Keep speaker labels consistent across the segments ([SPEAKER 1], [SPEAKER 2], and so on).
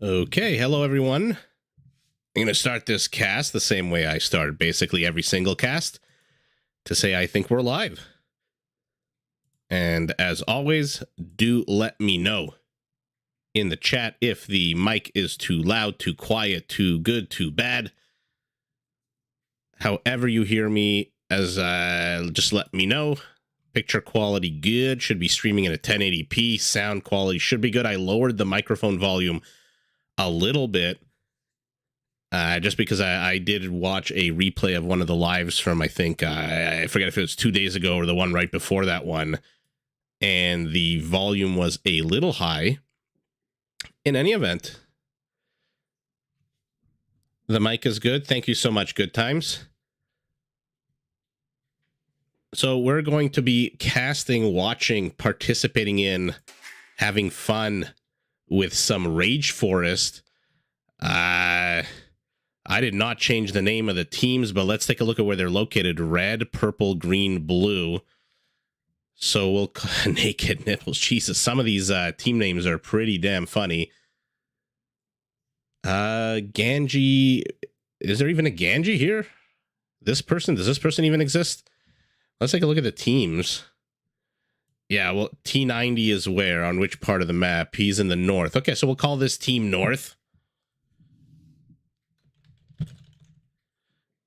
[SPEAKER 1] Okay, hello everyone. I'm going to start this cast the same way I start basically every single cast, to say I think we're live. And as always, do let me know in the chat if the mic is too loud, too quiet, too good, too bad. However you hear me, just let me know. Picture quality good, should be streaming at a 1080p. Sound quality should be good. I lowered the microphone volume a little bit, just because I did watch a replay of one of the lives from, I think, I forget if it was 2 days ago or the one right before that one, and the volume was a little high. In any event, the mic is good. Thank you so much, Good Times. So we're going to be casting, watching, participating in, having fun with some Rage Forest. I did not change the name of the teams, but let's take a look at where they're located. Red, purple, green, blue. So we'll Naked Nipples. Jesus, some of these team names are pretty damn funny. Ganji. Is there even a Ganji here? Does this person even exist? Let's take a look at the teams. Yeah, well, T90 is where? On which part of the map? He's in the north. Okay, so we'll call this Team North.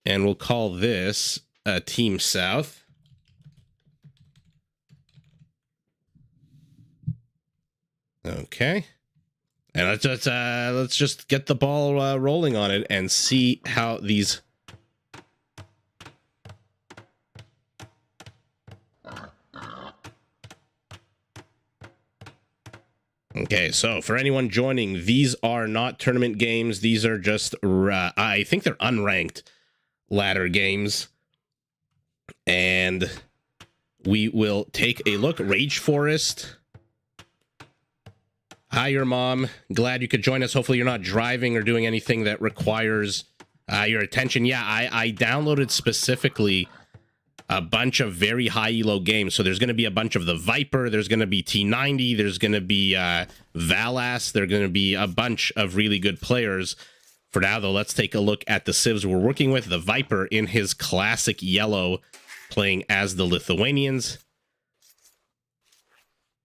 [SPEAKER 1] And we'll call this Team South. Okay. And let's just get the ball rolling on it and see how these... Okay, so for anyone joining, these are not tournament games. These are just, I think they're unranked ladder games. And we will take a look. Rage Forest. Hi, your mom. Glad you could join us. Hopefully you're not driving or doing anything that requires your attention. Yeah, I downloaded specifically a bunch of very high elo games. So there's going to be a bunch of the Viper. There's going to be T90. There's going to be Valas. There's going to be a bunch of really good players. For now, though, let's take a look at the civs we're working with. The Viper in his classic yellow, playing as the Lithuanians.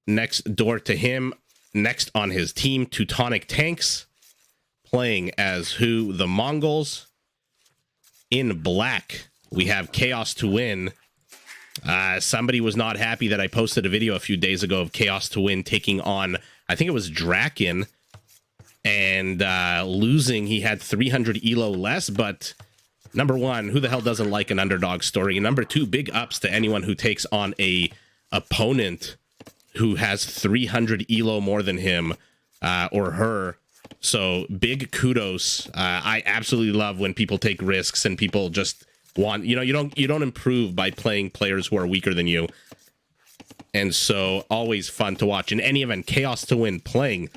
[SPEAKER 1] Next door to him, next on his team, Teutonic Tanks, playing as who? The Mongols. In black, we have Chaos to Win. Somebody was not happy that I posted a video a few days ago of Chaos to Win taking on, I think it was Draken, and losing. He had 300 elo less, but number one, who the hell doesn't like an underdog story? And number two, big ups to anyone who takes on a opponent who has 300 elo more than him or her. So big kudos. I absolutely love when people take risks and people just want, you don't improve by playing players who are weaker than you. And so always fun to watch. In any event, Chaos to Win playing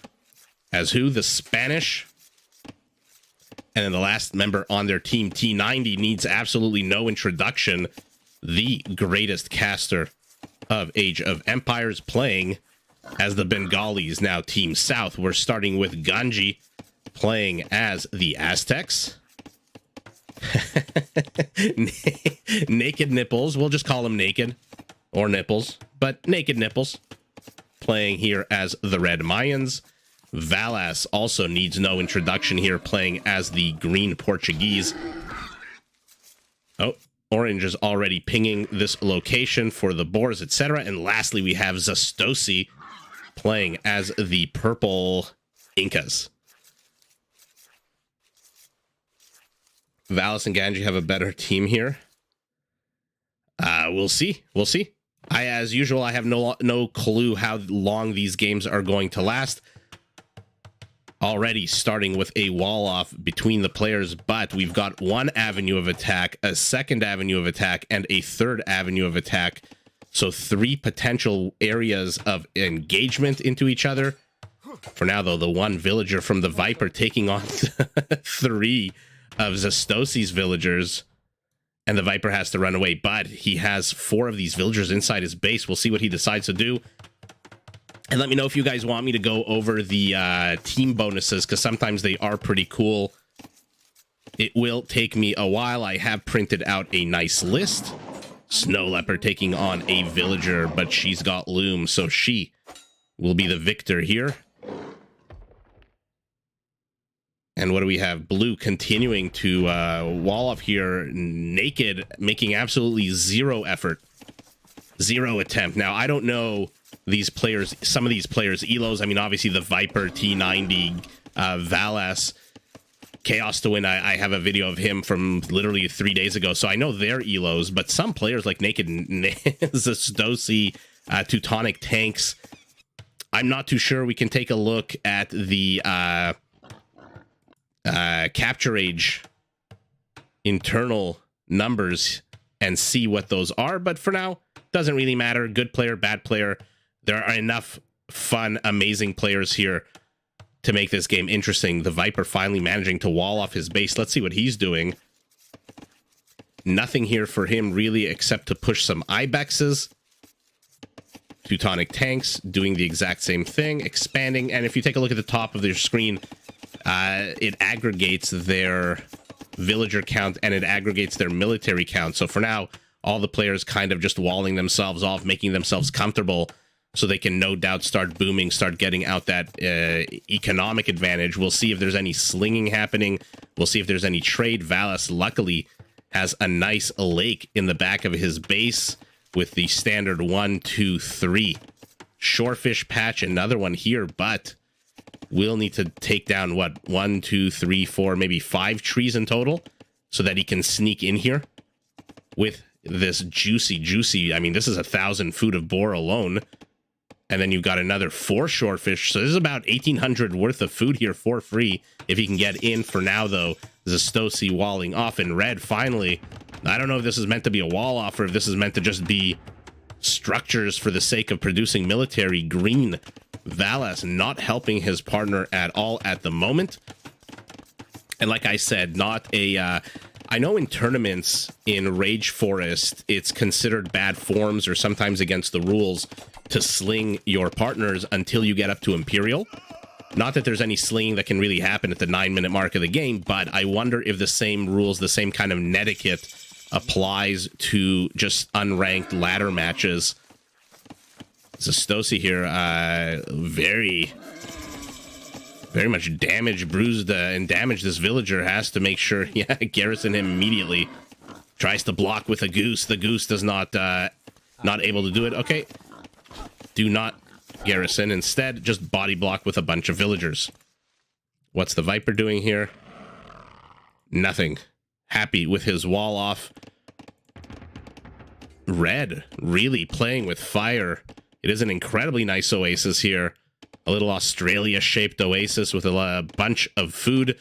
[SPEAKER 1] as who? The Spanish. And then the last member on their team, T90, needs absolutely no introduction. The greatest caster of Age of Empires, playing as the Bengalis. Now Team South, we're starting with Ganji playing as the Aztecs. Naked Nipples, we'll just call him Naked or Nipples, but Naked Nipples playing here as the Red Mayans. Valas also needs no introduction here, playing as the Green Portuguese. Oh, Orange is already pinging this location for the boars, etc. And lastly, we have Zastosi playing as the Purple Incas. Valis and Ganji have a better team here. We'll see. We'll see. As usual, I have no clue how long these games are going to last. Already starting with a wall off between the players, but we've got one avenue of attack, a second avenue of attack, and a third avenue of attack. So 3 potential areas of engagement into each other. For now, though, the one villager from the Viper taking on 3 of Zastosi's villagers, and the Viper has to run away, but he has 4 of these villagers inside his base. We'll see what he decides to do. And let me know if you guys want me to go over the team bonuses, because sometimes they are pretty cool. It will take me a while. I have printed out a nice list. Snow Leopard taking on a villager, but she's got Loom, so she will be the victor here. And what do we have? Blue continuing to wall off here naked, making absolutely zero effort. Zero attempt. Now, I don't know these players, some of these players, Elos, I mean, obviously the Viper, T90, Valas, Chaos to Win. I have a video of him from literally 3 days ago, so I know they're Elos, but some players like Naked Zastosi, Teutonic Tanks, I'm not too sure. We can take a look at the capture age internal numbers and see what those are, but for now, doesn't really matter. Good player, bad player. There are enough fun, amazing players here to make this game interesting. The Viper finally managing to wall off his base. Let's see what he's doing. Nothing here for him really except to push some Ibexes. Teutonic Tanks doing the exact same thing, expanding. And if you take a look at the top of their screen, it aggregates their villager count and it aggregates their military count. So for now, all the players kind of just walling themselves off, making themselves comfortable so they can no doubt start booming, start getting out that economic advantage. We'll see if there's any slinging happening. We'll see if there's any trade. Valas luckily has a nice lake in the back of his base with the standard 1, 2, 3 shorefish patch. Another one here, but we'll need to take down what, 1, 2, 3, 4, maybe 5 trees in total so that he can sneak in here with this juicy, I mean, this is 1,000 food of boar alone. And then you've got another 4 shorefish. So this is about 1,800 worth of food here for free if he can get in. For now, though, Zastosi walling off in red. Finally, I don't know if this is meant to be a wall off or if this is meant to just be structures for the sake of producing military. Green Valas not helping his partner at all at the moment. And like I said, not a... I know in tournaments in Rage Forest, it's considered bad forms or sometimes against the rules to sling your partners until you get up to Imperial. Not that there's any slinging that can really happen at the 9-minute mark of the game, but I wonder if the same rules, the same kind of netiquette applies to just unranked ladder matches. Zastosi here, very much damaged, bruised, and damaged. This villager has to make sure, yeah, garrison him immediately. Tries to block with a goose. The goose does not able to do it. Okay. Do not garrison. Instead, just body block with a bunch of villagers. What's the Viper doing here? Nothing. Happy with his wall off. Red really playing with fire. It is an incredibly nice oasis here. A little Australia-shaped oasis with a bunch of food.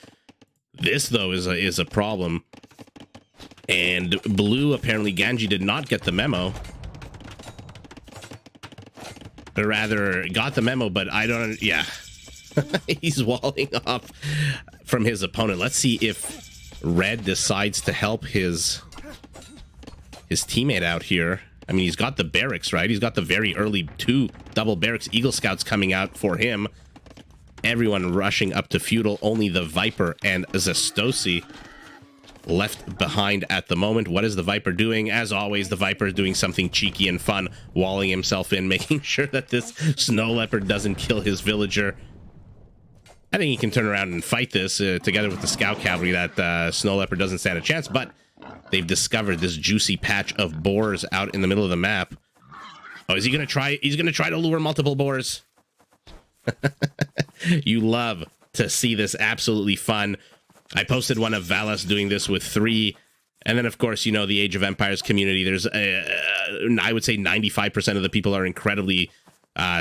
[SPEAKER 1] This, though, is a problem. And blue, apparently, Ganji did not get the memo. Or rather, got the memo, but I don't... Yeah. He's walling off from his opponent. Let's see if Red decides to help his teammate out here. I mean, he's got the barracks, right? He's got the very early 2 double barracks Eagle Scouts coming out for him. Everyone rushing up to feudal. Only the Viper and Zastosi left behind at the moment. What is the Viper doing? As always, the Viper is doing something cheeky and fun, walling himself in, making sure that this Snow Leopard doesn't kill his villager. I think he can turn around and fight this together with the Scout Cavalry. That Snow Leopard doesn't stand a chance, but they've discovered this juicy patch of boars out in the middle of the map. Oh, is he going to try? He's going to try to lure multiple boars. You love to see this. Absolutely fun. I posted one of Valas doing this with 3. And then, of course, you know, the Age of Empires community. There's, I would say 95% of the people are incredibly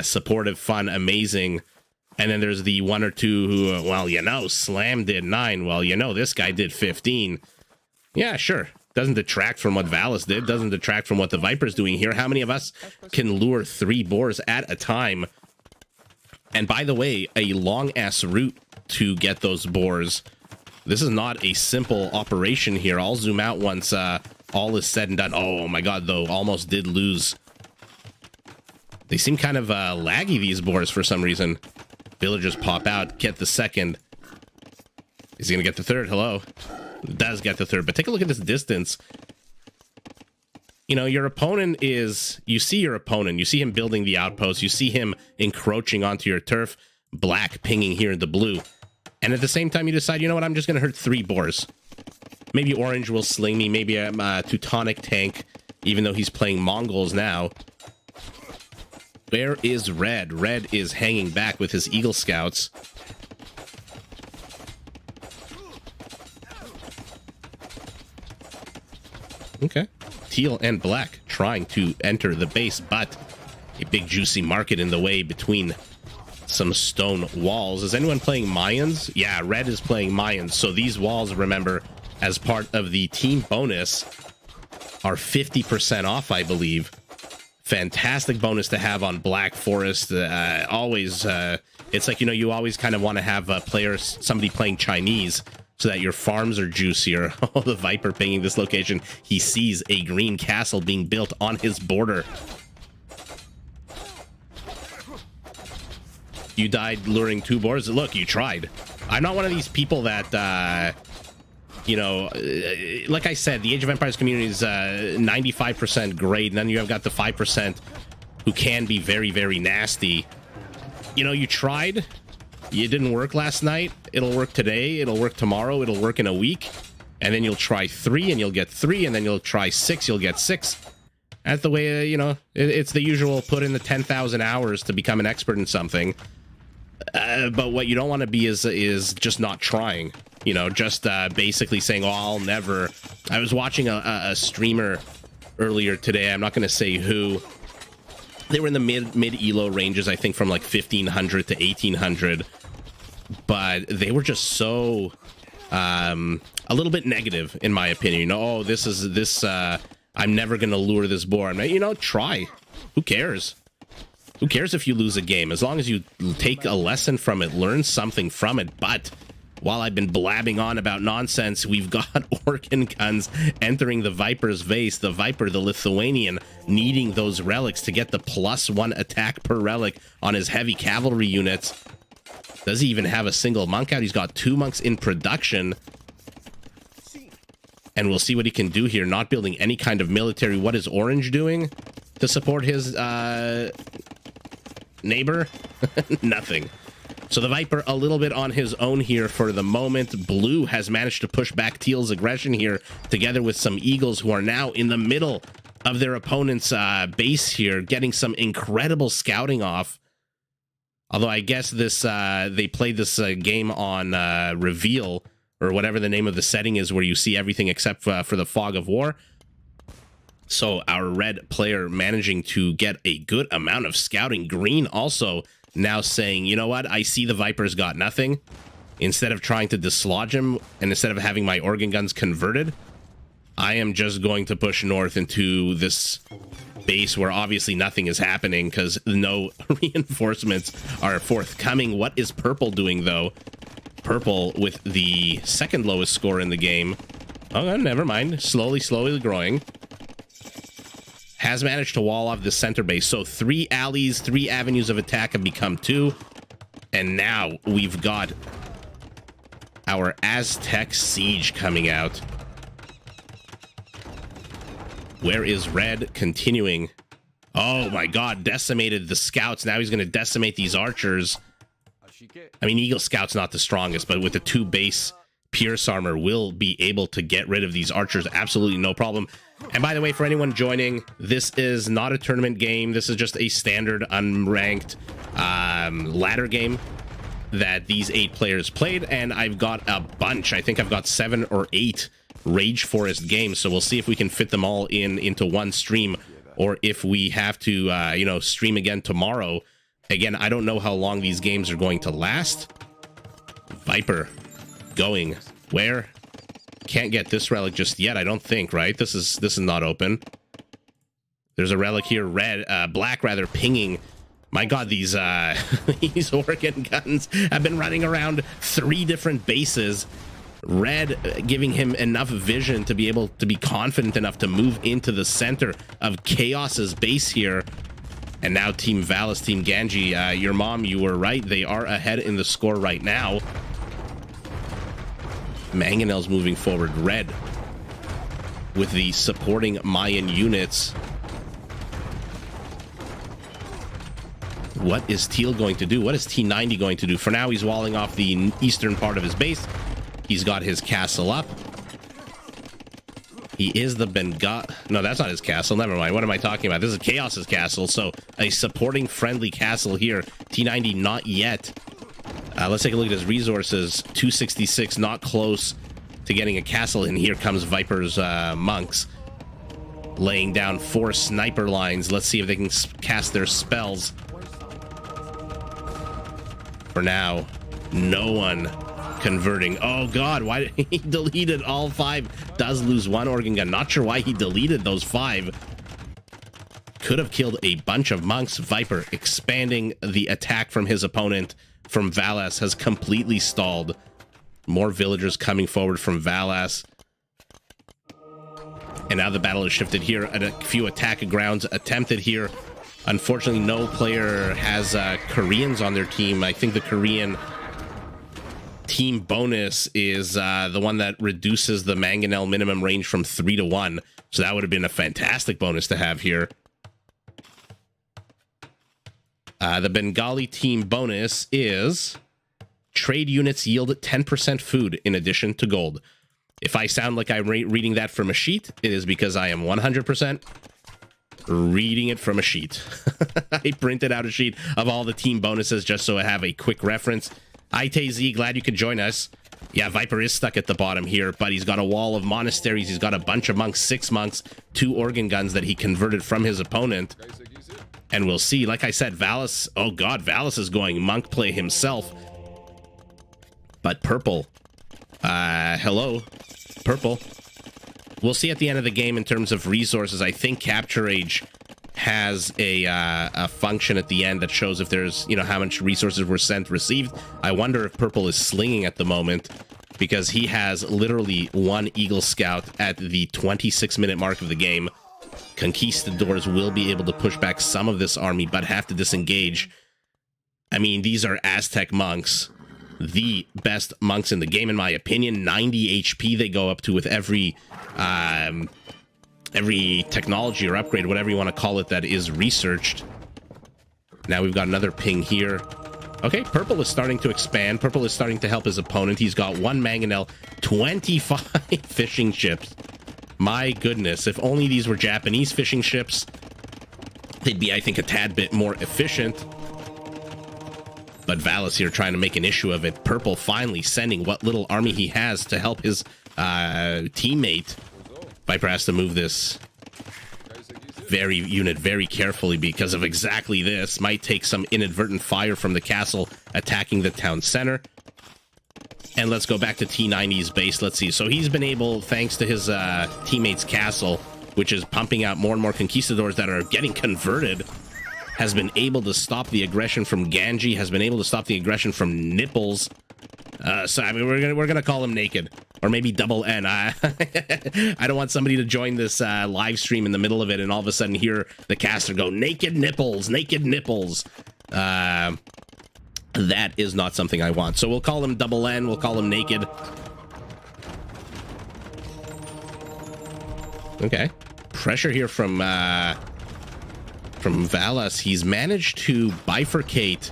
[SPEAKER 1] supportive, fun, amazing. And then there's the 1 or 2 who, well, you know, Slam did 9. Well, you know, this guy did 15. Yeah, sure. Doesn't detract from what Valas did. Doesn't detract from what the Viper's doing here. How many of us can lure 3 boars at a time? And by the way, a long-ass route to get those boars. This is not a simple operation here. I'll zoom out once all is said and done. Oh my god, though. Almost did lose They seem kind of laggy, these boars, for some reason. Villagers pop out, get the second. Is he going to get the third? Hello. Does get the third, but take a look at this distance. You know, your opponent is... You see your opponent. You see him building the outpost. You see him encroaching onto your turf. Black pinging here in the blue. And at the same time, you decide, you know what, I'm just going to hurt 3 boars. Maybe orange will sling me. Maybe a Teutonic tank, even though he's playing Mongols now. Where is red? Red is hanging back with his Eagle Scouts. Okay. Teal and black trying to enter the base, but a big juicy market in the way between some stone walls. Is anyone playing Mayans? Yeah, red is playing Mayans. So these walls, remember, as part of the team bonus, are 50% off, I believe. Fantastic bonus to have on Black Forest. Always, it's like, you know, you always kind of want to have somebody playing Chinese, so that your farms are juicier. Oh, the Viper pinging this location. He sees a green castle being built on his border. You died luring 2 boars? Look, you tried. I'm not one of these people that, you know, like I said, the Age of Empires community is 95% great, and then you have got the 5% who can be very, very nasty. You know, you tried. It didn't work last night. It'll work today. It'll work tomorrow. It'll work in a week. And then you'll try 3 and you'll get 3. And then you'll try 6. You'll get 6. That's the way, you know, it's the usual put in the 10,000 hours to become an expert in something. But what you don't want to be is just not trying. You know, just basically saying, oh, I'll never. I was watching a streamer earlier today. I'm not going to say who. They were in the mid elo ranges, I think, from like 1500 to 1800. But they were just so a little bit negative, in my opinion. You know, oh, this I'm never gonna lure this boar. You know, try. Who cares? Who cares if you lose a game? As long as you take a lesson from it, learn something from it. But while I've been blabbing on about nonsense, we've got organ guns entering the Viper's vase. The Viper, the Lithuanian, needing those relics to get the +1 attack per relic on his heavy cavalry units. Does he even have a single monk out? He's got 2 monks in production. And we'll see what he can do here. Not building any kind of military. What is Orange doing to support his neighbor? Nothing. So the Viper a little bit on his own here for the moment. Blue has managed to push back Teal's aggression here, together with some Eagles who are now in the middle of their opponent's base here, getting some incredible scouting off. Although I guess this they played this game on Reveal, or whatever the name of the setting is, where you see everything except for the fog of war. So our red player managing to get a good amount of scouting. Green also now saying, you know what, I see the Viper's got nothing. Instead of trying to dislodge him, and instead of having my organ guns converted, I am just going to push north into this base where obviously nothing is happening because no reinforcements are forthcoming. What is purple doing, though? Purple with the second lowest score in the game. Oh, never mind. Slowly growing. Has managed to wall off the center base. So 3 alleys, 3 avenues of attack have become 2. And now we've got our Aztec siege coming out. Where is red? Continuing. Oh my god, decimated the scouts. Now he's going to decimate these archers. I mean, Eagle Scout's not the strongest, but with the 2 base Pierce armor, will be able to get rid of these archers. Absolutely no problem. And by the way, for anyone joining, this is not a tournament game. This is just a standard unranked ladder game that these 8 players played. And I've got a bunch. I think I've got 7 or 8 Rage Forest games. So we'll see if we can fit them all into one stream, or if we have to, you know, stream again tomorrow. Again, I don't know how long these games are going to last. Viper going where? Can't get this relic just yet, I don't think, right? This is not open. There's a relic here, black rather, pinging. My god, these these organ guns have been running around 3 different bases. Red giving him enough vision to be able to be confident enough to move into the center of Chaos's base here. And now Team Valis, Team Ganji, your mom, you were right. They are ahead in the score right now. Mangonel's moving forward. Red with the supporting Mayan units. What is Teal going to do? What is T90 going to do? For now, he's walling off the eastern part of his base. He's got his castle up. He is the No, that's not his castle. Never mind. What am I talking about? This is Chaos's castle. So a supporting friendly castle here. T90 not yet. Let's take a look at his resources. 266, not close to getting a castle. And here comes Viper's monks. Laying down 4 sniper lines. Let's see if they can cast their spells. For now, no one converting. Oh god, why did he deleted all 5? Does lose 1 organ gun. Not sure why he deleted those 5. Could have killed a bunch of monks. Viper expanding the attack from his opponent from Valas has completely stalled. More villagers coming forward from Valas. And now the battle is shifted here. And a few attack grounds attempted here. Unfortunately, no player has Koreans on their team. I think the Korean team bonus is the one that reduces the Mangonel minimum range from 3 to 1. So that would have been a fantastic bonus to have here. The Bengali team bonus is trade units yield 10% food in addition to gold. If I sound like I'm reading that from a sheet, it is because I am 100% reading it from a sheet. I printed out a sheet of all the team bonuses just so I have a quick reference. ITZ, glad you could join us. Yeah, Viper is stuck at the bottom here, but he's got a wall of monasteries. He's got a bunch of monks, 6 monks, 2 organ guns that he converted from his opponent. And we'll see. Like I said, Valis, oh god, Valis is going monk play himself. But Purple, hello, Purple. We'll see at the end of the game in terms of resources. I think Capture Age has a function at the end that shows if there's, you know, how much resources were received. I wonder if Purple is slinging at the moment because he has literally 1 Eagle Scout at the 26-minute mark of the game. Conquistadors will be able to push back some of this army, but have to disengage. I mean, these are Aztec monks. The best monks in the game, in my opinion. 90 HP they go up to with every technology or upgrade, whatever you want to call it, that is researched. Now we've got another ping here. Okay, Purple is starting to expand. Purple is starting to help his opponent. He's got 1 Mangonel, 25 fishing ships. My goodness, if only these were Japanese fishing ships, they'd be, I think, a tad bit more efficient. But Valis here trying to make an issue of it. Purple finally sending what little army he has to help his teammate. Viper has to move this unit very carefully because of exactly this. Might take some inadvertent fire from the castle attacking the town center. And let's go back to T90's base. Let's see. So he's been able, thanks to his teammate's castle, which is pumping out more and more conquistadors that are getting converted, has been able to stop the aggression from Ganji, has been able to stop the aggression from Nipples. So I mean, we're gonna call him Naked, or maybe Double N. I don't want somebody to join this live stream in the middle of it and all of a sudden hear the caster go Naked Nipples, Naked Nipples. That is not something I want. So we'll call him Double N. We'll call him Naked. Okay, pressure here from Valis. He's managed to bifurcate.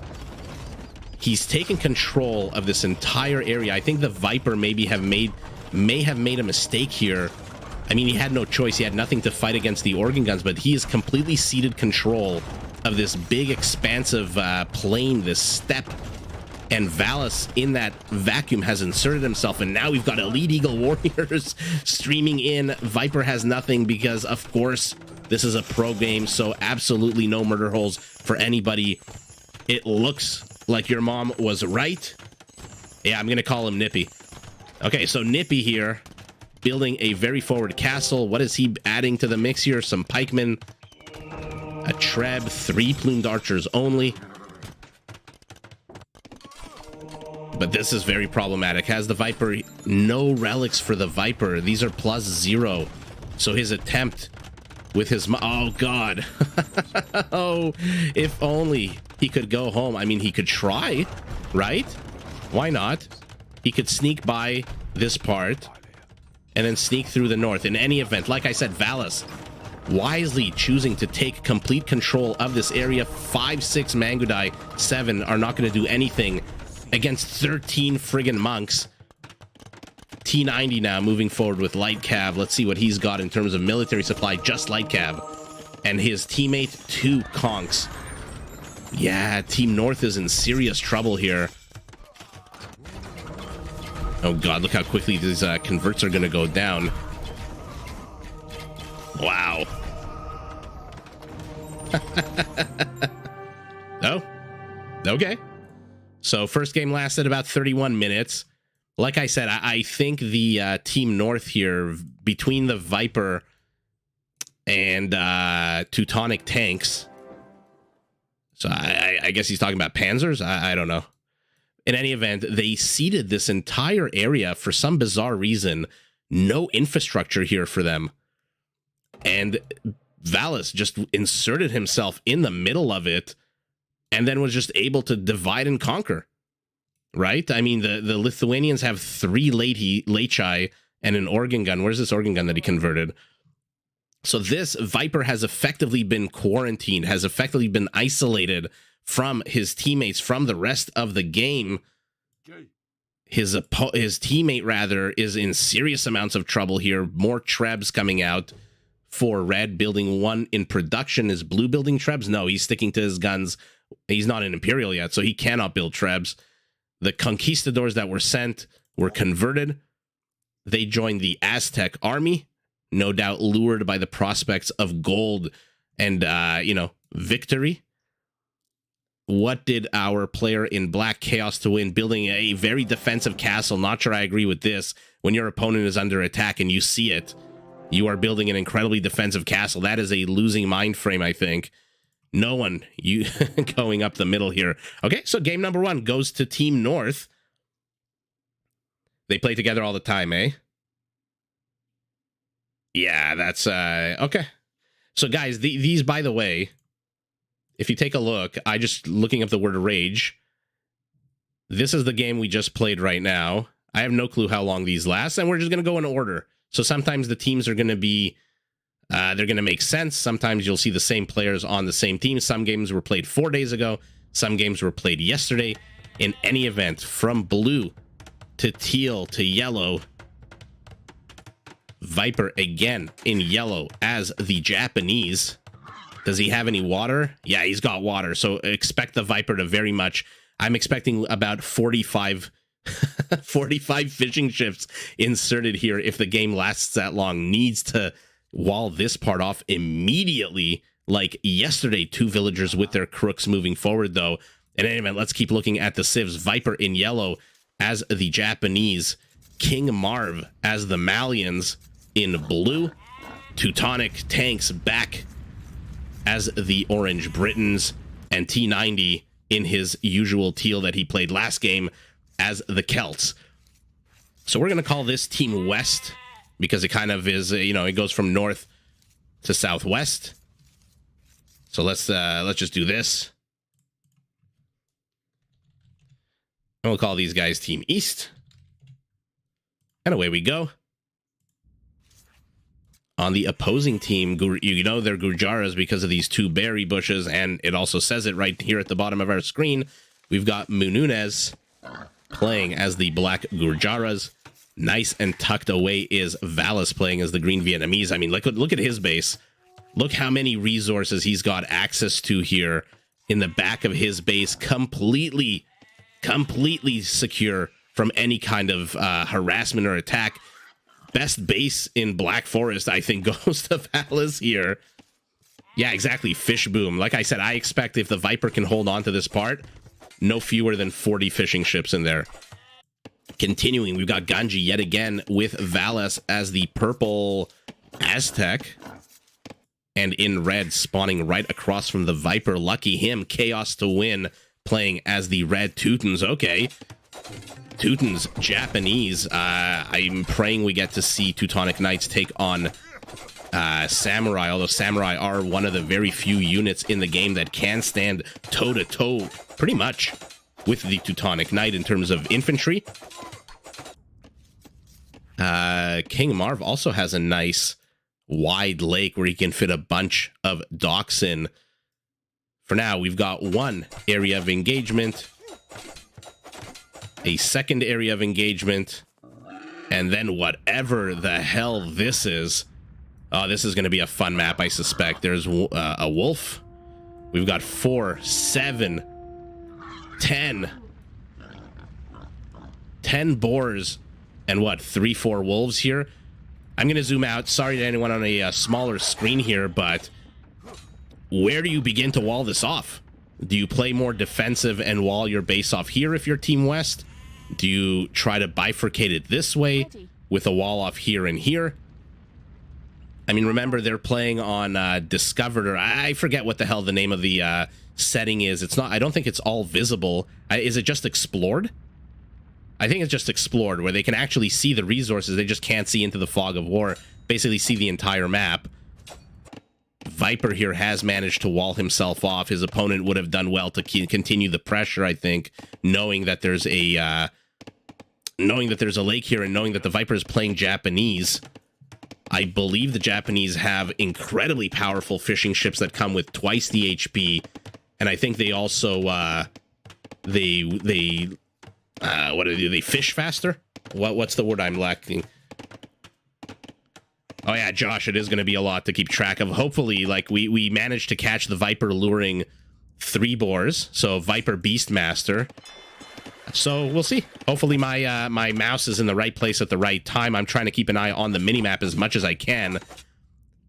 [SPEAKER 1] He's taken control of this entire area. I think the Viper may have made a mistake here. I mean, he had no choice. He had nothing to fight against the organ guns, but he has completely ceded control of this big, expansive plain, this steppe. And Valis, in that vacuum, has inserted himself, and now we've got Elite Eagle Warriors streaming in. Viper has nothing because, of course, this is a pro game, so absolutely no murder holes for anybody. It looks like your mom was right. Yeah, I'm going to call him Nippy. Okay, so Nippy here, building a very forward castle. What is he adding to the mix here? Some pikemen, a treb, 3 plumed archers only. But this is very problematic. Has the Viper no relics for the Viper? These are +0. So his attempt with his... Oh, God. Oh, if only he could go home. I mean, he could try, right? Why not? He could sneak by this part and then sneak through the north. In any event, like I said, Valis wisely choosing to take complete control of this area. 5-6 Mangudai, 7 are not going to do anything against 13 friggin' monks. T90 now moving forward with Light Cav. Let's see what he's got in terms of military supply. Just Light Cav. And his teammate, 2 conks. Yeah, Team North is in serious trouble here. Oh God, look how quickly these converts are going to go down. Wow. Oh, okay. So first game lasted about 31 minutes. Like I said, I think the Team North here, between the Viper and Teutonic tanks. So I guess he's talking about Panzers? I don't know. In any event, they seeded this entire area for some bizarre reason. No infrastructure here for them. And Valis just inserted himself in the middle of it and then was just able to divide and conquer. Right? I mean, the Lithuanians have 3 Lechi and an organ gun. Where's this organ gun that he converted? So this Viper has effectively been quarantined, has effectively been isolated from his teammates, from the rest of the game. His teammate, rather, is in serious amounts of trouble here. More Trebs coming out for Red. Building 1 in production. Is Blue building Trebs? No, he's sticking to his guns. He's not an Imperial yet, so he cannot build Trebs. The conquistadors that were sent were converted. They joined the Aztec army, no doubt lured by the prospects of gold and, victory. What did our player in black, Chaos to Win, building a very defensive castle? Not sure I agree with this. When your opponent is under attack and you see it, you are building an incredibly defensive castle. That is a losing mind frame, I think. No one you going up the middle here. Okay, so game number 1 goes to Team North. They play together all the time, eh? Yeah, that's okay. So guys, these, by the way, if you take a look, I just looking up the word rage. This is the game we just played right now. I have no clue how long these last, and we're just going to go in order. So sometimes the teams are going to be they're going to make sense. Sometimes you'll see the same players on the same team. Some games were played 4 days ago. Some games were played yesterday. In any event, from blue to teal to yellow, Viper again in yellow as the Japanese. Does he have any water? Yeah, he's got water. So expect the Viper to very much... I'm expecting about 45 fishing ships inserted here if the game lasts that long. Needs to wall this part off immediately, like yesterday. 2 villagers with their crooks moving forward, though. In any event, let's keep looking at the civs. Viper in yellow as the Japanese. King Marv as the Malians in blue. Teutonic tanks back as the Orange Britons. And T90 in his usual teal that he played last game as the Celts. So we're going to call this Team West, because it kind of is, it goes from north to southwest. So let's just do this. And we'll call these guys Team East. And away we go. On the opposing team, they're Gurjaras because of these 2 berry bushes, and it also says it right here at the bottom of our screen. We've got Mununez playing as the black Gurjaras. Nice and tucked away is Valis playing as the green Vietnamese. I mean, look at his base. Look how many resources he's got access to here in the back of his base. Completely secure from any kind of harassment or attack. Best base in Black Forest, I think, goes to Valis here. Yeah, exactly. Fish boom. Like I said, I expect if the Viper can hold on to this part, no fewer than 40 fishing ships in there. Continuing, we've got Ganji yet again with Valis as the purple Aztec. And in red, spawning right across from the Viper. Lucky him. Chaos to Win playing as the red Teutons. Okay. Teutons, Japanese. I'm praying we get to see Teutonic Knights take on Samurai, although Samurai are one of the very few units in the game that can stand toe-to-toe pretty much with the Teutonic Knight in terms of infantry. King Marv also has a nice wide lake where he can fit a bunch of docks in. For now, we've got one area of engagement, a second area of engagement, and then whatever the hell this is. Oh, this is going to be a fun map, I suspect. There's a wolf. We've got 4, 7, 10. 10 boars and what, 3, 4 wolves here? I'm going to zoom out. Sorry to anyone on a smaller screen here, but where do you begin to wall this off? Do you play more defensive and wall your base off here if you're Team West? Do you try to bifurcate it this way with a wall off here and here? I mean, remember, they're playing on Discovered, or I forget what the hell the name of the setting is. It's not, I don't think it's all visible. Is it just Explored? I think it's just Explored, where they can actually see the resources. They just can't see into the fog of war, basically see the entire map. Viper here has managed to wall himself off. His opponent would have done well to continue the pressure, I think, knowing that there's a lake here and knowing that the Viper is playing Japanese. I believe the Japanese have incredibly powerful fishing ships that come with twice the HP, and I think they also what do they do? They fish faster? What's the word I'm lacking? Oh yeah, Josh, it is going to be a lot to keep track of. Hopefully, like, we managed to catch the Viper luring 3 boars, so Viper Beastmaster. So we'll see. Hopefully my my mouse is in the right place at the right time. I'm trying to keep an eye on the minimap as much as I can.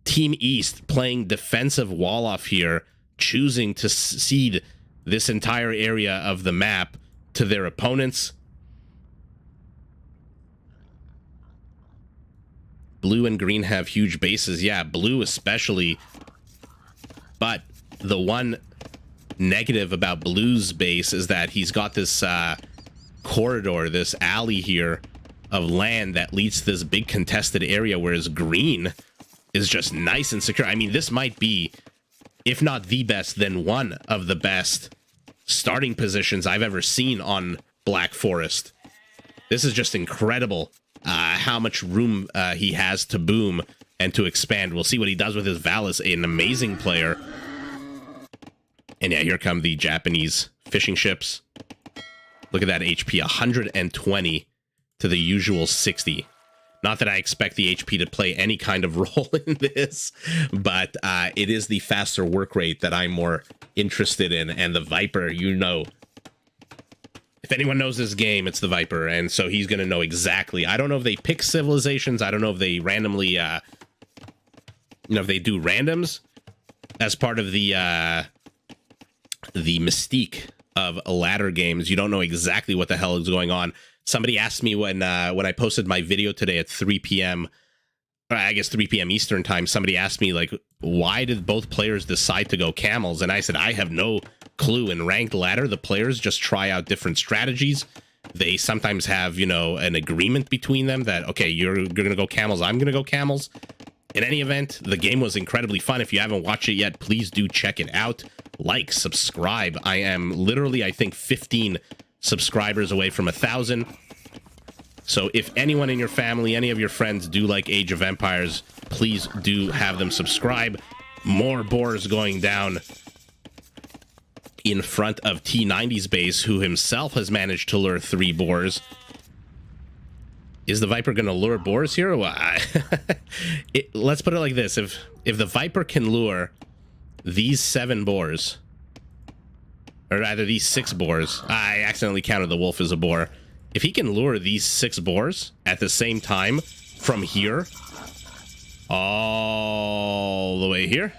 [SPEAKER 1] Team East playing defensive wall off here, choosing to cede this entire area of the map to their opponents. Blue and green have huge bases. Yeah, blue especially. But the one negative about blue's base is that he's got this corridor, this alley here of land that leads to this big contested area, whereas green is just nice and secure. I mean, this might be, if not the best, then one of the best starting positions I've ever seen on Black Forest. This is just incredible how much room he has to boom and to expand. We'll see what he does with his Valis, an amazing player. And yeah, here come the Japanese fishing ships. Look at that HP, 120 to the usual 60. Not that I expect the HP to play any kind of role in this, but it is the faster work rate that I'm more interested in. And the Viper, you know, if anyone knows this game, it's the Viper. And so he's going to know exactly. I don't know if they pick civilizations. I don't know if they randomly, if they do randoms as part of the mystique of ladder games. You don't know exactly what the hell is going on. Somebody asked me when I posted my video today at 3 p.m., or I guess 3 p.m. Eastern time, somebody asked me, like, why did both players decide to go camels? And I said, I have no clue. In ranked ladder, the players just try out different strategies. They sometimes have, an agreement between them that, okay, you're going to go camels, I'm going to go camels. In any event, the game was incredibly fun. If you haven't watched it yet, please do check it out. Like, subscribe. I am literally, I think, 15 subscribers away from 1,000. So if anyone in your family, any of your friends do like Age of Empires, please do have them subscribe. More boars going down in front of T90's base, who himself has managed to lure 3 boars. Is the Viper going to lure boars here? Well, let's put it like this. If the Viper can lure these 7 boars, or rather these 6 boars, I accidentally counted the wolf as a boar. If he can lure these 6 boars at the same time from here all the way here,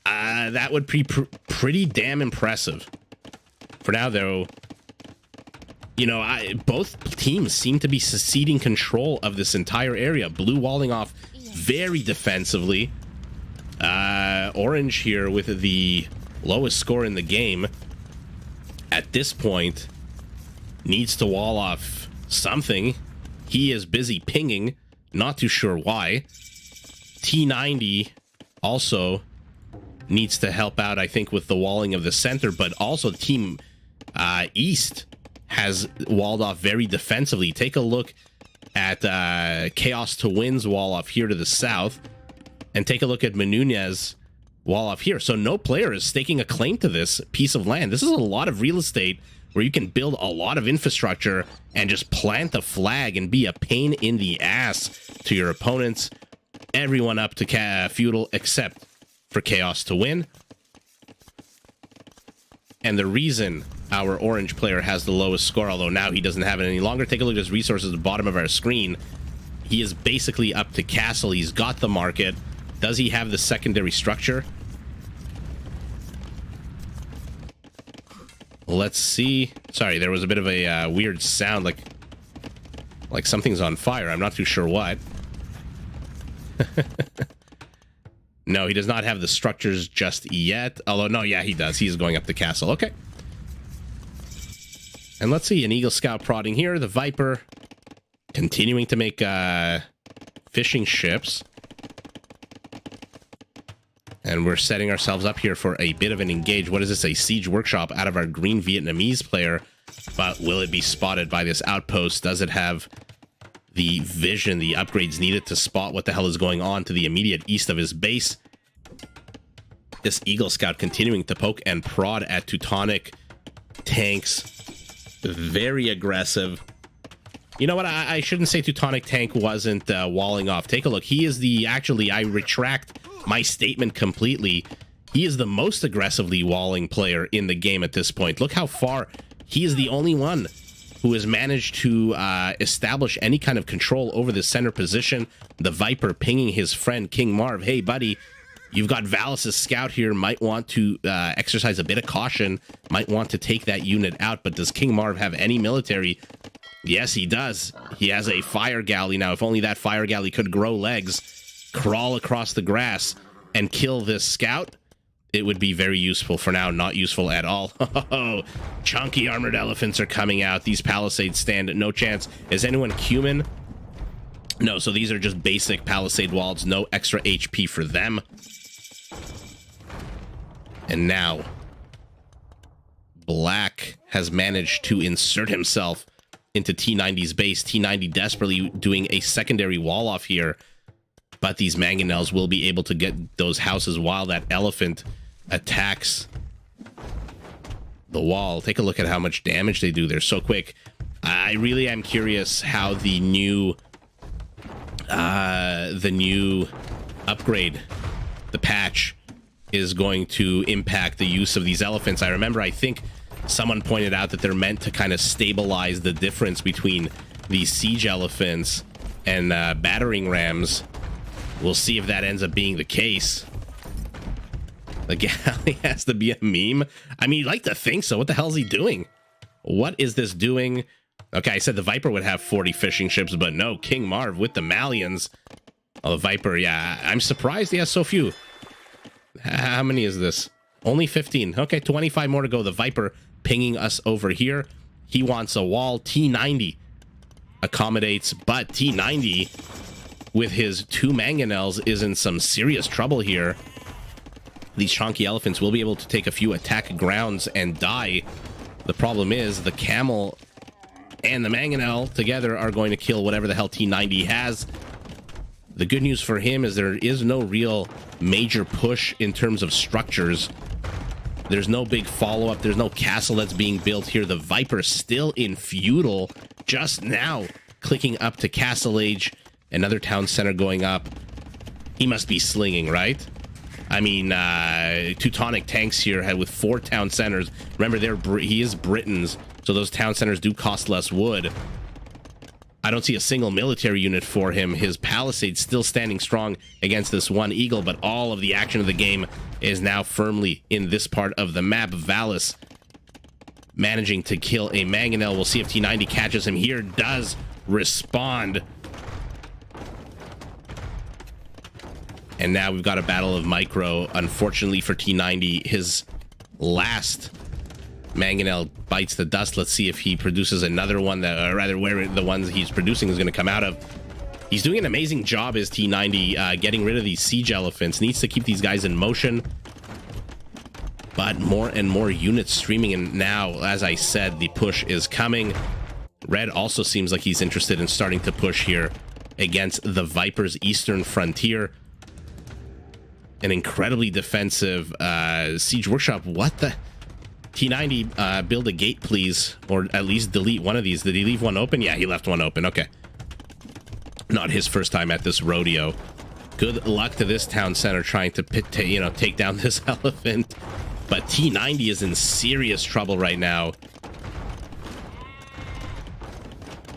[SPEAKER 1] that would be pretty damn impressive. For now, though, both teams seem to be ceding control of this entire area. Blue walling off very defensively. Orange here with the lowest score in the game at this point needs to wall off something. He is busy pinging Not too sure why. T90 also needs to help out, I think, with the walling of the center, but also Team East has walled off very defensively. Take a look at Chaos to Win's wall off here to the south, and take a look at Menunez's wall off here. So no player is staking a claim to this piece of land. This is a lot of real estate where you can build a lot of infrastructure and just plant a flag and be a pain in the ass to your opponents. Everyone up to feudal except for Chaos to Win. And the reason our orange player has the lowest score, although now he doesn't have it any longer, take a look at his resources at the bottom of our screen. He is basically up to castle. He's got the market. Does he have the secondary structure? Let's see. Sorry, there was a bit of a weird sound, like something's on fire. I'm not too sure what. No, he does not have the structures just yet. Although, no, yeah, he does. He's going up the castle. Okay. And let's see, an Eagle Scout prodding here. The Viper continuing to make fishing ships. And we're setting ourselves up here for a bit of an engage. What is this? A siege workshop out of our green Vietnamese player. But will it be spotted by this outpost? Does it have the vision, the upgrades needed to spot what the hell is going on to the immediate east of his base? This Eagle Scout continuing to poke and prod at Teutonic tanks. Very aggressive. You know what? I shouldn't say Teutonic tank wasn't walling off. Take a look. He is the... Actually, I retract my statement completely. He is the most aggressively walling player in the game at this point. Look how far. He is the only one who has managed to establish any kind of control over the center position. The Viper pinging his friend King Marv. Hey, buddy, you've got Valis' scout here. Might want to exercise a bit of caution. Might want to take that unit out. But does King Marv have any military? Yes, he does. He has a fire galley now. If only that fire galley could grow legs, crawl across the grass, and kill this scout, it would be very useful. For now, not useful at all. Chunky armored elephants are coming out. These palisades stand no chance. Is anyone human? No, so these are just basic palisade walls. No extra HP for them. And now, Black has managed to insert himself into T90's base. T90 desperately doing a secondary wall off here. But these mangonels will be able to get those houses while that elephant attacks the wall. Take a look at how much damage they do. They're so quick. I really am curious how the new upgrade, the patch, is going to impact the use of these elephants. I remember, I think someone pointed out that they're meant to kind of stabilize the difference between these siege elephants and battering rams. We'll see if that ends up being the case. The galley has to be a meme. I mean, you'd like to think so. What the hell is he doing? What is this doing? Okay, I said the Viper would have 40 fishing ships, but no, King Marv with the Malians. Oh, the Viper, yeah, I'm surprised he has so few. How many is this? Only 15. Okay, 25 more to go. The Viper pinging us over here. He wants a wall. T90 accommodates, but T90... with his 2 mangonels is in some serious trouble here. These chunky elephants will be able to take a few attack grounds and die. The problem is the camel and the mangonel together are going to kill whatever the hell T90 has. The good news for him is there is no real major push in terms of structures. There's no big follow-up. There's no castle that's being built here. The Viper still in feudal, just now clicking up to castle age. Another town center going up. He must be slinging, right? I mean, Teutonic tanks here had with 4 town centers. Remember, he is Britain's, so those town centers do cost less wood. I don't see a single military unit for him. His palisade still standing strong against this one eagle, but all of the action of the game is now firmly in this part of the map. Valis managing to kill a mangonel. We'll see if T90 catches him here. Does respond. And now we've got a battle of micro. Unfortunately for T90, his last mangonel bites the dust. Let's see if he produces another one, that, or rather where the ones he's producing is going to come out of. He's doing an amazing job as T90 getting rid of these siege elephants. Needs to keep these guys in motion. But more and more units streaming, and now, as I said, the push is coming. Red also seems like he's interested in starting to push here against the Viper's eastern frontier. An incredibly defensive siege workshop. What the... T90, build a gate, please. Or at least delete one of these. Did he leave one open? Yeah, he left one open. Okay. Not his first time at this rodeo. Good luck to this town center trying to take down this elephant. But T90 is in serious trouble right now.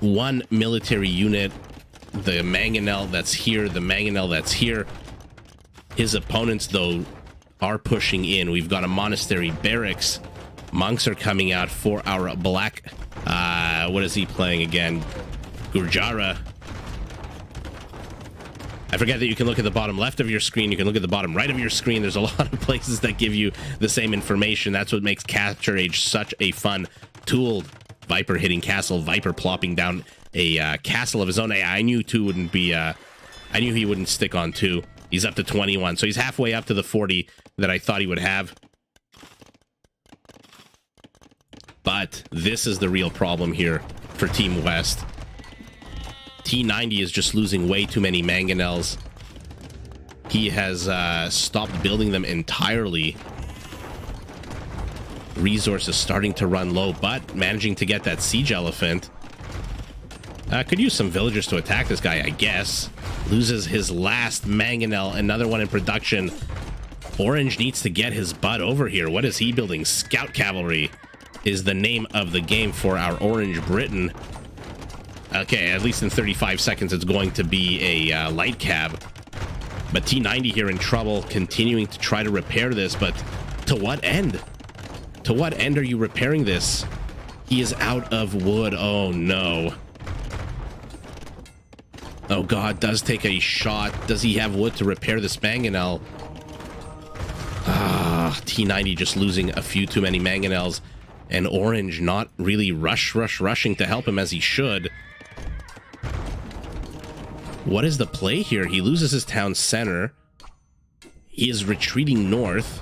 [SPEAKER 1] One military unit. The mangonel that's here. The mangonel that's here. His opponents, though, are pushing in. We've got a monastery barracks. Monks are coming out for our black... what is he playing again? Gurjara. I forget that you can look at the bottom left of your screen. You can look at the bottom right of your screen. There's a lot of places that give you the same information. That's what makes Capture Age such a fun tool. Viper hitting castle. Viper plopping down a castle of his own. I knew 2 wouldn't be... I knew he wouldn't stick on 2. He's up to 21. So he's halfway up to the 40 that I thought he would have. But this is the real problem here for Team West. T90 is just losing way too many mangonels. He has stopped building them entirely. Resources starting to run low, but managing to get that siege elephant. Could use some villagers to attack this guy, I guess. Loses his last mangonel, another one in production. Orange needs to get his butt over here. What is he building? Scout cavalry is the name of the game for our Orange Britain. Okay, at least in 35 seconds, it's going to be a light cab. But T90 here in trouble, continuing to try to repair this, but to what end? To what end are you repairing this? He is out of wood. Oh, no. Oh, God, does take a shot. Does he have wood to repair this mangonel? T90 just losing a few too many mangonels. And Orange not really rushing to help him as he should. What is the play here? He loses his town center. He is retreating north.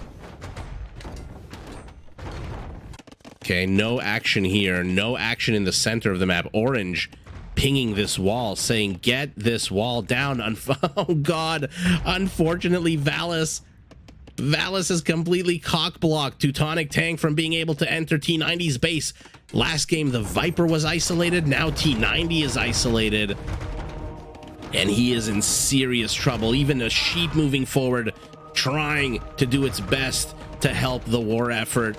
[SPEAKER 1] Okay, no action here. No action in the center of the map. Orange pinging this wall, saying, get this wall down. Oh, God. Unfortunately, Valis is completely cock-blocked Teutonic Tank from being able to enter T90's base. Last game, the Viper was isolated. Now T90 is isolated. And he is in serious trouble. Even a sheep moving forward, trying to do its best to help the war effort.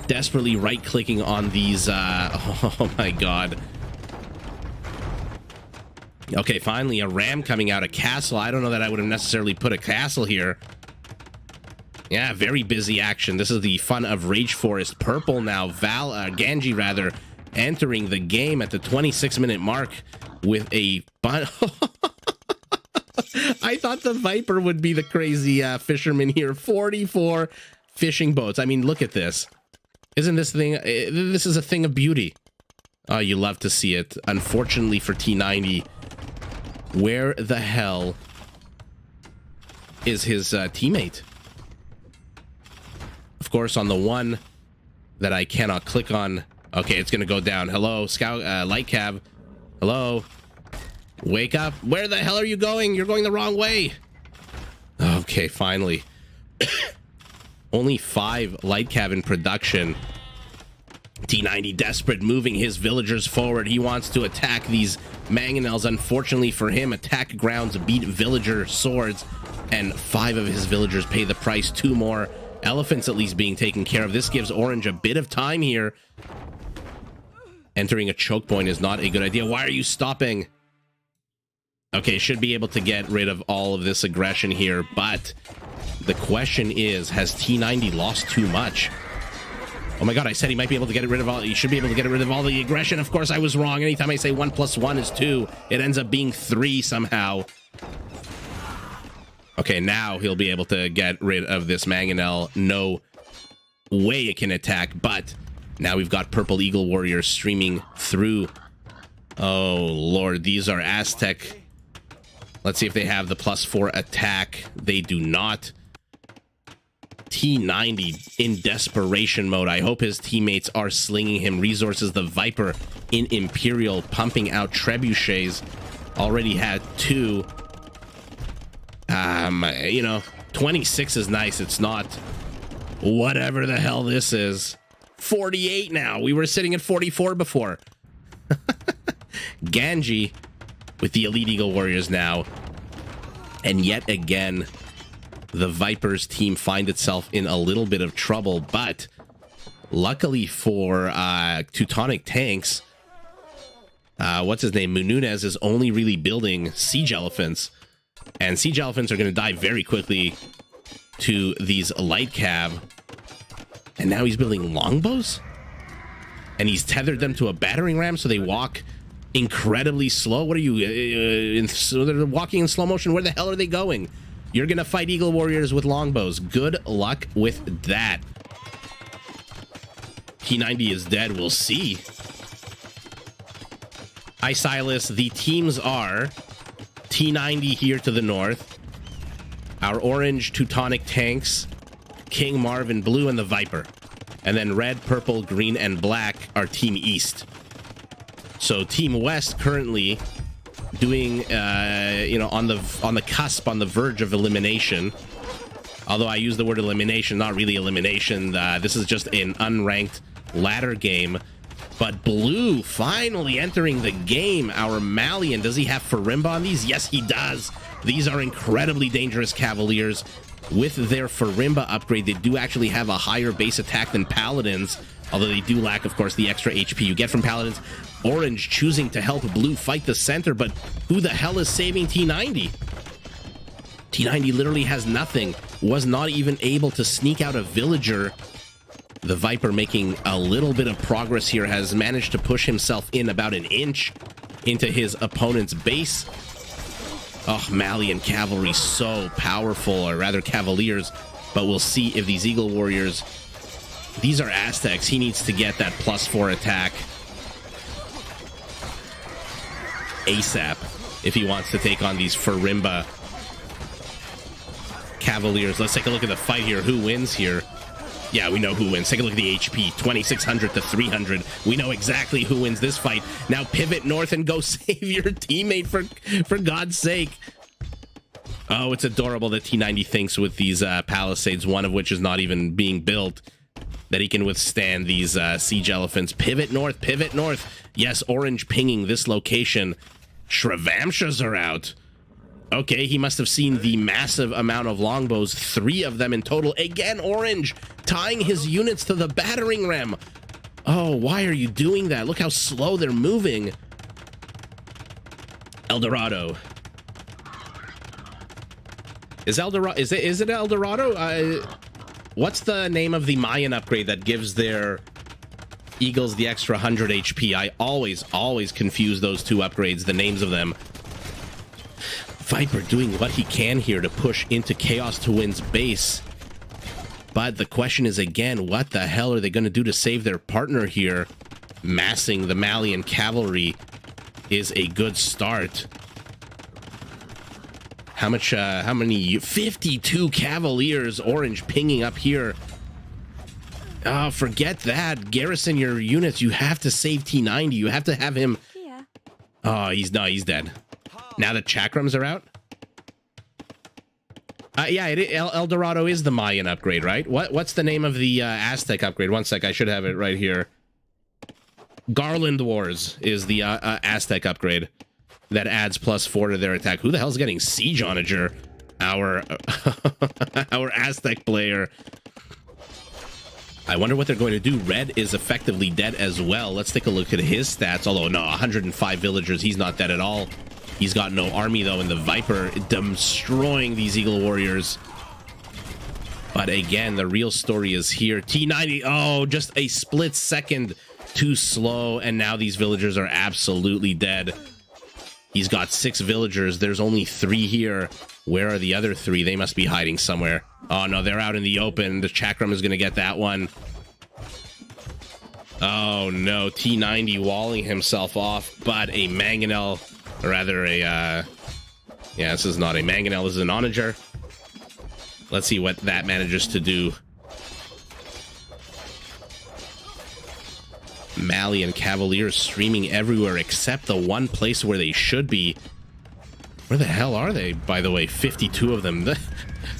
[SPEAKER 1] Desperately right-clicking on these... oh, my God. Okay, finally, a ram coming out of castle. I don't know that I would have necessarily put a castle here. Yeah, very busy action. This is the fun of Rage Forest. Purple now, Ganji rather, entering the game at the 26-minute mark with a... I thought the Viper would be the crazy fisherman here. 44 fishing boats. I mean, look at this. Isn't this thing... This is a thing of beauty. Oh, you love to see it. Unfortunately for T90... Where the hell is his teammate? Of course, on the one that I cannot click on. Okay, it's going to go down. Hello, Scout, Light Cab. Hello. Wake up. Where the hell are you going? You're going the wrong way. Okay, finally. Only 5 Light Cab in production. T90 desperate, moving his villagers forward. He wants to attack these mangonels. Unfortunately for him, attack grounds beat villager swords, and 5 of his villagers pay the price. 2 more elephants at least being taken care of. This gives Orange a bit of time here. Entering a choke point is not a good idea. Why are you stopping? Okay, should be able to get rid of all of this aggression here, but the question is, has T90 lost too much? Oh my God, I said he might be able to get rid of all... He should be able to get rid of all the aggression. Of course, I was wrong. Anytime I say 1 + 1 is 2, it ends up being 3 somehow. Okay, now he'll be able to get rid of this mangonel. No way it can attack, but now we've got Purple Eagle Warriors streaming through Oh, Lord. These are Aztec. Let's see if they have the +4 attack. They do not. T90 in desperation mode. I hope his teammates are slinging him resources. The Viper in Imperial pumping out trebuchets. Already had 2. 26 is nice. It's not whatever the hell this is. 48 now. We were sitting at 44 before. Ganji with the Elite Eagle Warriors now. And yet again, the Vipers team find itself in a little bit of trouble. But luckily for Teutonic Tanks, what's his name? Mununez is only really building siege elephants. And siege elephants are going to die very quickly to these light cav. And now he's building longbows? And he's tethered them to a battering ram so they walk incredibly slow. What are you, so they're walking in slow motion? Where the hell are they going? You're going to fight Eagle Warriors with longbows. Good luck with that. T90 is dead. We'll see. Hi, Silas. The teams are T90 here to the north. Our orange Teutonic Tanks, King Marvin Blue, and the Viper. And then red, purple, green, and black are Team East. So Team West currently doing, on the cusp, on the verge of elimination. Although I use the word elimination, not really elimination. This is just an unranked ladder game. But Blue finally entering the game. Our Malian, does he have Farimba on these? Yes, he does. These are incredibly dangerous Cavaliers. With their Farimba upgrade, they do actually have a higher base attack than Paladins, although they do lack, of course, the extra HP you get from Paladins. Orange choosing to help Blue fight the center, but who the hell is saving T90? T90 literally has nothing, was not even able to sneak out a villager. The Viper making a little bit of progress here, has managed to push himself in about an inch into his opponent's base. Oh, Malian cavalry, so powerful, or rather Cavaliers, but we'll see if these Eagle Warriors, these are Aztecs, he needs to get that +4 attack ASAP if he wants to take on these Farimba Cavaliers. Let's take a look at the fight here. Who wins here? Yeah, we know who wins. Take a look at the HP, 2,600 to 300. We know exactly who wins this fight. Now pivot north and go save your teammate, for God's sake. Oh, it's adorable that T90 thinks with these palisades, one of which is not even being built, that he can withstand these siege elephants. Pivot north, pivot north. Yes, orange pinging this location. Shrevamshas are out. Okay, he must have seen the massive amount of longbows, 3 of them in total. Again, orange tying his units to the battering ram. Oh, why are you doing that? Look how slow they're moving. Eldorado. Is it Eldorado? What's the name of the Mayan upgrade that gives their Eagles the extra 100 HP? I always confuse those two upgrades, the names of them. Viper doing what he can here to push into Chaos to Win's base. But the question is, again, what the hell are they going to do to save their partner here? Massing the Malian cavalry is a good start. How many? 52 Cavaliers, orange pinging up here. Oh, forget that. Garrison your units. You have to save T90. You have to have him. Yeah. Oh, he's dead. Now that chakrams are out? Yeah, Eldorado is the Mayan upgrade, right? What's the name of the Aztec upgrade? One sec, I should have it right here. Garland Wars is the Aztec upgrade that adds +4 to their attack. Who the hell's getting Siege Onager? Our Aztec player. I wonder what they're going to do. Red is effectively dead as well. Let's take a look at his stats. Although, no, 105 villagers. He's not dead at all. He's got no army, though, and the Viper destroying these Eagle Warriors. But again, the real story is here. T90, oh, just a split second too slow, and now these villagers are absolutely dead. He's got 6 villagers. There's only 3 here. Where are the other 3? They must be hiding somewhere. Oh, no, they're out in the open. The Chakram is going to get that one. Oh no, T90 walling himself off, but a mangonel, or rather a, yeah, this is not a mangonel, this is an onager. Let's see what that manages to do. Mali and Cavaliers streaming everywhere except the one place where they should be. Where the hell are they, by the way? 52 of them.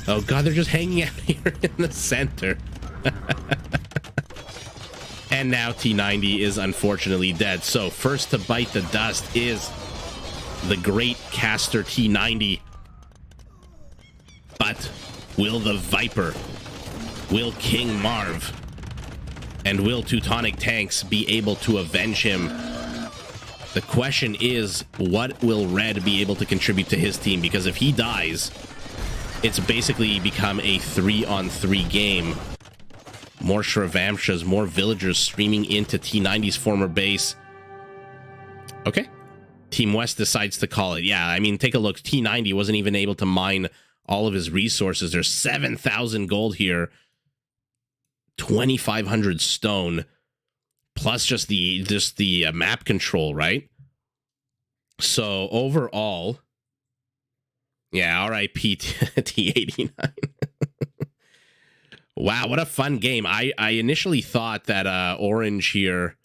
[SPEAKER 1] Oh god, they're just hanging out here in the center. And now T90 is unfortunately dead. So first to bite the dust is the great caster T90. But will the Viper, will King Marv, and will Teutonic Tanks be able to avenge him? The question is, what will Red be able to contribute to his team? Because if he dies, it's basically become a 3-on-3 game. More Shravamshas, more villagers streaming into T90's former base. Okay. Team West decides to call it. Yeah, I mean, take a look. T90 wasn't even able to mine all of his resources. There's 7,000 gold here. 2,500 stone. Plus just the map control, right? So overall, yeah, RIP T89. Wow, what a fun game. I initially thought that Orange here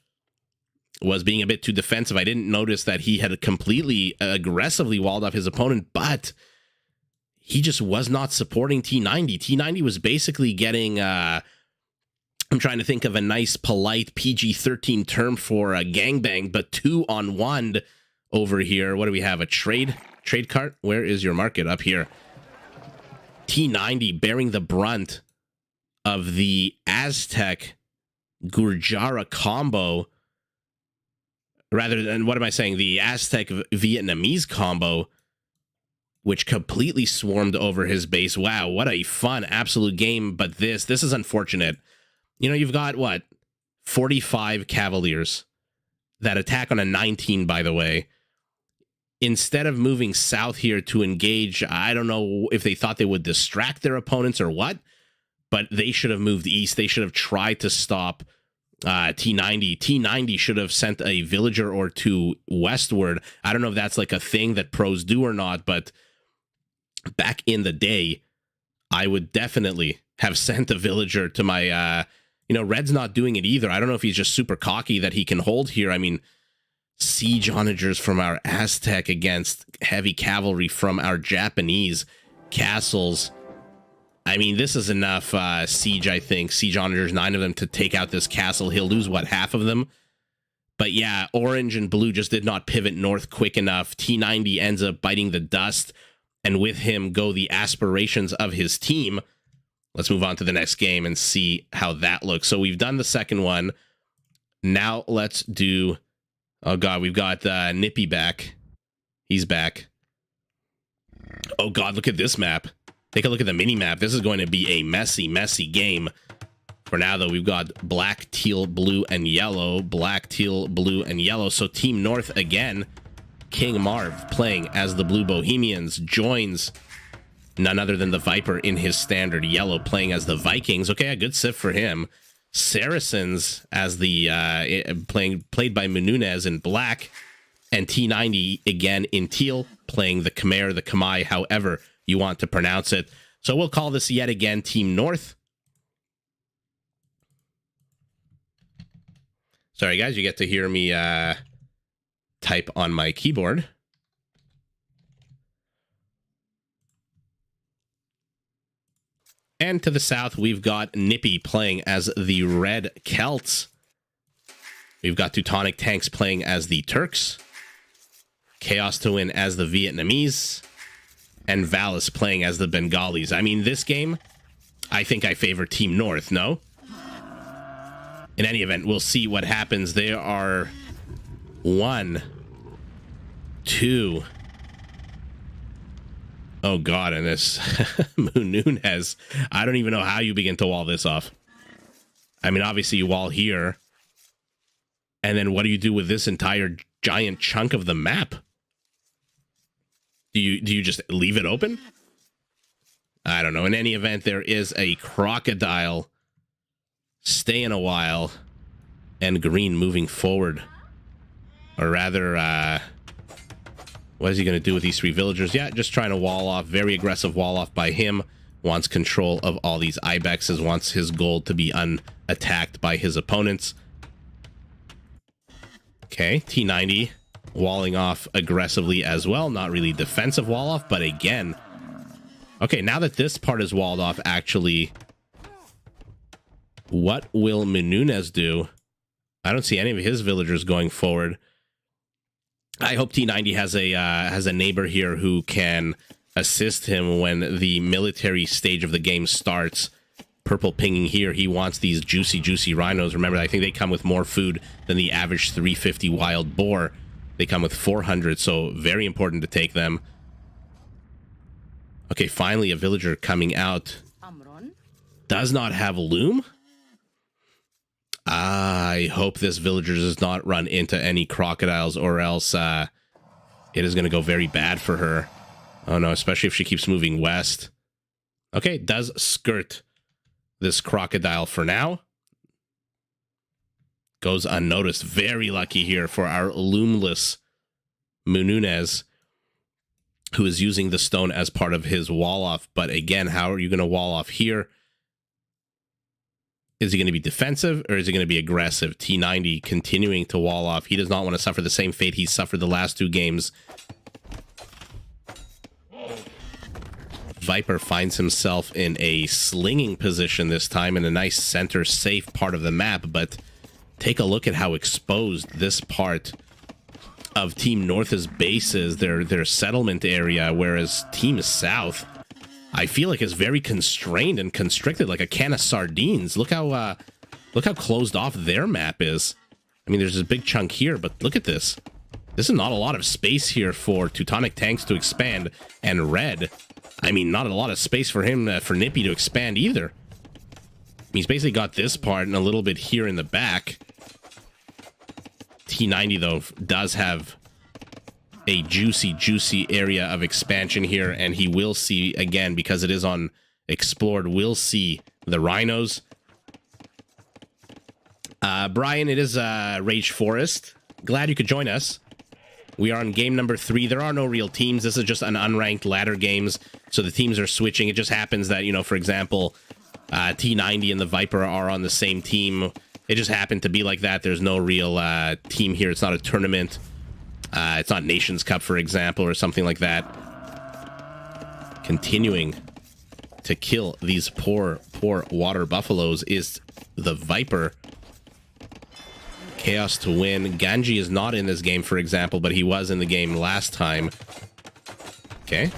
[SPEAKER 1] was being a bit too defensive. I didn't notice that he had completely aggressively walled off his opponent, but he just was not supporting T90. T90 was basically getting... I'm trying to think of a nice, polite PG-13 term for a gangbang, but 2-on-1 over here. What do we have? A trade cart? Where is your market? Up here. T90 bearing the brunt of the Aztec Gurjara combo, rather than, what am I saying? The Aztec Vietnamese combo, which completely swarmed over his base. Wow, what a fun, absolute game. But this is unfortunate. You know, you've got, what, 45 Cavaliers that attack on a 19, by the way. Instead of moving south here to engage, I don't know if they thought they would distract their opponents or what, but they should have moved east. They should have tried to stop T90. T90 should have sent a villager or two westward. I don't know if that's like a thing that pros do or not, but back in the day, I would definitely have sent a villager to my... you know, Red's not doing it either. I don't know if he's just super cocky that he can hold here. I mean, siege onagers from our Aztec against heavy cavalry from our Japanese castles. I mean, this is enough siege, I think. Siege onagers, 9 of them to take out this castle. He'll lose, what, half of them? But yeah, orange and blue just did not pivot north quick enough. T90 ends up biting the dust, and with him go the aspirations of his team. Let's move on to the next game and see how that looks. So we've done the second one. Now let's do... Oh, God, we've got Nippy back. He's back. Oh, God, look at this map. Take a look at the mini-map. This is going to be a messy, messy game. For now, though, we've got black, teal, blue, and yellow. Black, teal, blue, and yellow. So Team North again. King Marv playing as the Blue Bohemians joins... none other than the Viper in his standard yellow, playing as the Vikings. Okay, a good sift for him. Saracens as the played by Menunez in black, and T90 again in teal, playing the Khmer, the Khmer, however you want to pronounce it. So we'll call this yet again Team North. Sorry, guys, you get to hear me type on my keyboard. And to the south, we've got Nippy playing as the Red Celts. We've got Teutonic Tanks playing as the Turks. Chaos to Win as the Vietnamese. And Valis playing as the Bengalis. I mean, this game, I think I favor Team North, no? In any event, we'll see what happens. There are 1, 2... Oh, God, and this Mununez, I don't even know how you begin to wall this off. I mean, obviously you wall here. And then what do you do with this entire giant chunk of the map? Do you just leave it open? I don't know. In any event, there is a crocodile staying a while. and green moving forward. Or rather, what is he going to do with these 3 villagers? Yeah, just trying to wall off. Very aggressive wall off by him. Wants control of all these ibexes. Wants his gold to be unattacked by his opponents. Okay, T90 walling off aggressively as well. Not really defensive wall off, but again... Okay, now that this part is walled off, actually, what will Menunez do? I don't see any of his villagers going forward. I hope T90 has a neighbor here who can assist him when the military stage of the game starts. Purple pinging here. He wants these juicy rhinos. Remember, I think they come with more food than the average 350 wild boar. They come with 400, so very important to take them. Okay, finally a villager coming out. Does not have loom? I hope this villager does not run into any crocodiles, or else it is going to go very bad for her. Oh no, especially if she keeps moving west. Okay, does skirt this crocodile for now. Goes unnoticed. Very lucky here for our loomless Menunez, who is using the stone as part of his wall off. But again, how are you going to wall off here? Is he going to be defensive or is he going to be aggressive? T90 continuing to wall off. He does not want to suffer the same fate he suffered the last 2 games. Viper finds himself in a slinging position this time in a nice center safe part of the map, but take a look at how exposed this part of Team North's base is, their settlement area, whereas Team South, I feel like, is very constrained and constricted, like a can of sardines. Look how closed off their map is. I mean, there's a big chunk here, but look at this. This is not a lot of space here for Teutonic tanks to expand, and red, I mean, not a lot of space for him, for Nippy to expand either. He's basically got this part and a little bit here in the back. T90, though, does have a juicy area of expansion here, and he will see, again, because it is on explored, will see the rhinos. Brian, it is Rage Forest. Glad you could join us. We are on game number 3. There are no real teams. This is just an unranked ladder games, so the teams are switching. It just happens that, you know, for example, T90 and the Viper are on the same team. It just happened to be like that. There's no real team here. It's not a tournament. It's not Nations Cup, for example, or something like that. Continuing to kill these poor water buffaloes is the Viper. Chaos to win. Ganji is not in this game, for example, but he was in the game last time. Okay.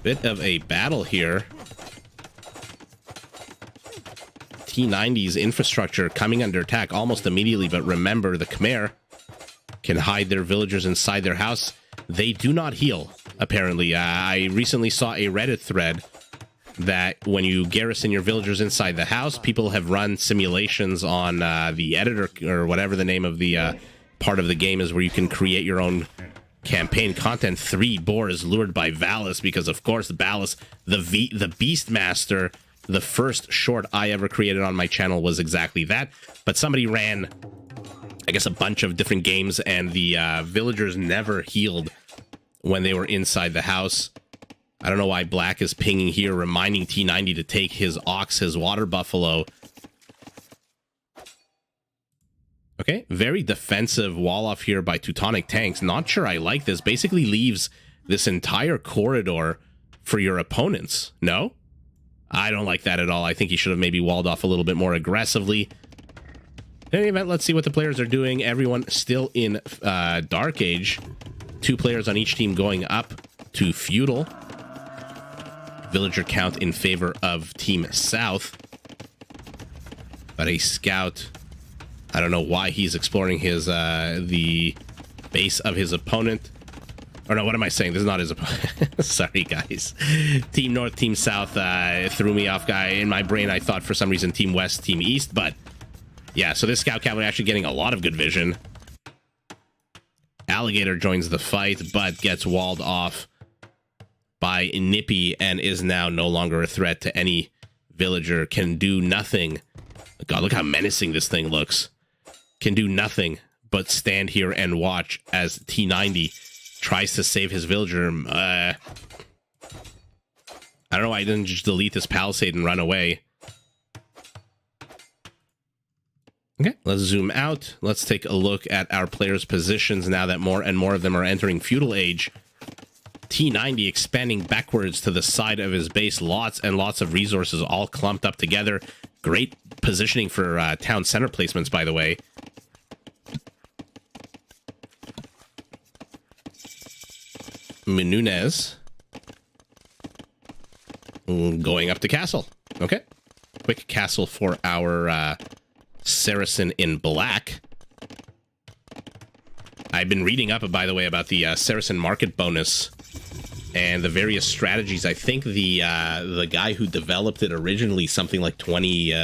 [SPEAKER 1] Bit of a battle here. T90's infrastructure coming under attack almost immediately, but remember, the Khmer can hide their villagers inside their house. They do not heal, apparently. I recently saw a Reddit thread that when you garrison your villagers inside the house, people have run simulations on the editor, or whatever the name of the part of the game is, where you can create your own campaign content. 3 boar is lured by Valis, because of course Valis, the Beastmaster, the first short I ever created on my channel was exactly that. But somebody ran, I guess, a bunch of different games, and the villagers never healed when they were inside the house. I don't know why Black is pinging here, reminding T90 to take his ox, his water buffalo. Okay, very defensive wall off here by Teutonic tanks. Not sure I like this. Basically leaves this entire corridor for your opponents. No? I don't like that at all. I think he should have maybe walled off a little bit more aggressively. In any event, let's see what the players are doing. Everyone still in Dark Age. 2 players on each team going up to Feudal. Villager count in favor of Team South. But a scout, I don't know why he's exploring his the base of his opponent. Or no, what am I saying? This is not his opponent. Sorry, guys. Team North, Team South threw me off. In my brain, I thought for some reason Team West, Team East. But yeah, so this scout cavalry actually getting a lot of good vision. Alligator joins the fight, but gets walled off by Nippy and is now no longer a threat to any villager. Can do nothing. God, look how menacing this thing looks. can do nothing but stand here and watch as T90 tries to save his villager. I don't know why I didn't just delete this palisade and run away. Okay, let's zoom out. Let's take a look at our players' positions now that more and more of them are entering Feudal Age. T90 expanding backwards to the side of his base. Lots and lots of resources all clumped up together. Great positioning for town center placements, by the way. Menunez going up to castle. Okay. Quick castle for our Saracen in black. I've been reading up, by the way, about the Saracen market bonus and the various strategies. I think the guy who developed it originally, something like 20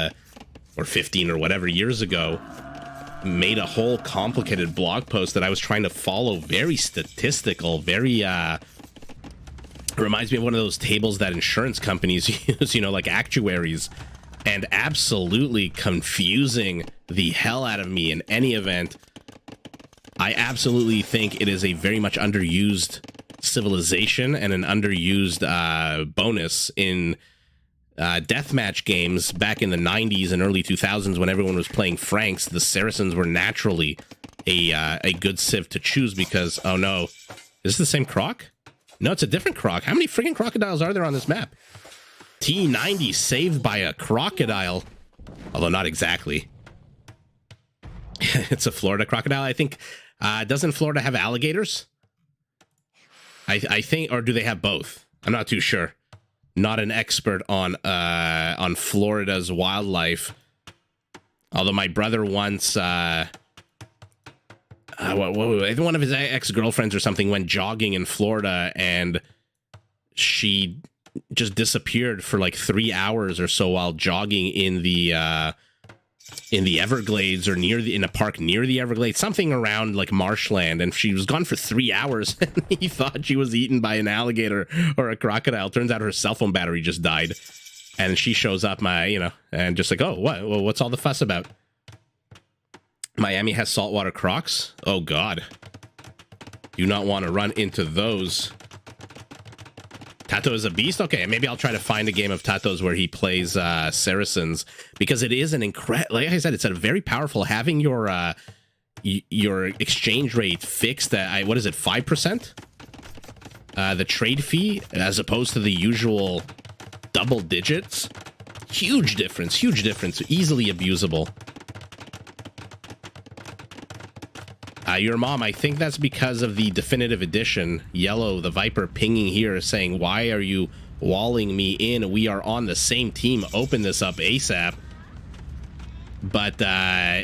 [SPEAKER 1] or 15 or whatever years ago, made a whole complicated blog post that I was trying to follow. Very statistical, very reminds me of one of those tables that insurance companies use, you know, like actuaries, and absolutely confusing the hell out of me in any event. I absolutely think it is a very much underused civilization and an underused bonus in deathmatch games back in the 90s and early 2000s when everyone was playing Franks. The Saracens were naturally a good civ to choose because, oh no, is this the same croc? No, it's a different croc. How many freaking crocodiles are there on this map? T90 saved by a crocodile, although not exactly. It's a Florida crocodile, I think. Doesn't Florida have alligators? I think, or do they have both? I'm not too sure. Not an expert on Florida's wildlife. Although my brother once, one of his ex-girlfriends or something went jogging in Florida, and she just disappeared for like 3 hours or so while jogging in the Everglades, or in a park near the Everglades, something around like marshland, and she was gone for 3 hours and he thought she was eaten by an alligator or a crocodile. Turns out her cell phone battery just died, and she shows up and just like, oh, what's all the fuss about? Miami has saltwater crocs. Oh god, do not want to run into those. Tato is a beast? Okay, maybe I'll try to find a game of Tato's where he plays Saracens, because it is an incredible, like I said, it's a very powerful, having your exchange rate fixed at, what is it, 5%? The trade fee, as opposed to the usual double digits. Huge difference, easily abusable. Your mom, I think that's because of the definitive edition. Yellow, the Viper, pinging here saying, why are you walling me in? We are on the same team. Open this up ASAP. But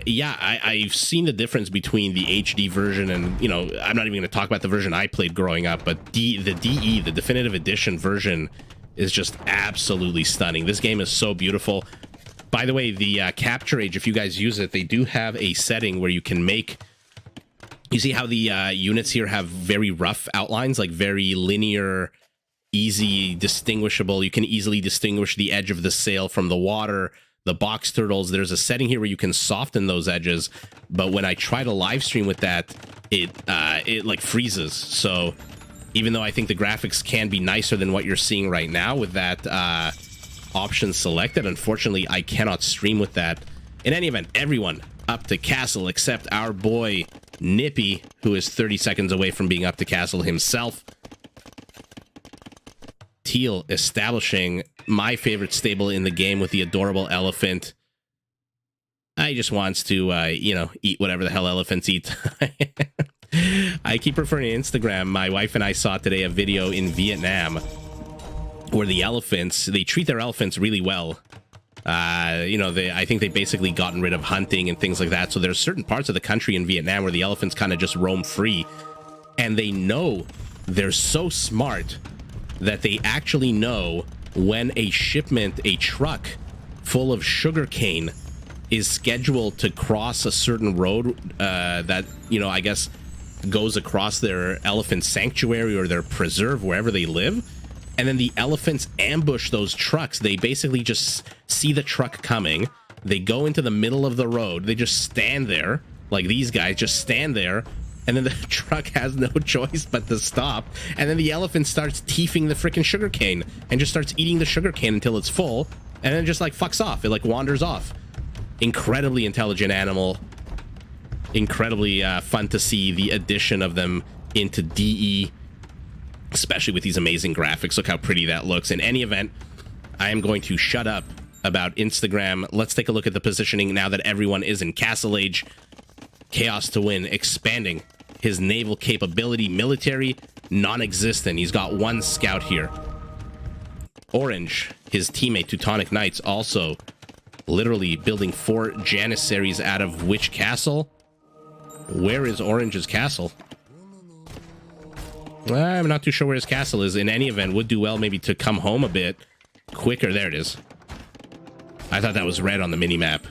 [SPEAKER 1] yeah, I've seen the difference between the HD version and, you know, I'm not even going to talk about the version I played growing up, but the DE, the definitive edition version, is just absolutely stunning. This game is so beautiful. By the way, the Capture Age, if you guys use it, they do have a setting where you can make... You see how the units here have very rough outlines, like very linear, easy distinguishable. You can easily distinguish the edge of the sail from the water, the box turtles. There's a setting here where you can soften those edges, but when I try to live stream with that, it like freezes. So even though I think the graphics can be nicer than what you're seeing right now with that option selected, unfortunately, I cannot stream with that. In any event, everyone up to castle except our boy Nippy, who is 30 seconds away from being up to castle himself. Teal establishing my favorite stable in the game with the adorable elephant. I just wants to, you know, eat whatever the hell elephants eat. I keep referring to Instagram. My wife and I saw today a video in Vietnam where the elephants, they treat their elephants really well. You know, I think they basically gotten rid of hunting and things like that. So there's certain parts of the country in Vietnam where the elephants kind of just roam free. And they know, they're so smart that they actually know when a shipment, a truck full of sugarcane is scheduled to cross a certain road that, you know, I guess goes across their elephant sanctuary or their preserve, wherever they live. And then the elephants ambush those trucks. They basically just see the truck coming. They go into the middle of the road. They just stand there. like these guys, just stand there, and then the truck has no choice but to stop, and then the elephant starts teething the freaking sugarcane and just starts eating the sugarcane until it's full, and then just like fucks off. It like wanders off. Incredibly intelligent animal. Incredibly fun to see the addition of them into DE, especially with these amazing graphics. Look how pretty that looks. In any event, I am going to shut up about Instagram. Let's take a look at the positioning now that everyone is in Castle Age. Chaos to Win expanding his naval capability. Military, non-existent. He's got one scout here. Orange, his teammate Teutonic Knights, also literally building 4 Janissaries out of which castle? Where is Orange's castle? I'm not too sure where his castle is. In any event, would do well maybe to come home a bit quicker. There it is. I thought that was red on the mini-map.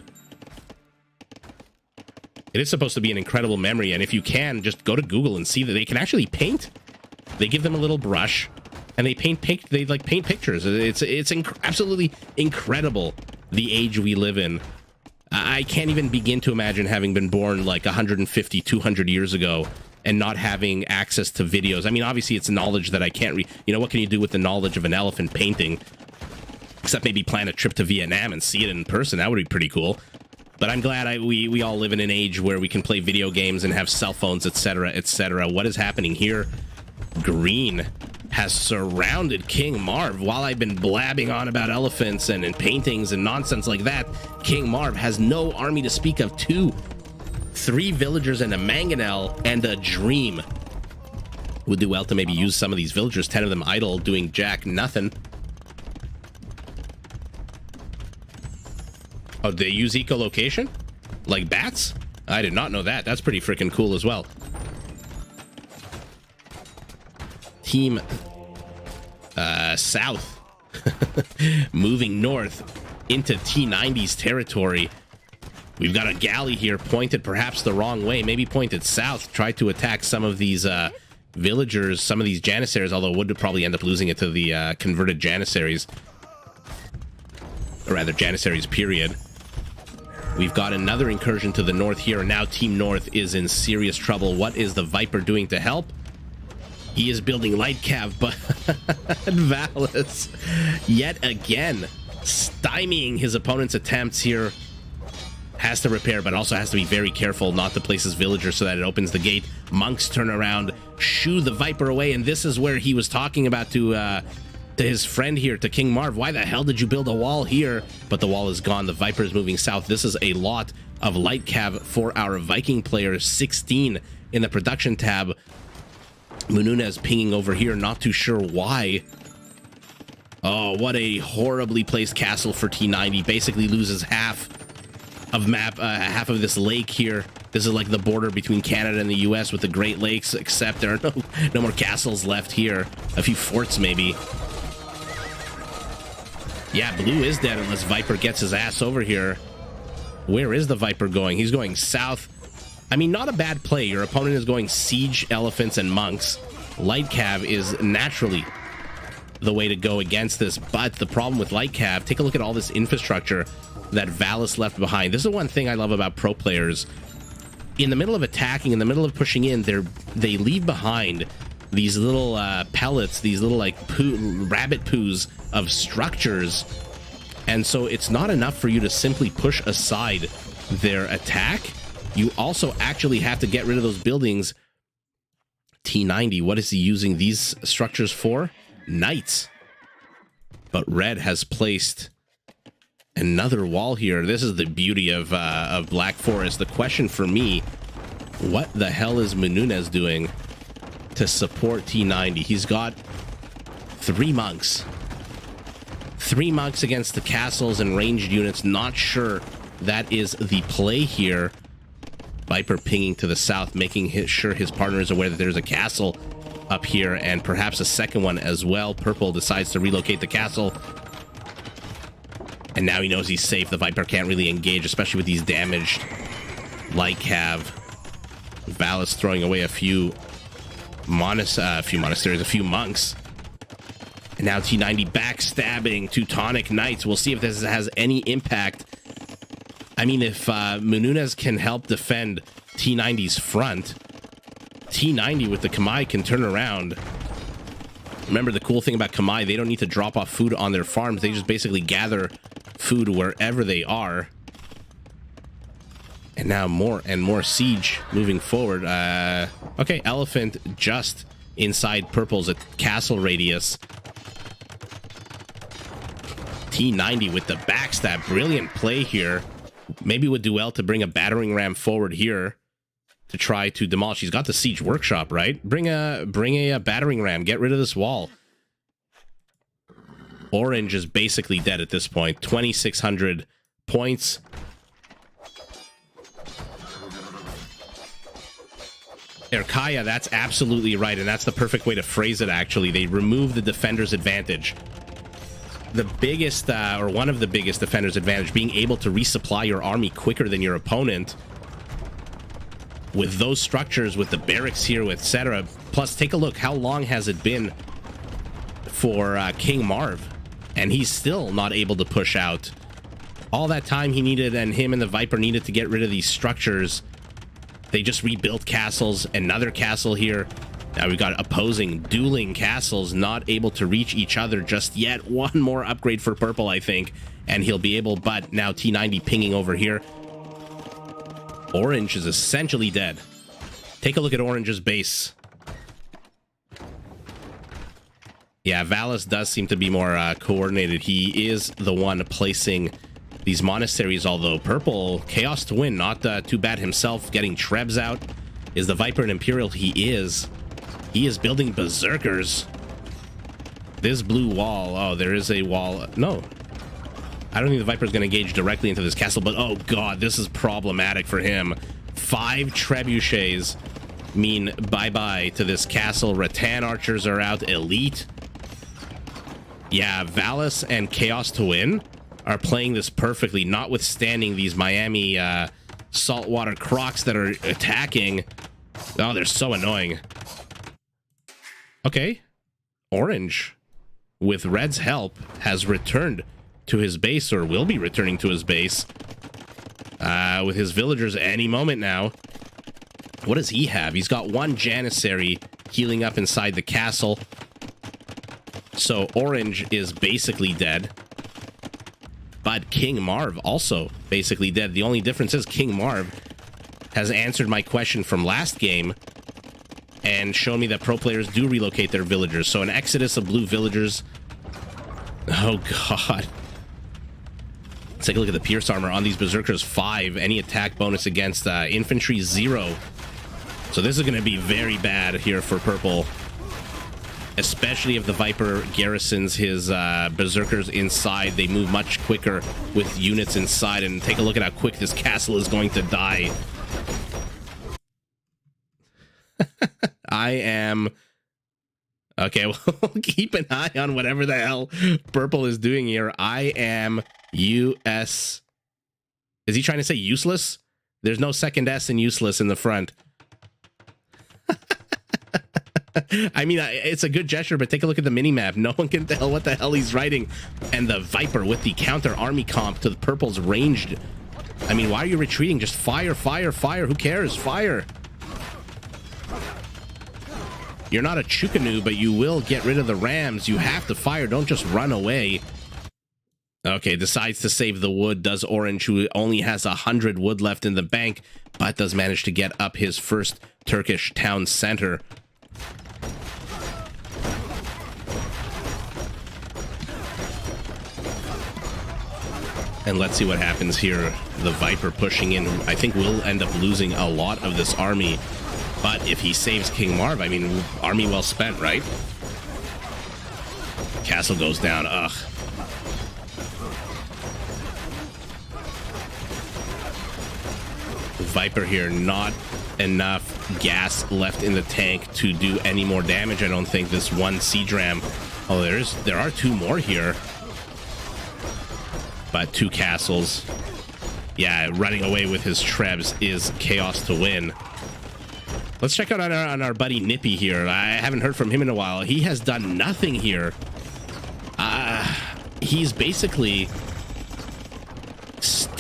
[SPEAKER 1] It is supposed to be an incredible memory, and if you can, just go to Google and see that they can actually paint. They give them a little brush, and they paint pictures. It's absolutely incredible, the age we live in. I can't even begin to imagine having been born like 150, 200 years ago and not having access to videos. I mean, obviously, it's knowledge that I can't you know, what can you do with the knowledge of an elephant painting? Except maybe plan a trip to Vietnam and see it in person. That would be pretty cool. But I'm glad we all live in an age where we can play video games and have cell phones, etc., etc. What is happening here? Green has surrounded King Marv. While I've been blabbing on about elephants and paintings and nonsense like that, King Marv has no army to speak of. 3 villagers and a mangonel and a dream. Would do well to maybe use some of these villagers. 10 of them idle, doing jack nothing. Oh, they use echolocation? Like bats? I did not know that. That's pretty freaking cool as well. Team South moving north into T90's territory. We've got a galley here pointed perhaps the wrong way, maybe pointed south, try to attack some of these villagers, some of these Janissaries, although would probably end up losing it to the converted Janissaries. Or rather, Janissaries, period. We've got another incursion to the north here, and now Team North is in serious trouble. What is the Viper doing to help? He is building light cav, but Valis yet again stymieing his opponent's attempts here. Has to repair, but also has to be very careful not to place his villager so that it opens the gate. Monks turn around, shoo the Viper away, and this is where he was talking about to his friend here, to King Marv. Why the hell did you build a wall here? But the wall is gone. The Viper is moving south. This is a lot of light cav for our Viking players. 16 in the production tab. Mununez pinging over here, not too sure why. Oh, what a horribly placed castle for T90. Basically loses half of half of this lake here. This is like the border between Canada and the US with the Great Lakes, except there are no more castles left here. A few forts maybe. Yeah, blue is dead unless Viper gets his ass over here. Where is the Viper going? He's going south. I mean, not a bad play. Your opponent is going siege, elephants, and monks. Light cav is naturally the way to go against this, but the problem with light cav, take a look at all this infrastructure that Valis left behind. This is one thing I love about pro players. In the middle of attacking, in the middle of pushing in, they leave behind these little pellets, these little like rabbit poos of structures, and so it's not enough for you to simply push aside their attack. You also actually have to get rid of those buildings. T90, what is he using these structures for? Knights. But red has placed another wall here. This is the beauty of Black Forest. The question for me, what the hell is Mununez doing to support T90? He's got 3 monks. 3 monks against the castles and ranged units. Not sure that is the play here. Viper pinging to the south, making sure his partner is aware that there's a castle up here and perhaps a second one as well. Purple decides to relocate the castle, and now he knows he's safe. The Viper can't really engage, especially with these damaged light cav. Valis throwing away a few monasteries, a few monks. And now T90 backstabbing Teutonic Knights. We'll see if this has any impact. I mean, if Mununez can help defend T90's front. T90 with the Kamai can turn around. Remember, the cool thing about Kamai, they don't need to drop off food on their farms. They just basically gather food wherever they are. And now more and more siege moving forward. Okay, Elephant just inside Purple's at castle radius. T90 with the backstab. Brilliant play here. Maybe would do well to bring a battering ram forward here to try to demolish. He's got the siege workshop, right? Bring a battering ram. Get rid of this wall. Orange is basically dead at this point. 2,600 points. Erkaya, that's absolutely right, and that's the perfect way to phrase it, actually. They remove the defender's advantage. The biggest, or one of the biggest defender's advantage, being able to resupply your army quicker than your opponent. With those structures, with the barracks here, etc. Plus, take a look. How long has it been for King Marv? And he's still not able to push out. All that time he needed, and him and the Viper needed to get rid of these structures. They just rebuilt castles. Another castle here. Now we've got opposing, dueling castles, not able to reach each other just yet. One more upgrade for Purple, I think, and he'll be able, but now T90 pinging over here. Orange is essentially dead. Take a look at Orange's base. Yeah, Valis does seem to be more coordinated. He is the one placing these monasteries, although Purple, Chaos to win, not too bad himself, getting Trebs out. Is the Viper an Imperial? He is building Berserkers. This blue wall, oh, there is a wall. No, I don't think the Viper's going to engage directly into this castle, but oh god, this is problematic for him. 5 trebuchets mean bye-bye to this castle. Rattan archers are out, elite. Yeah, Valis and Chaos to win are playing this perfectly, notwithstanding these Miami saltwater crocs that are attacking. Oh, they're so annoying. Okay, Orange, with Red's help, has returned to his base, or will be returning to his base, with his villagers any moment now. What does he have? He's got 1 Janissary healing up inside the castle. So Orange is basically dead. But King Marv also basically dead. The only difference is King Marv has answered my question from last game and shown me that pro players do relocate their villagers. So an exodus of blue villagers. Oh god. Let's take a look at the Pierce armor on these Berserkers. 5. Any attack bonus against infantry, 0. So this is going to be very bad here for Purple. Especially if the Viper garrisons his Berserkers inside. They move much quicker with units inside. And take a look at how quick this castle is going to die. I am... Okay, well, keep an eye on whatever the hell Purple is doing here. I am US... Is he trying to say useless? There's no second S in useless in the front. I mean, it's a good gesture, but take a look at the mini-map. No one can tell what the hell he's writing. And the Viper with the counter army comp to the Purple's ranged. I mean, why are you retreating? Just fire, fire, fire. Who cares? Fire. You're not a Chukanu, but you will get rid of the rams. You have to fire. Don't just run away. Okay, decides to save the wood. Does Orange, who only has 100 wood left in the bank, but does manage to get up his first Turkish town center. And let's see what happens here. The Viper pushing in, I think we'll end up losing a lot of this army. But if he saves King Marv, I mean, army well spent, right? Castle goes down, ugh. Viper here, not enough gas left in the tank to do any more damage. I don't think this 1 siege ram. Oh, there are 2 more here. But 2 castles. Yeah, running away with his Trebs is Chaos to win. Let's check out on our buddy Nippy here. I haven't heard from him in a while. He has done nothing here. He's basically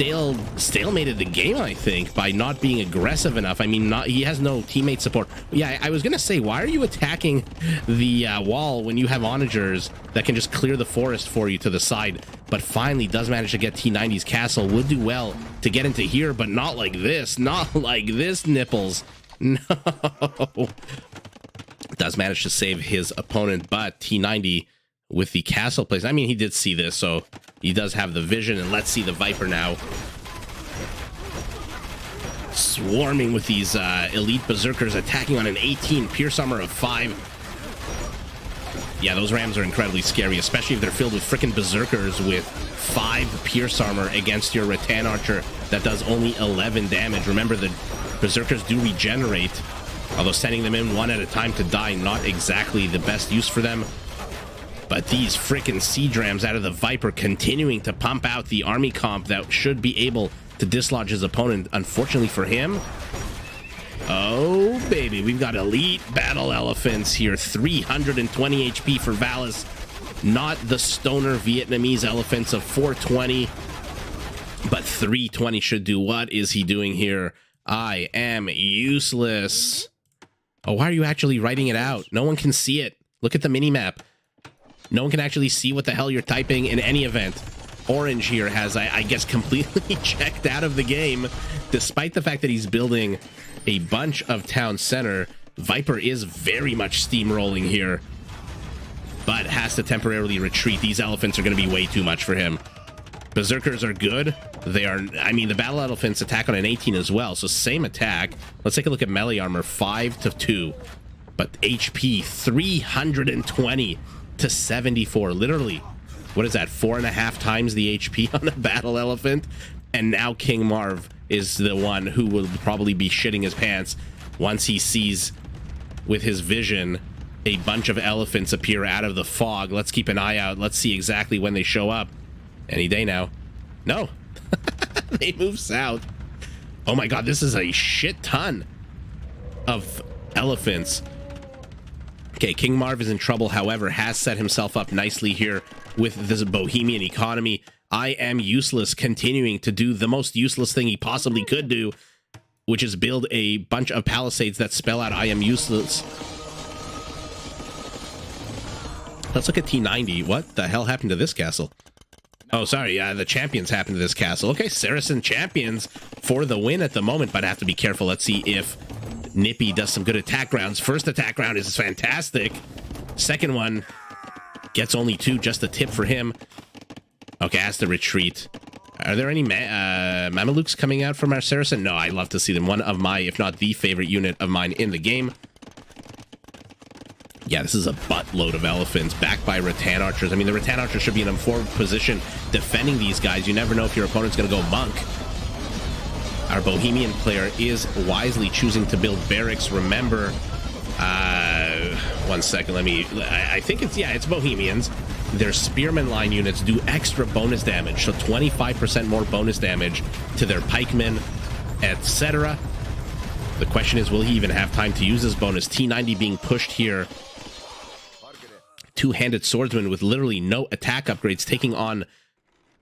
[SPEAKER 1] stalemated the game, I think, by not being aggressive enough. I mean, he has no teammate support. Yeah, I was gonna say, why are you attacking the wall when you have onagers that can just clear the forest for you to the side? But finally does manage to get T90's castle. Would do well to get into here, but not like this. Not like this, Nipples. No. Does manage to save his opponent, but T90 with the castle place. I mean, he did see this, so he does have the vision. And let's see the Viper now. Swarming with these elite berserkers, attacking on an 18 Pierce Armor of 5. Yeah, those rams are incredibly scary, especially if they're filled with freaking berserkers with 5 Pierce Armor against your Rattan Archer that does only 11 damage. Remember, the berserkers do regenerate, although sending them in one at a time to die, not exactly the best use for them. But these freaking siege rams out of the Viper continuing to pump out the army comp that should be able to dislodge his opponent. Unfortunately for him, oh baby, we've got elite battle elephants here. 320 HP for Valis, not the stoner Vietnamese elephants of 420, but 320 should do. What is he doing here? I am useless. Oh, why are you actually writing it out? No one can see it. Look at the mini-map. No one can actually see what the hell you're typing in any event. Orange here has, I guess, completely checked out of the game, despite the fact that he's building a bunch of town center. Viper is very much steamrolling here, but has to temporarily retreat. These elephants are going to be way too much for him. Berserkers are good. They are, I mean, the battle elephants attack on an 18 as well, so same attack. Let's take a look at melee armor, 5 to 2, but HP 320 to 74. Literally, what is that, 4.5 times the HP on a battle elephant? And now King Marv is the one who will probably be shitting his pants once he sees with his vision a bunch of elephants appear out of the fog. Let's keep an eye out. Let's see exactly when they show up. Any day now. No. They move south. Oh my god, this is a shit ton of elephants. Okay, King Marv is in trouble, however, has set himself up nicely here with this Bohemian economy. I am useless, continuing to do the most useless thing he possibly could do, which is build a bunch of palisades that spell out I am useless. Let's look at T90. What the hell happened to this castle? Oh, sorry, the champions happened to this castle. Okay, Saracen champions for the win at the moment, but I have to be careful. Let's see if Nippy does some good attack rounds. First attack round is fantastic. Second one gets only 2, just a tip for him. Okay, has to retreat. Are there any Mamelukes coming out from our Saracen? No, I love to see them. One of my, if not the favorite unit of mine in the game. Yeah, this is a buttload of elephants backed by Rattan Archers. I mean, the Rattan Archers should be in a forward position defending these guys. You never know if your opponent's going to go monk. Our Bohemian player is wisely choosing to build barracks. Remember, 1 second, I think it's Bohemians. Their Spearman line units do extra bonus damage, so 25% more bonus damage to their pikemen, etc. The question is, will he even have time to use this bonus? T90 being pushed here. Two-handed swordsman with literally no attack upgrades, taking on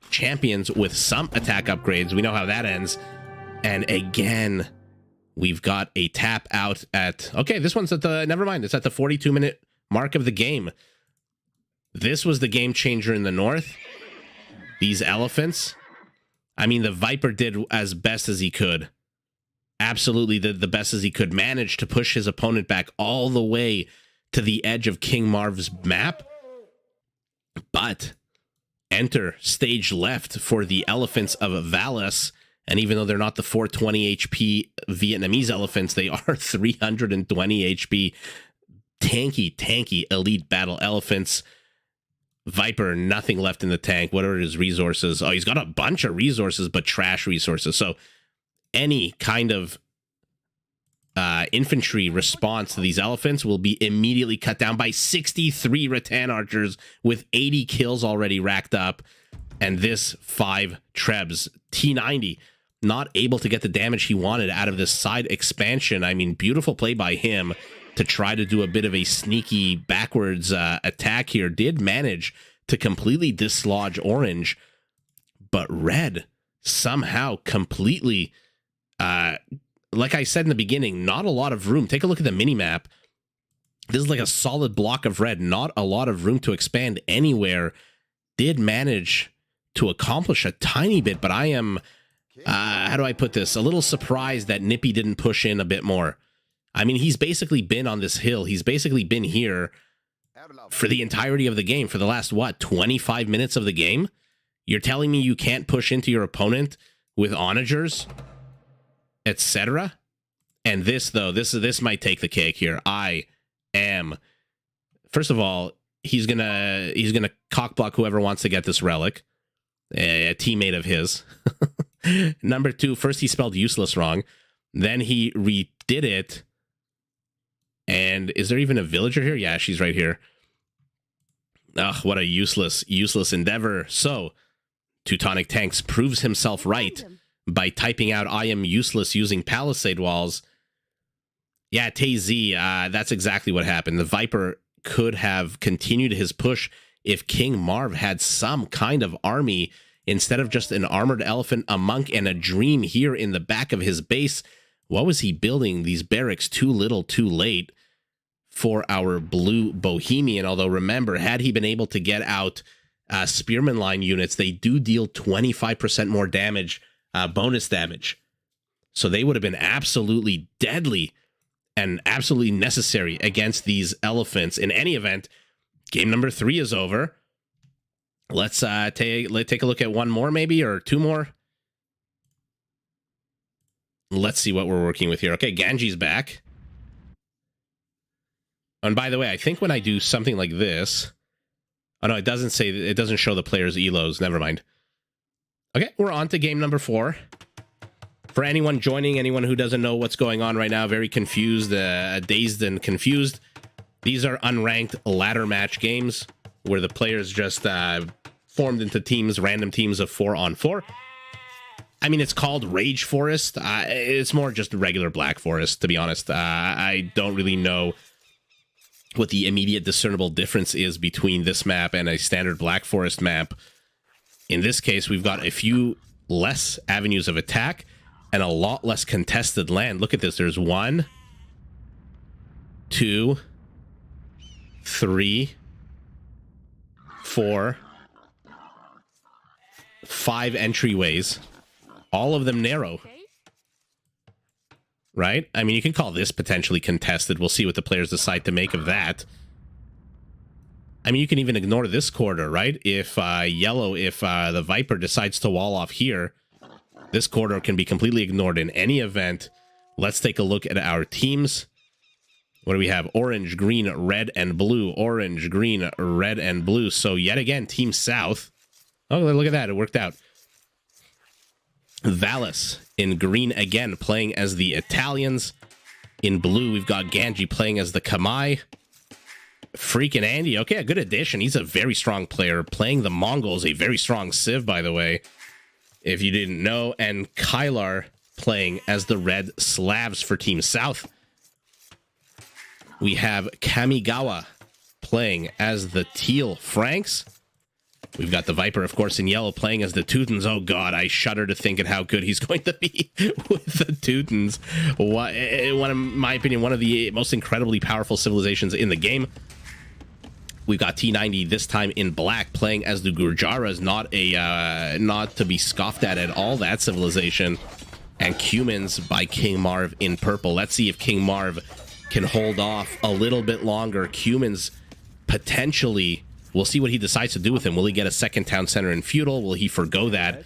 [SPEAKER 1] champions with some attack upgrades. We know how that ends. And again, we've got a tap out at... Okay, this one's at the... Never mind, it's at the 42-minute mark of the game. This was the game changer in the north. These elephants. I mean, the Viper did as best as he could. Absolutely the best as he could. Manage to push his opponent back all the way to the edge of King Marv's map. But enter stage left for the elephants of Valis. And even though they're not the 420 HP Vietnamese elephants, they are 320 HP tanky elite battle elephants. Viper, nothing left in the tank. What are his resources? Oh, he's got a bunch of resources, but trash resources. So any kind of infantry response to these elephants will be immediately cut down by 63 Rattan Archers with 80 kills already racked up. And this 5 Trebs. T90 not able to get the damage he wanted out of this side expansion. I mean, beautiful play by him to try to do a bit of a sneaky backwards attack here. Did manage to completely dislodge Orange, but Red somehow completely, like I said in the beginning, not a lot of room. Take a look at the mini-map. This is like a solid block of red, not a lot of room to expand anywhere. Did manage to accomplish a tiny bit, but I am, how do I put this? A little surprised that Nippy didn't push in a bit more. I mean, he's basically been on this hill. He's basically been here for the entirety of the game, for the last, what, 25 minutes of the game? You're telling me you can't push into your opponent with onagers, etc.? And this, though, this might take the cake here. I am, first of all, he's gonna cockblock whoever wants to get this relic, a teammate of his. Number two, first he spelled useless wrong, then he redid it. And is there even a villager here? Yeah, she's right here. Ugh, what a useless endeavor. So Teutonic Tanks proves himself right by typing out I am useless using palisade walls. Yeah, TZ, that's exactly what happened. The Viper could have continued his push if King Marv had some kind of army instead of just an armored elephant, a monk, and a dream here in the back of his base. What was he building? These barracks too little, too late for our blue Bohemian. Although, remember, had he been able to get out spearman line units, they do deal 25% more damage, bonus damage. So they would have been absolutely deadly and absolutely necessary against these elephants. In any event, game number 3 is over. Let's take a look at one more, maybe, or two more. Let's see what we're working with here. Okay, Ganji's back. And by the way, I think when I do something like this, oh no, it doesn't show the player's elos. Never mind. Okay, we're on to game number 4. For anyone joining, anyone who doesn't know what's going on right now, very confused, dazed and confused, these are unranked ladder match games where the players just formed into teams, random teams of 4-on-4. I mean, it's called Rage Forest. It's more just regular Black Forest, to be honest. I don't really know what the immediate discernible difference is between this map and a standard Black Forest map. In this case, we've got a few less avenues of attack and a lot less contested land. Look at this. There's 1, 2, 3, 4, 5 entryways, all of them narrow. Right? I mean, you can call this potentially contested. We'll see what the players decide to make of that. I mean, you can even ignore this corridor, right? If the Viper decides to wall off here, this corridor can be completely ignored. In any event, let's take a look at our teams. What do we have? Orange, green, red, and blue. Orange, green, red, and blue. So yet again, Team South. Oh, look at that. It worked out. Valis in green again, playing as the Italians. In blue, we've got Ganji playing as the Kamai. Freaking Andy. Okay, a good addition. He's a very strong player. Playing the Mongols, a very strong Civ, by the way, if you didn't know. And Kylar playing as the Red Slavs for Team South. We have Kamigawa playing as the Teal Franks. We've got the Viper, of course, in yellow, playing as the Teutons. Oh, God, I shudder to think at how good he's going to be with the Teutons. In my opinion, one of the most incredibly powerful civilizations in the game. We've got T90 this time in black, playing as the Gurjaras, not to be scoffed at all, that civilization. And Cumans by King Marv in purple. Let's see if King Marv can hold off a little bit longer. Cumans potentially... We'll see what he decides to do with him. Will he get a second town center in feudal? Will he forgo that?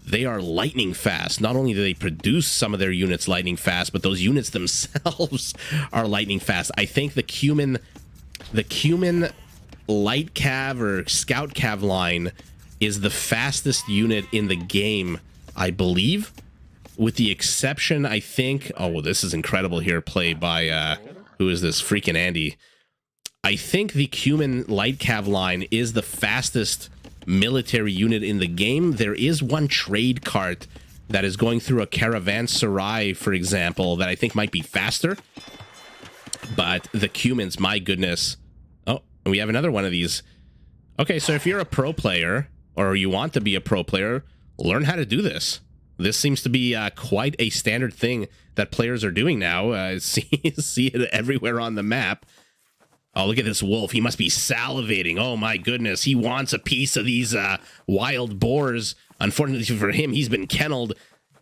[SPEAKER 1] They are lightning fast. Not only do they produce some of their units lightning fast, but those units themselves are lightning fast. I think the Cuman light cav or scout cav line is the fastest unit in the game, I believe. With the exception, I think... Oh, well, this is incredible here. Play by... who is this? Freaking Andy. I think the Cuman light cav line is the fastest military unit in the game. There is one trade cart that is going through a caravanserai, for example, that I think might be faster. But the Cumans, my goodness. Oh, we have another one of these. Okay, so if you're a pro player, or you want to be a pro player, learn how to do this. This seems to be quite a standard thing that players are doing now. See it everywhere on the map. Oh, look at this wolf. He must be salivating. Oh, my goodness. He wants a piece of these wild boars. Unfortunately for him, he's been kenneled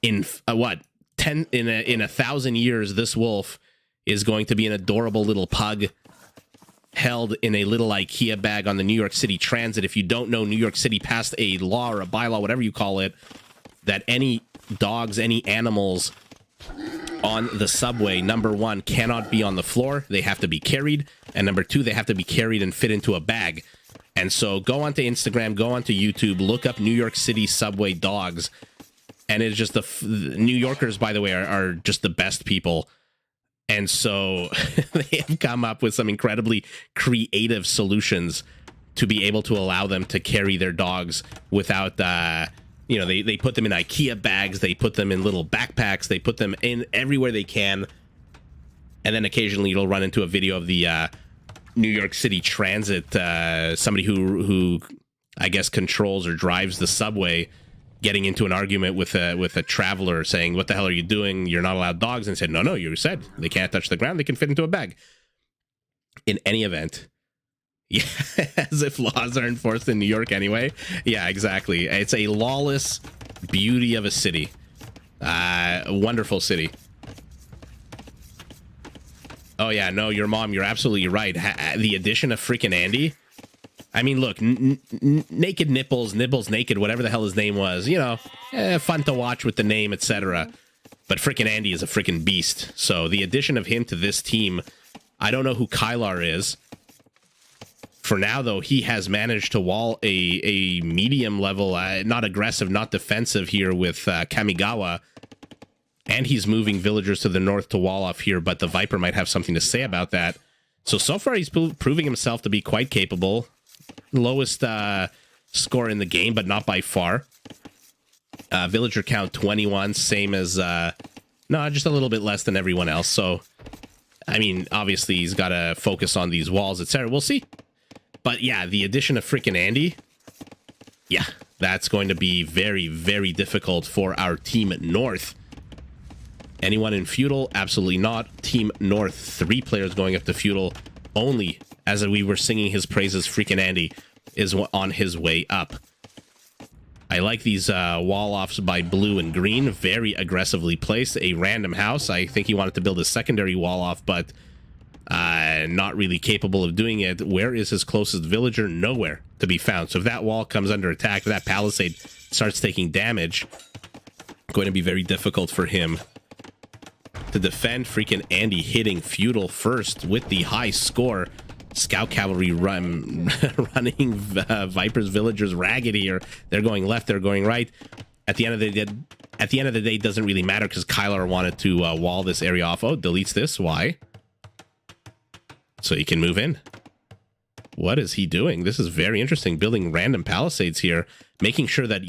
[SPEAKER 1] in, in 1,000 years. This wolf is going to be an adorable little pug held in a little IKEA bag on the New York City Transit. If you don't know, New York City passed a law or a bylaw, whatever you call it, that any dogs, any animals on the subway, number one, cannot be on the floor. They have to be carried. And number two, they have to be carried and fit into a bag. And so go onto Instagram, go onto YouTube, look up New York City subway dogs. And it's just the New Yorkers, by the way, are just the best people. And so they have come up with some incredibly creative solutions to be able to allow them to carry their dogs without, they put them in IKEA bags, they put them in little backpacks, they put them in everywhere they can. And then occasionally you'll run into a video of the New York City Transit, somebody who I guess controls or drives the subway, getting into an argument with a traveler saying, what the hell are you doing? You're not allowed dogs. And said, no, you said they can't touch the ground. They can fit into a bag. In any event, yeah, as if laws are enforced in New York anyway. Yeah, exactly. It's a lawless beauty of a city. A wonderful city. Oh, yeah, no, your mom, you're absolutely right. The addition of freaking Andy. I mean, look, naked nibbles naked, whatever the hell his name was, fun to watch with the name, etc. But freaking Andy is a freaking beast. So the addition of him to this team, I don't know who Kylar is. For now, though, he has managed to wall a medium level, not aggressive, not defensive here with Kamigawa. And he's moving villagers to the north to wall off here, but the Viper might have something to say about that. So far, he's proving himself to be quite capable. Lowest score in the game, but not by far. Villager count 21, same as just a little bit less than everyone else. So I mean, obviously he's got to focus on these walls, etc. We'll see. But yeah, the addition of freaking Andy, yeah, that's going to be very, very difficult for our Team North. Anyone in Feudal? Absolutely not. Team North, 3 players going up to Feudal only. As we were singing his praises, freaking Andy is on his way up. I like these wall-offs by blue and green. Very aggressively placed. A random house. I think he wanted to build a secondary wall-off, but not really capable of doing it. Where is his closest villager? Nowhere to be found. So if that wall comes under attack, if that palisade starts taking damage, going to be very difficult for him to defend. Freaking Andy hitting Feudal first with the high score. Scout cavalry running Viper's villagers ragged here. They're going left, they're going right. At the end of the day, it doesn't really matter because Kylar wanted to wall this area off. Oh, deletes this. Why? So he can move in. What is he doing? This is very interesting. Building random palisades here, making sure that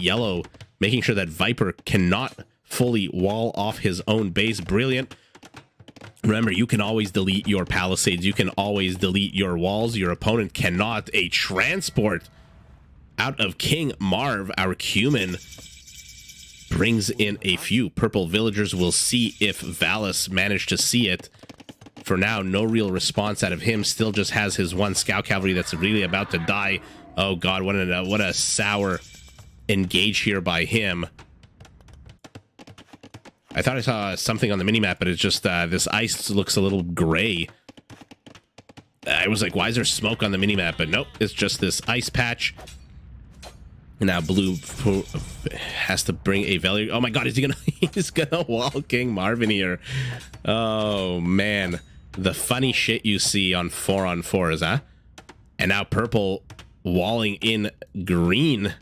[SPEAKER 1] Viper cannot fully wall off his own base. Brilliant. Remember, you can always delete your palisades. You can always delete your walls. Your opponent cannot. A transport out of King Marv, our Cumin, brings in a few purple villagers. We'll see if Valis managed to see it. For now, no real response out of him. Still just has his one scout cavalry that's really about to die. Oh god, what a sour engage here by him. I thought I saw something on the minimap, but it's just this ice looks a little gray. I was like, why is there smoke on the minimap? But nope, it's just this ice patch. And now blue has to bring a value. Oh my god, is he gonna he's gonna wall King Marvin here? Oh man. The funny shit you see on 4-on-4s, huh? And now purple walling in green.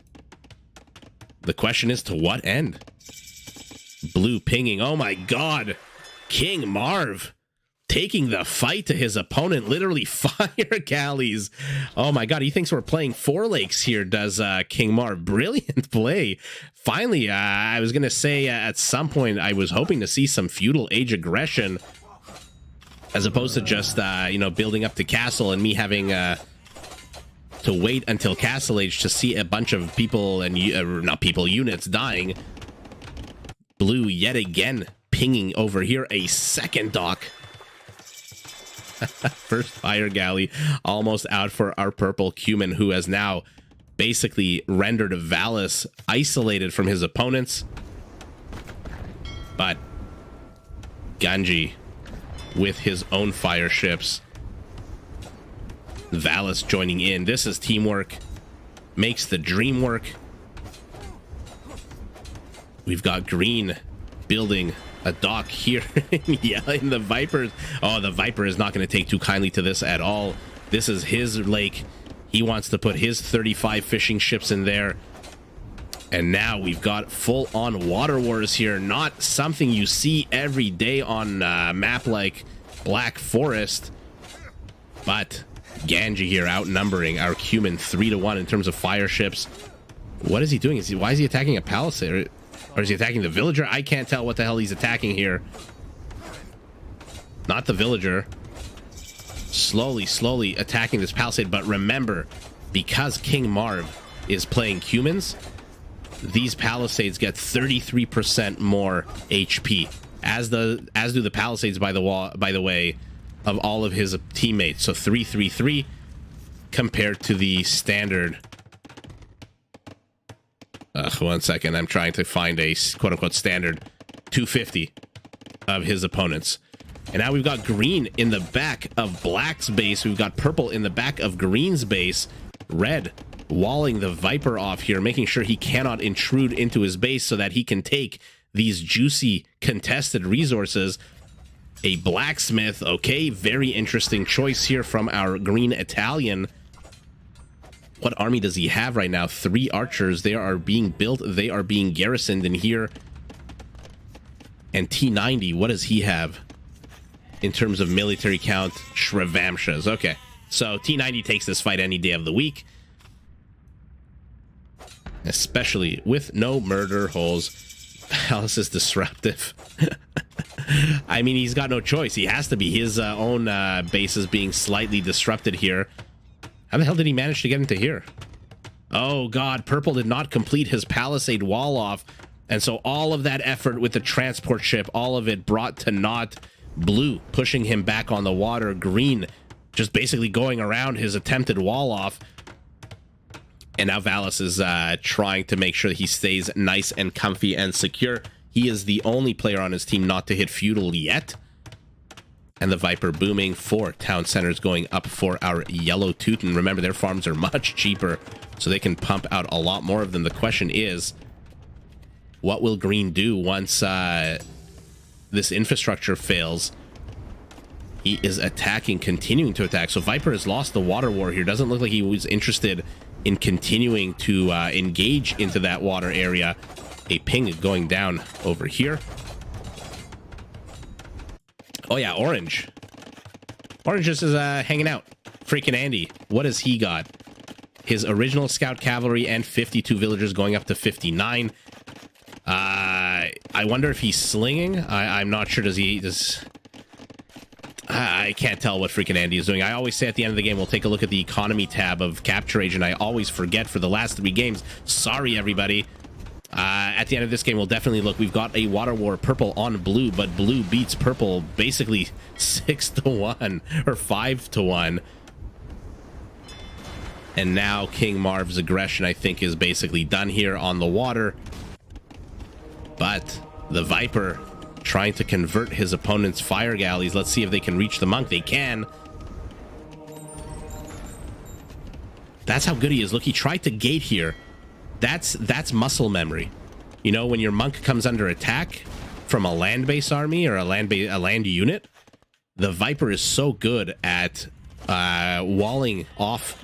[SPEAKER 1] The question is, to what end? Blue pinging. Oh my god. King Marv taking the fight to his opponent. Literally fire galleys. Oh my god. He thinks we're playing Four Lakes here, does King Marv. Brilliant play. Finally, I was going to say at some point I was hoping to see some feudal age aggression as opposed to just, building up the castle and me having to wait until Castle Age to see a bunch of people and not people, units dying. Blue yet again pinging over here a second dock. First fire galley almost out for our purple Cumin, who has now basically rendered Valis isolated from his opponents. But Ganji with his own fire ships. Valis joining in. This is teamwork. Makes the dream work. We've got green building a dock here. Yeah, in the Vipers. Oh, the Viper is not going to take too kindly to this at all. This is his lake. He wants to put his 35 fishing ships in there. And now we've got full-on water wars here. Not something you see every day on a map like Black Forest. But Ganji here outnumbering our Cumin 3-1 in terms of fire ships. What is he doing? Why is he attacking a palisade? Or is he attacking the villager? I can't tell what the hell he's attacking here. Not the villager. Slowly attacking this palisade. But remember, because King Marv is playing Cumins, these palisades get 33% more HP. As do the palisades, by the way, of all of his teammates. So 333 compared to the standard. 1 second. I'm trying to find a quote-unquote standard 250 of his opponents. And now we've got green in the back of black's base. We've got purple in the back of green's base. Red walling the Viper off here, making sure he cannot intrude into his base so that he can take these juicy contested resources. A blacksmith. Okay, very interesting choice here from our green Italian. What army does he have right now? 3 archers. They are being built. They are being garrisoned in here. And T90, what does he have in terms of military count? Shrevamshas. Okay, so T90 takes this fight any day of the week. Especially with no murder holes. Alice is disruptive. I mean, he's got no choice. He has to be. His own base is being slightly disrupted here. How the hell did he manage to get into here? Oh, God. Purple did not complete his palisade wall off. And so all of that effort with the transport ship, all of it brought to naught. Blue pushing him back on the water. Green just basically going around his attempted wall off. And now Valis is trying to make sure that he stays nice and comfy and secure. He is the only player on his team not to hit feudal yet. And the Viper booming. 4 town centers going up for our yellow Teuton. Remember, their farms are much cheaper, so they can pump out a lot more of them. The question is, what will green do once this infrastructure fails? He is attacking, continuing to attack. So Viper has lost the water war here. Doesn't look like he was interested in continuing to engage into that water area. A ping going down over here. Oh yeah, Orange. Orange just is hanging out. Freaking Andy. What has he got? His original scout cavalry and 52 villagers going up to 59. I wonder if he's slinging. I'm not sure. I can't tell what freaking Andy is doing. I always say at the end of the game, we'll take a look at the economy tab of Capture Age, and I always forget for the last 3 games. Sorry, everybody. At the end of this game, we'll definitely look. We've got a water war, purple on blue, but blue beats purple basically 6-1 or 5-1. And now King Marv's aggression, I think, is basically done here on the water. But the Viper trying to convert his opponent's fire galleys. Let's see if they can reach the monk. They can. That's how good he is. Look, he tried to gate here. That's muscle memory. You know, when your monk comes under attack from a land-based army or a land unit, the Viper is so good at walling off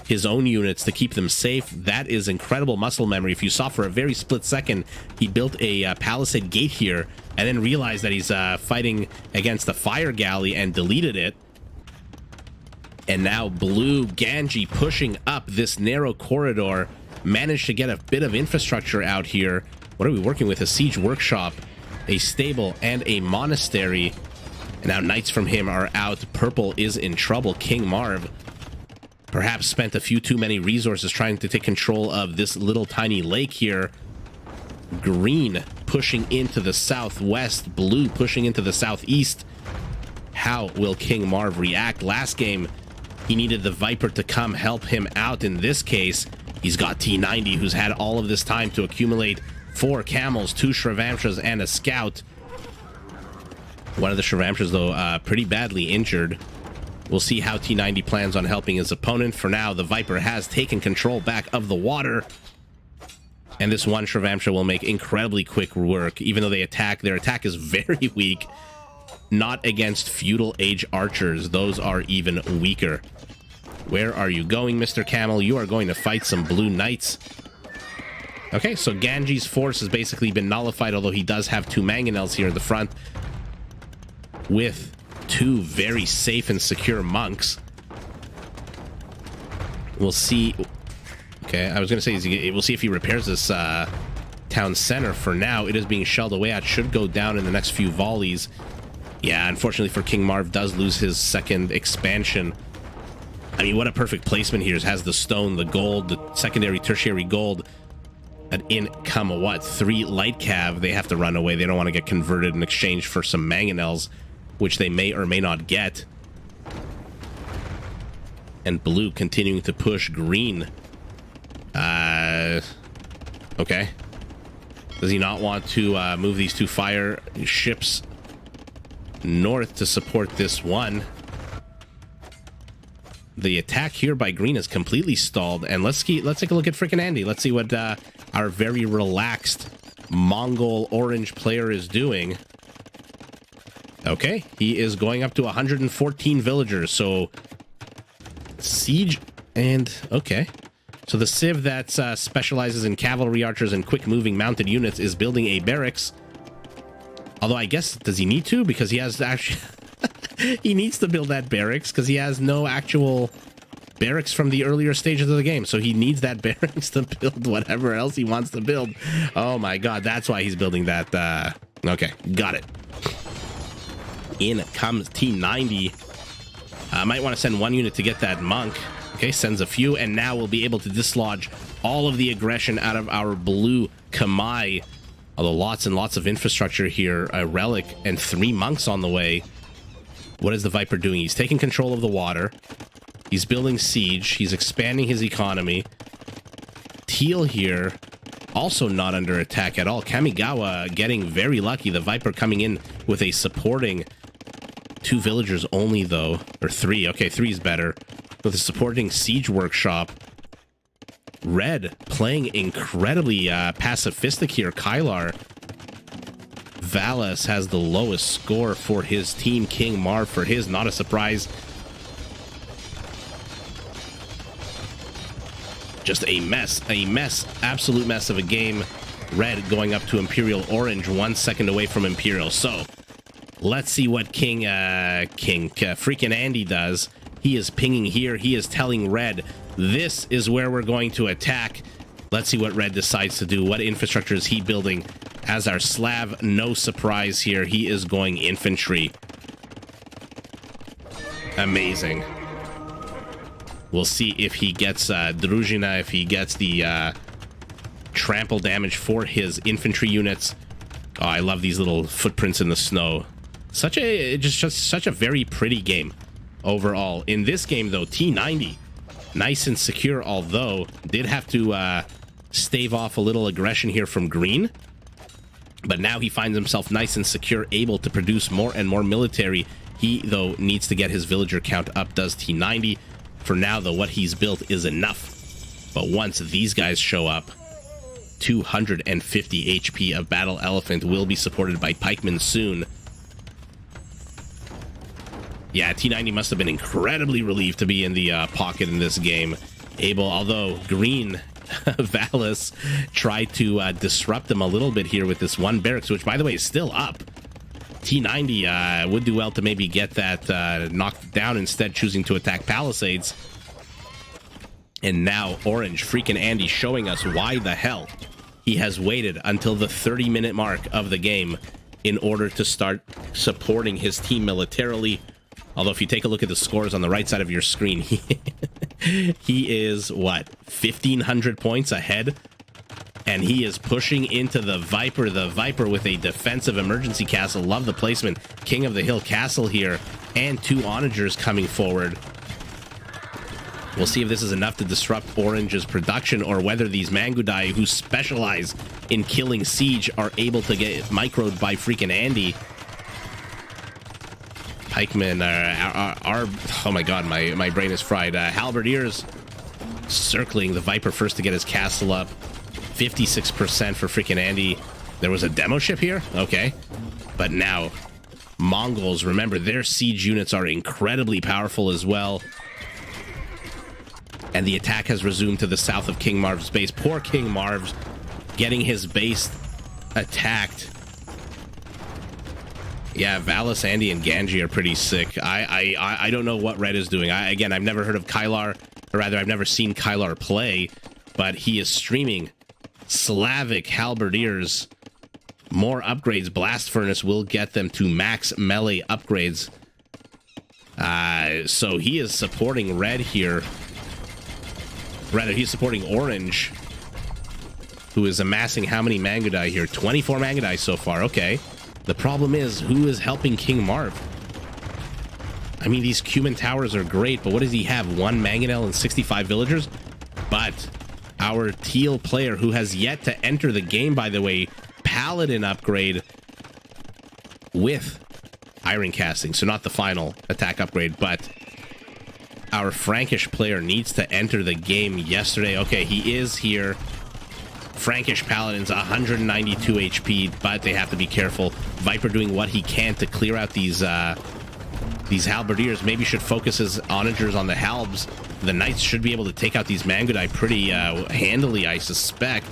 [SPEAKER 1] his own units to keep them safe. That is incredible muscle memory. If you saw for a very split second, he built a palisade gate here and then realized that he's fighting against the fire galley and deleted it. And now blue Ganji pushing up this narrow corridor. Managed to get a bit of infrastructure out here. What are we working with? A siege workshop, a stable, and a monastery. And now knights from him are out. Purple is in trouble. King Marv perhaps spent a few too many resources trying to take control of this little tiny lake here. Green pushing into the southwest, blue pushing into the southeast. How will King Marv react? Last game, he needed the Viper to come help him out. In this case, he's got T90, who's had all of this time to accumulate 4 camels, 2 Shravamshas, and a scout. One of the Shravamshas, though, pretty badly injured. We'll see how T90 plans on helping his opponent. For now, the Viper has taken control back of the water. And this one Shravamsha will make incredibly quick work, even though their attack is very weak. Not against feudal age archers. Those are even weaker. Where are you going, Mr. Camel? You are going to fight some blue knights. Okay, so Ganji's force has basically been nullified, although he does have 2 mangonels here in the front with 2 very safe and secure monks. We'll see. Okay, I was going to say, we'll see if he repairs this town center. For now, it is being shelled away at. Should go down in the next few volleys. Yeah, unfortunately for King Marv, does lose his second expansion. I mean, what a perfect placement here. It has the stone, the gold, the secondary, tertiary gold. An income of what? 3 light cav. They have to run away. They don't want to get converted in exchange for some mangonels, which they may or may not get. And blue continuing to push green. Okay. Does he not want to move these 2 fire ships north to support this one? The attack here by green is completely stalled. And let's take a look at freaking Andy. Let's see what our very relaxed Mongol orange player is doing. Okay, he is going up to 114 villagers. So siege and okay. So the civ that specializes in cavalry archers and quick-moving mounted units is building a barracks. Although I guess, does he need to? Because he has actually... he needs to build that barracks because he has no actual barracks from the earlier stages of the game. So he needs that barracks to build whatever else he wants to build. Oh my god, that's why he's building that. Okay, got it. In comes T90. Might want to send 1 unit to get that monk. Okay, sends a few, and now we'll be able to dislodge all of the aggression out of our blue Kamai. Although lots and lots of infrastructure here, a relic, and 3 monks on the way. What is the Viper doing? He's taking control of the water. He's building siege. He's expanding his economy. Teal here, also not under attack at all. Kamigawa getting very lucky. The Viper coming in with a supporting 2 villagers only, though. Or 3. Okay, 3 is better. With a supporting siege workshop. Red playing incredibly pacifistic here. Kylar. Valis has the lowest score for his team. King Marv for his. Not a surprise. Just a mess. A mess. Absolute mess of a game. Red going up to Imperial Orange. 1 second away from Imperial. So, let's see what freaking Andy does. He is pinging here. He is telling Red, this is where we're going to attack. Let's see what Red decides to do. What infrastructure is he building? As our Slav, no surprise here. He is going infantry. Amazing. We'll see if he gets Druzhina, if he gets the trample damage for his infantry units. Oh, I love these little footprints in the snow. Such a very pretty game. Overall, in this game, though, T90, nice and secure, although did have to stave off a little aggression here from green. But now he finds himself nice and secure, able to produce more and more military. He, though, needs to get his villager count up, does T90. For now, though, what he's built is enough. But once these guys show up, 250 HP of Battle Elephant will be supported by pikemen soon. Yeah, T90 must have been incredibly relieved to be in the pocket in this game. Although green Valis tried to disrupt him a little bit here with this 1 barracks, which, by the way, is still up. T90 would do well to maybe get that knocked down, instead choosing to attack Palisades. And now Orange, freaking Andy, showing us why the hell he has waited until the 30-minute mark of the game in order to start supporting his team militarily. Although if you take a look at the scores on the right side of your screen, He is, what, 1,500 points ahead? And he is pushing into the Viper. The Viper with a defensive emergency castle. Love the placement. King of the Hill castle here. And 2 onagers coming forward. We'll see if this is enough to disrupt Orange's production, or whether these Mangudai, who specialize in killing siege, are able to get microed by freaking Andy. Pikemen are oh my god, my brain is fried. Halberdiers circling the Viper first to get his castle up. 56% for freaking Andy. There was a demo ship here? Okay. But now, Mongols, remember, their siege units are incredibly powerful as well. And the attack has resumed to the south of King Marv's base. Poor King Marv's getting his base attacked. Yeah, Valis, Andy, and Ganji are pretty sick. I don't know what Red is doing. Again, I've never heard of Kylar, or rather, I've never seen Kylar play, but he is streaming Slavic Halberdiers. More upgrades. Blast Furnace will get them to max melee upgrades. So he is supporting Red here. Rather, he's supporting Orange, who is amassing how many Mangudai here? 24 Mangudai so far. Okay. The problem is, who is helping King Marv? I mean, these Cuman towers are great, but what does he have? 1 Mangonel and 65 villagers? But our teal player, who has yet to enter the game, by the way, Paladin upgrade with Iron Casting. So not the final attack upgrade, but our Frankish player needs to enter the game yesterday. Okay, he is here. Frankish Paladins, 192 HP, but they have to be careful. Viper doing what he can to clear out these Halberdiers. Maybe should focus his onagers on the Halbs. The Knights should be able to take out these Mangudai pretty handily, I suspect.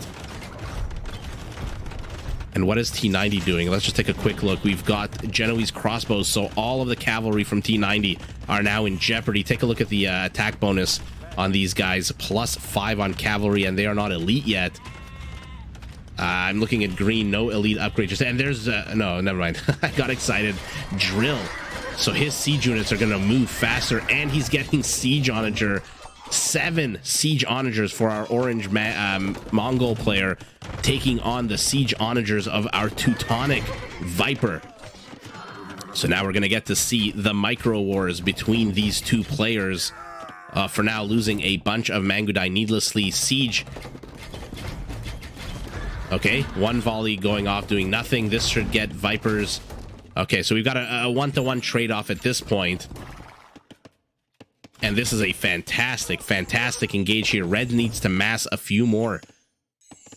[SPEAKER 1] And what is T90 doing? Let's just take a quick look. We've got Genoese crossbows, so all of the cavalry from T90 are now in jeopardy. Take a look at the attack bonus on these guys. +5 on cavalry, and they are not elite yet. I'm looking at green, no elite upgrades. And there's, no, never mind. I got excited. Drill. So his siege units are going to move faster, and he's getting siege onager. 7 siege onagers for our orange Mongol player, taking on the siege onagers of our Teutonic Viper. So now we're going to get to see the micro wars between these two players. For now, losing a bunch of Mangudai needlessly. Siege. Okay, 1 volley going off, doing nothing. This should get Vipers. Okay, so we've got a 1-to-1 trade-off at this point. And this is a fantastic, fantastic engage here. Red needs to mass a few more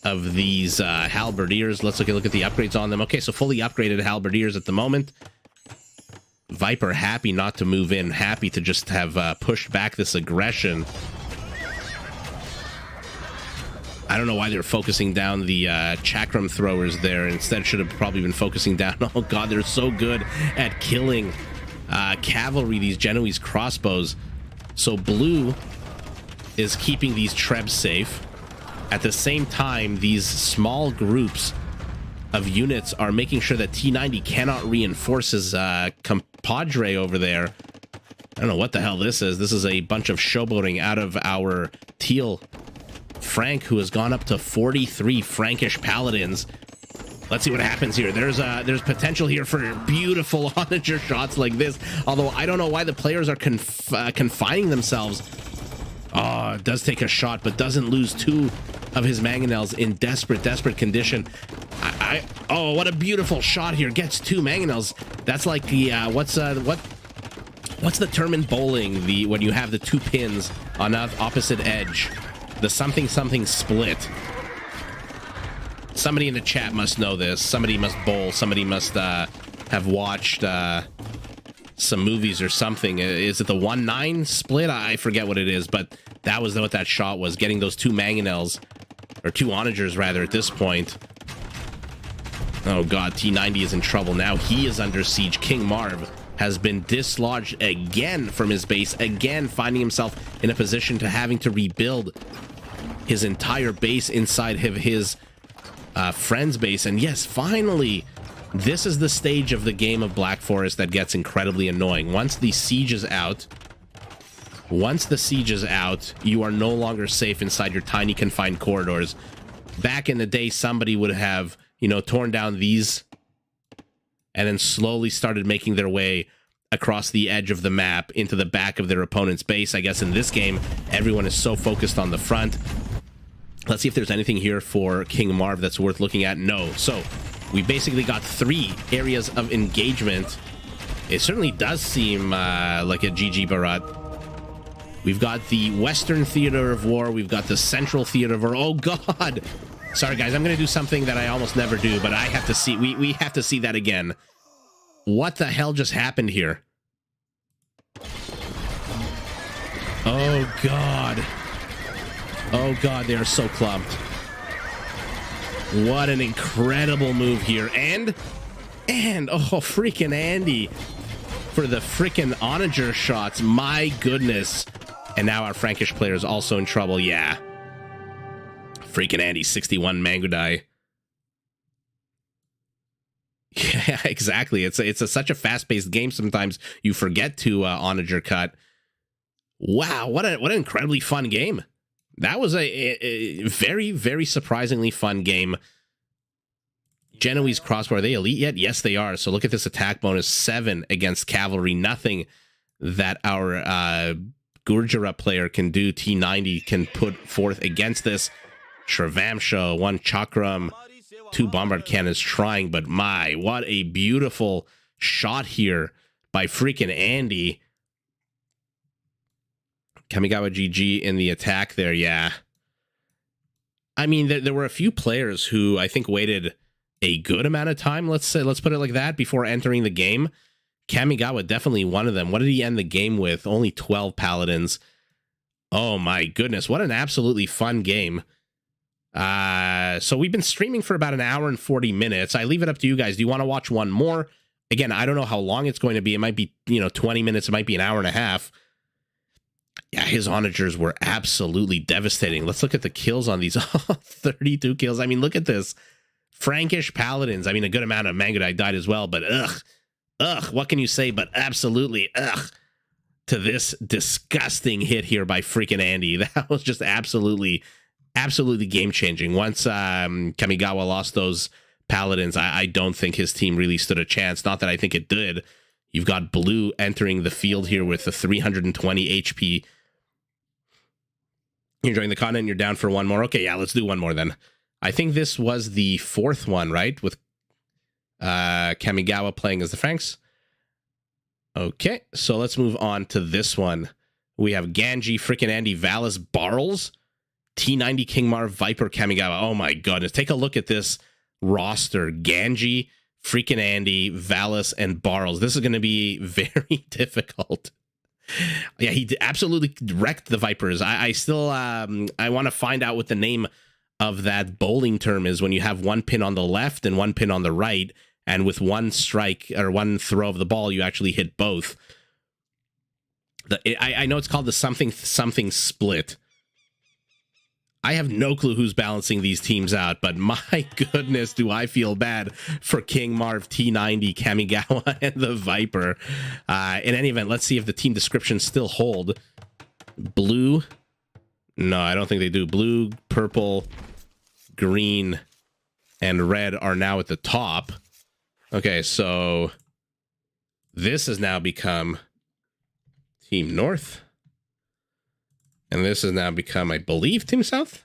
[SPEAKER 1] of these Halberdiers. Let's look at the upgrades on them. Okay, so fully upgraded Halberdiers at the moment. Viper happy not to move in, happy to just have pushed back this aggression. I don't know why they're focusing down the chakram throwers there. Instead, should have probably been focusing down. Oh god, they're so good at killing cavalry, these Genoese crossbows. So blue is keeping these Trebs safe. At the same time, these small groups of units are making sure that T90 cannot reinforce his compadre over there. I don't know what the hell this is. This is a bunch of showboating out of our teal Frank, who has gone up to 43 Frankish paladins. Let's see what happens here. There's potential here for beautiful onager shots like this. Although I don't know why the players are confining themselves. Oh, it does take a shot, but doesn't lose 2 of his mangonels in desperate condition. Oh, what a beautiful shot here. Gets 2 mangonels. That's like the what's the term in bowling? When you have the 2 pins on the opposite edge, the something split. Somebody in the chat must know this. Somebody must bowl. Somebody must have watched some movies or something. Is it the 1-9 split? I forget what it is, but that was what that shot was. Getting those 2 mangonels, or 2 onagers rather, at this point. Oh god, T90 is in trouble now. He is under siege. King Marv has been dislodged again from his base, again finding himself in a position to having to rebuild his entire base inside of his friend's base. And yes, finally, this is the stage of the game of Black Forest that gets incredibly annoying. Once the siege is out, Once the siege is out, you are no longer safe inside your tiny confined corridors. Back in the day, somebody would have, you know, torn down these and then slowly started making their way across the edge of the map into the back of their opponent's base. I guess in this game, everyone is so focused on the front. Let's see if there's anything here for King Marv that's worth looking at. No. So we basically got 3 areas of engagement. It certainly does seem like a GG Barat. We've got the Western Theater of War. We've got the Central Theater of War. Oh, God. Sorry, guys. I'm going to do something that I almost never do, but I have to see. We have to see that again. What the hell just happened here? Oh, God. Oh, God. They are so clumped. What an incredible move here. And, oh, freaking Andy for the freaking onager shots. My goodness. And now our Frankish player is also in trouble. Yeah. Freaking Andy, 61 Mango Die. Yeah, exactly. It's such a fast-paced game. Sometimes you forget to onager cut. Wow, what an incredibly fun game. That was a very, very surprisingly fun game. Genoese crossbow, are they elite yet? Yes, they are. So look at this attack bonus, 7 against cavalry. Nothing that our Gurjara player can do. T90 can put forth against this. Shravamsha, 1 Chakram, 2 bombard cannons trying, but my, what a beautiful shot here by freaking Andy. Kamigawa GG in the attack there, yeah. I mean, there were a few players who I think waited a good amount of time, let's put it like that, before entering the game. Kamigawa, definitely one of them. What did he end the game with? Only 12 paladins. Oh my goodness, what an absolutely fun game. So we've been streaming for about an hour and 40 minutes. I leave it up to you guys. Do you want to watch one more? Again, I don't know how long it's going to be. It might be, 20 minutes. It might be an hour and a half. Yeah, his onagers were absolutely devastating. Let's look at the kills on these. 32 kills. I mean, look at this. Frankish paladins. I mean, a good amount of Mangodai died as well, but ugh, what can you say but absolutely ugh to this disgusting hit here by freaking Andy. That was just absolutely game-changing. Once Kamigawa lost those paladins, I don't think his team really stood a chance. Not that I think it did. You've got blue entering the field here with the 320 HP. You're enjoying the content, you're down for one more. Okay, yeah, let's do one more then. I think this was the 4th one, right? With Kamigawa playing as the Franks. Okay, so let's move on to this one. We have Ganji, freaking Andy, Valis, Barles, T90, King Marv, Viper, Kamigawa. Oh my goodness. Take a look at this roster. Ganji, freaking Andy, Valis, and Barles. This is going to be very difficult. Yeah, he absolutely wrecked the Vipers. I still I want to find out what the name of that bowling term is when you have one pin on the left and one pin on the right, and with one strike or one throw of the ball, you actually hit both. I know it's called the something split. I have no clue who's balancing these teams out, but my goodness, do I feel bad for King Marv, T90, Kamigawa, and the Viper. In any event, let's see if the team descriptions still hold. Blue. No, I don't think they do. Blue, purple, green, and red are now at the top. Okay, so this has now become Team North. And this has now become, I believe, Team South.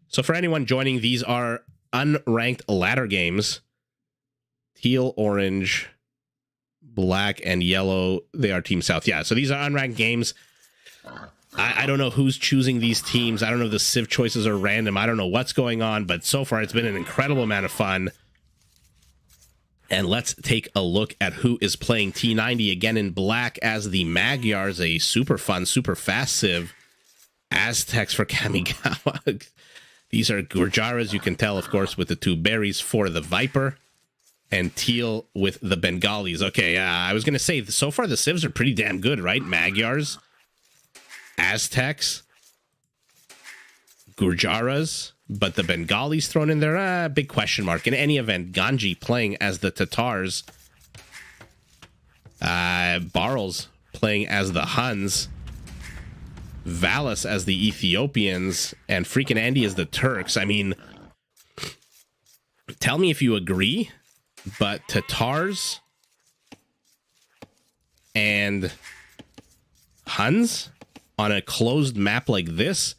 [SPEAKER 1] So for anyone joining, these are unranked ladder games. Teal, orange, black, and yellow. They are Team South. Yeah, so these are unranked games. I don't know who's choosing these teams. I don't know if the civ choices are random. I don't know what's going on, but so far it's been an incredible amount of fun. And let's take a look at who is playing T90 again in black as the Magyars, a super fun, super fast civ. Aztecs for Kamigawa. These are Gurjaras, you can tell, of course, with the 2 berries for the Viper. And teal with the Bengalis. Okay, I was going to say, so far the civs are pretty damn good, right? Magyars, Aztecs, Gurjaras, but the Bengalis thrown in there, big question mark. In any event, Ganji playing as the Tatars. Barles playing as the Huns, Valis as the Ethiopians, and freaking Andy as the Turks. I mean, tell me if you agree, but Tatars and Huns on a closed map like this,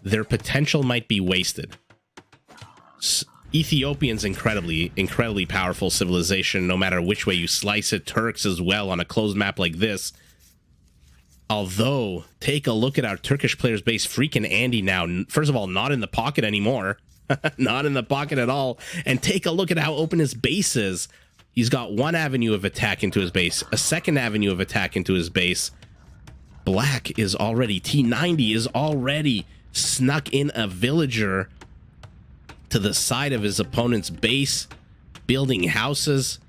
[SPEAKER 1] their potential might be wasted. Ethiopians, incredibly powerful civilization, no matter which way you slice it. Turks as well on a closed map like this. Although, take a look at our Turkish players base. Freaking Andy now, first of all, not in the pocket anymore. Not in the pocket at all. And take a look at how open his base is. He's got one avenue of attack into his base, a second avenue of attack into his base. Black is already, T90 is already snuck in a villager to the side of his opponent's base, building houses.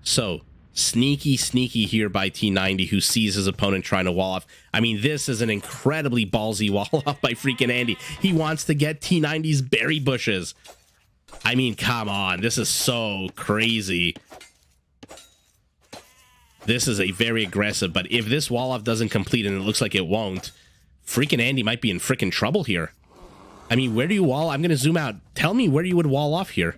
[SPEAKER 1] So sneaky here by T90, who sees his opponent trying to wall off. I mean, this is an incredibly ballsy wall off by freaking Andy. He wants to get T90's berry bushes. I mean, come on, this is so crazy. This is a very aggressive, but if this wall off doesn't complete, and it looks like it won't, freaking Andy might be in freaking trouble here. I mean, where do you wall? I'm going to zoom out. Tell me where you would wall off here.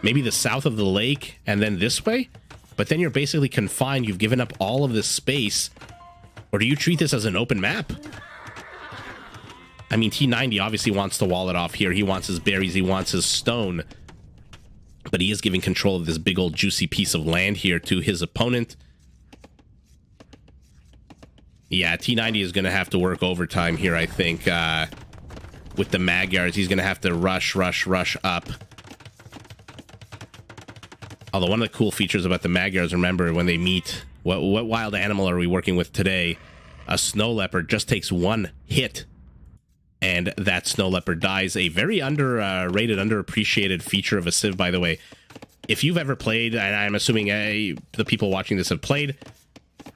[SPEAKER 1] Maybe the south of the lake and then this way? But then you're basically confined. You've given up all of this space. Or do you treat this as an open map? I mean, T90 obviously wants to wall it off here. He wants his berries. He wants his stone. But he is giving control of this big old juicy piece of land here to his opponent. Yeah, T90 is going to have to work overtime here, I think. With the Magyars, he's going to have to rush up. Although one of the cool features about the Magyars, remember, when they meet, what wild animal are we working with today? A snow leopard just takes one hit, and that snow leopard dies. A very underrated, underappreciated feature of a Civ, by the way. If you've ever played, and I'm assuming the people watching this have played,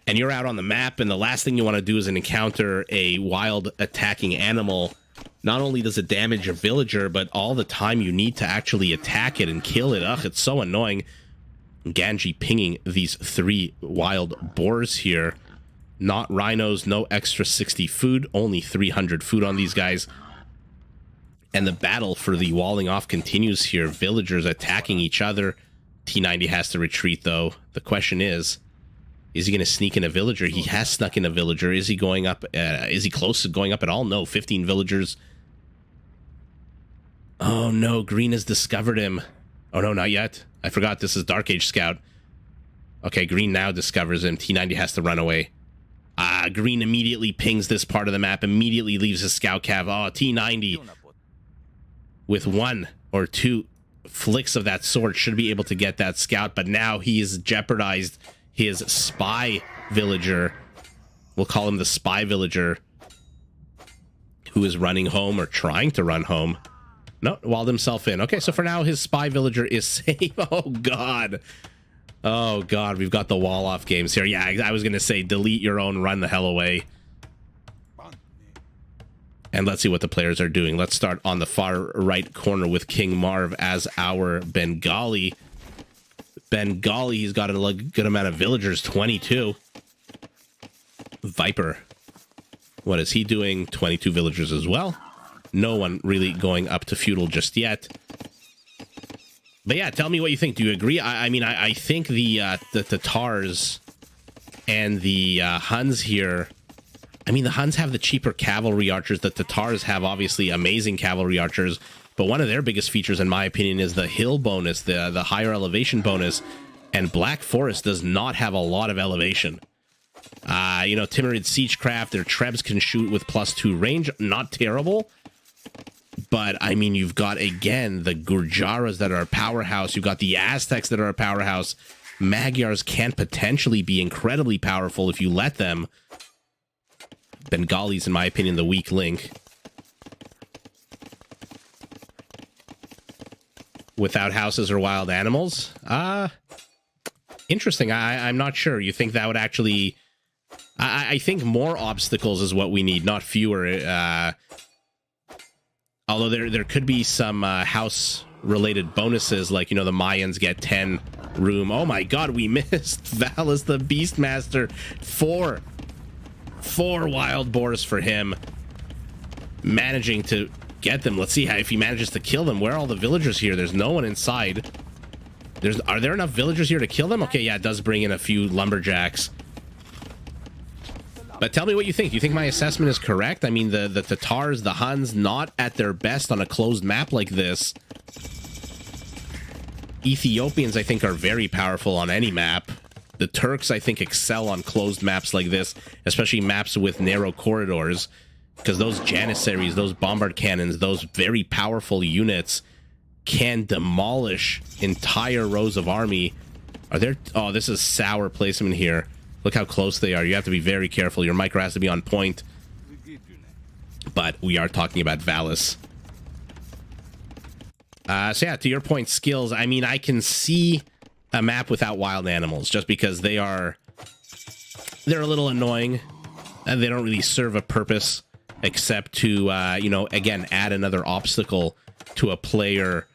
[SPEAKER 1] and you're out on the map, and the last thing you want to do is encounter a wild attacking animal, not only does it damage your villager, but all the time you need to actually attack it and kill it. Ugh, it's so annoying. Ganji pinging these 3 wild boars here. Not rhinos, no extra 60 food, only 300 food on these guys. And the battle for the walling off continues here. Villagers attacking each other. T90 has to retreat, though. The question is he going to sneak in a villager? He has snuck in a villager. Is he going up? Is he close to going up at all? No, 15 villagers. Oh, no, Green has discovered him. Oh, no, not yet. I forgot this is Dark Age Scout. Okay, Green now discovers him. T90 has to run away. Green immediately pings this part of the map, immediately leaves his scout cav. Oh, T90, with 1 or 2 flicks of that sword, should be able to get that scout, but now he's jeopardized his spy villager. We'll call him the spy villager, who is running home or trying to run home. No, walled himself in. Okay, so for now, his spy villager is safe. Oh, God. Oh, God, we've got the wall-off games here. Yeah, I was going to say, delete your own, run the hell away. And let's see what the players are doing. Let's start on the far right corner with King Marv as our Bengali. Bengali, he's got a good amount of villagers, 22. Viper, what is he doing? 22 villagers as well. No one really going up to feudal just yet. But yeah, tell me what you think. Do you agree? I mean, I think the Tatars and the Huns here, I mean, the Huns have the cheaper cavalry archers. The Tatars have obviously amazing cavalry archers. But one of their biggest features, in my opinion, is the hill bonus, the higher elevation bonus. And Black Forest does not have a lot of elevation. You know, Timurid Siegecraft, their Trebs can shoot with +2 range. Not terrible. But, I mean, you've got, again, the Gurjaras that are a powerhouse. You've got the Aztecs that are a powerhouse. Magyars can potentially be incredibly powerful if you let them. Bengalis, in my opinion, the weak link. Without houses or wild animals? Interesting. I'm not sure. You think that would actually... I think more obstacles is what we need, not fewer. Although there could be some house-related bonuses, like, you know, the Mayans get 10 room. Oh my god, we missed Valis the Beastmaster. 4 4 wild boars for him. Managing to get them. Let's see if he manages to kill them. Where are all the villagers here? There's no one inside. Are there enough villagers here to kill them? Okay, yeah, it does bring in a few lumberjacks. But tell me what you think. Do you think my assessment is correct? I mean, the Tatars, the Huns, not at their best on a closed map like this. Ethiopians, I think, are very powerful on any map. The Turks, I think, excel on closed maps like this, especially maps with narrow corridors, because those Janissaries, those bombard cannons, those very powerful units can demolish entire rows of army. Are there... Oh, this is sour placement here. Look how close they are. You have to be very careful. Your micro has to be on point. But we are talking about Valis. So yeah, to your point, skills. I mean, I can see a map without wild animals just because they're a little annoying and they don't really serve a purpose except to, you know, again, add another obstacle to a player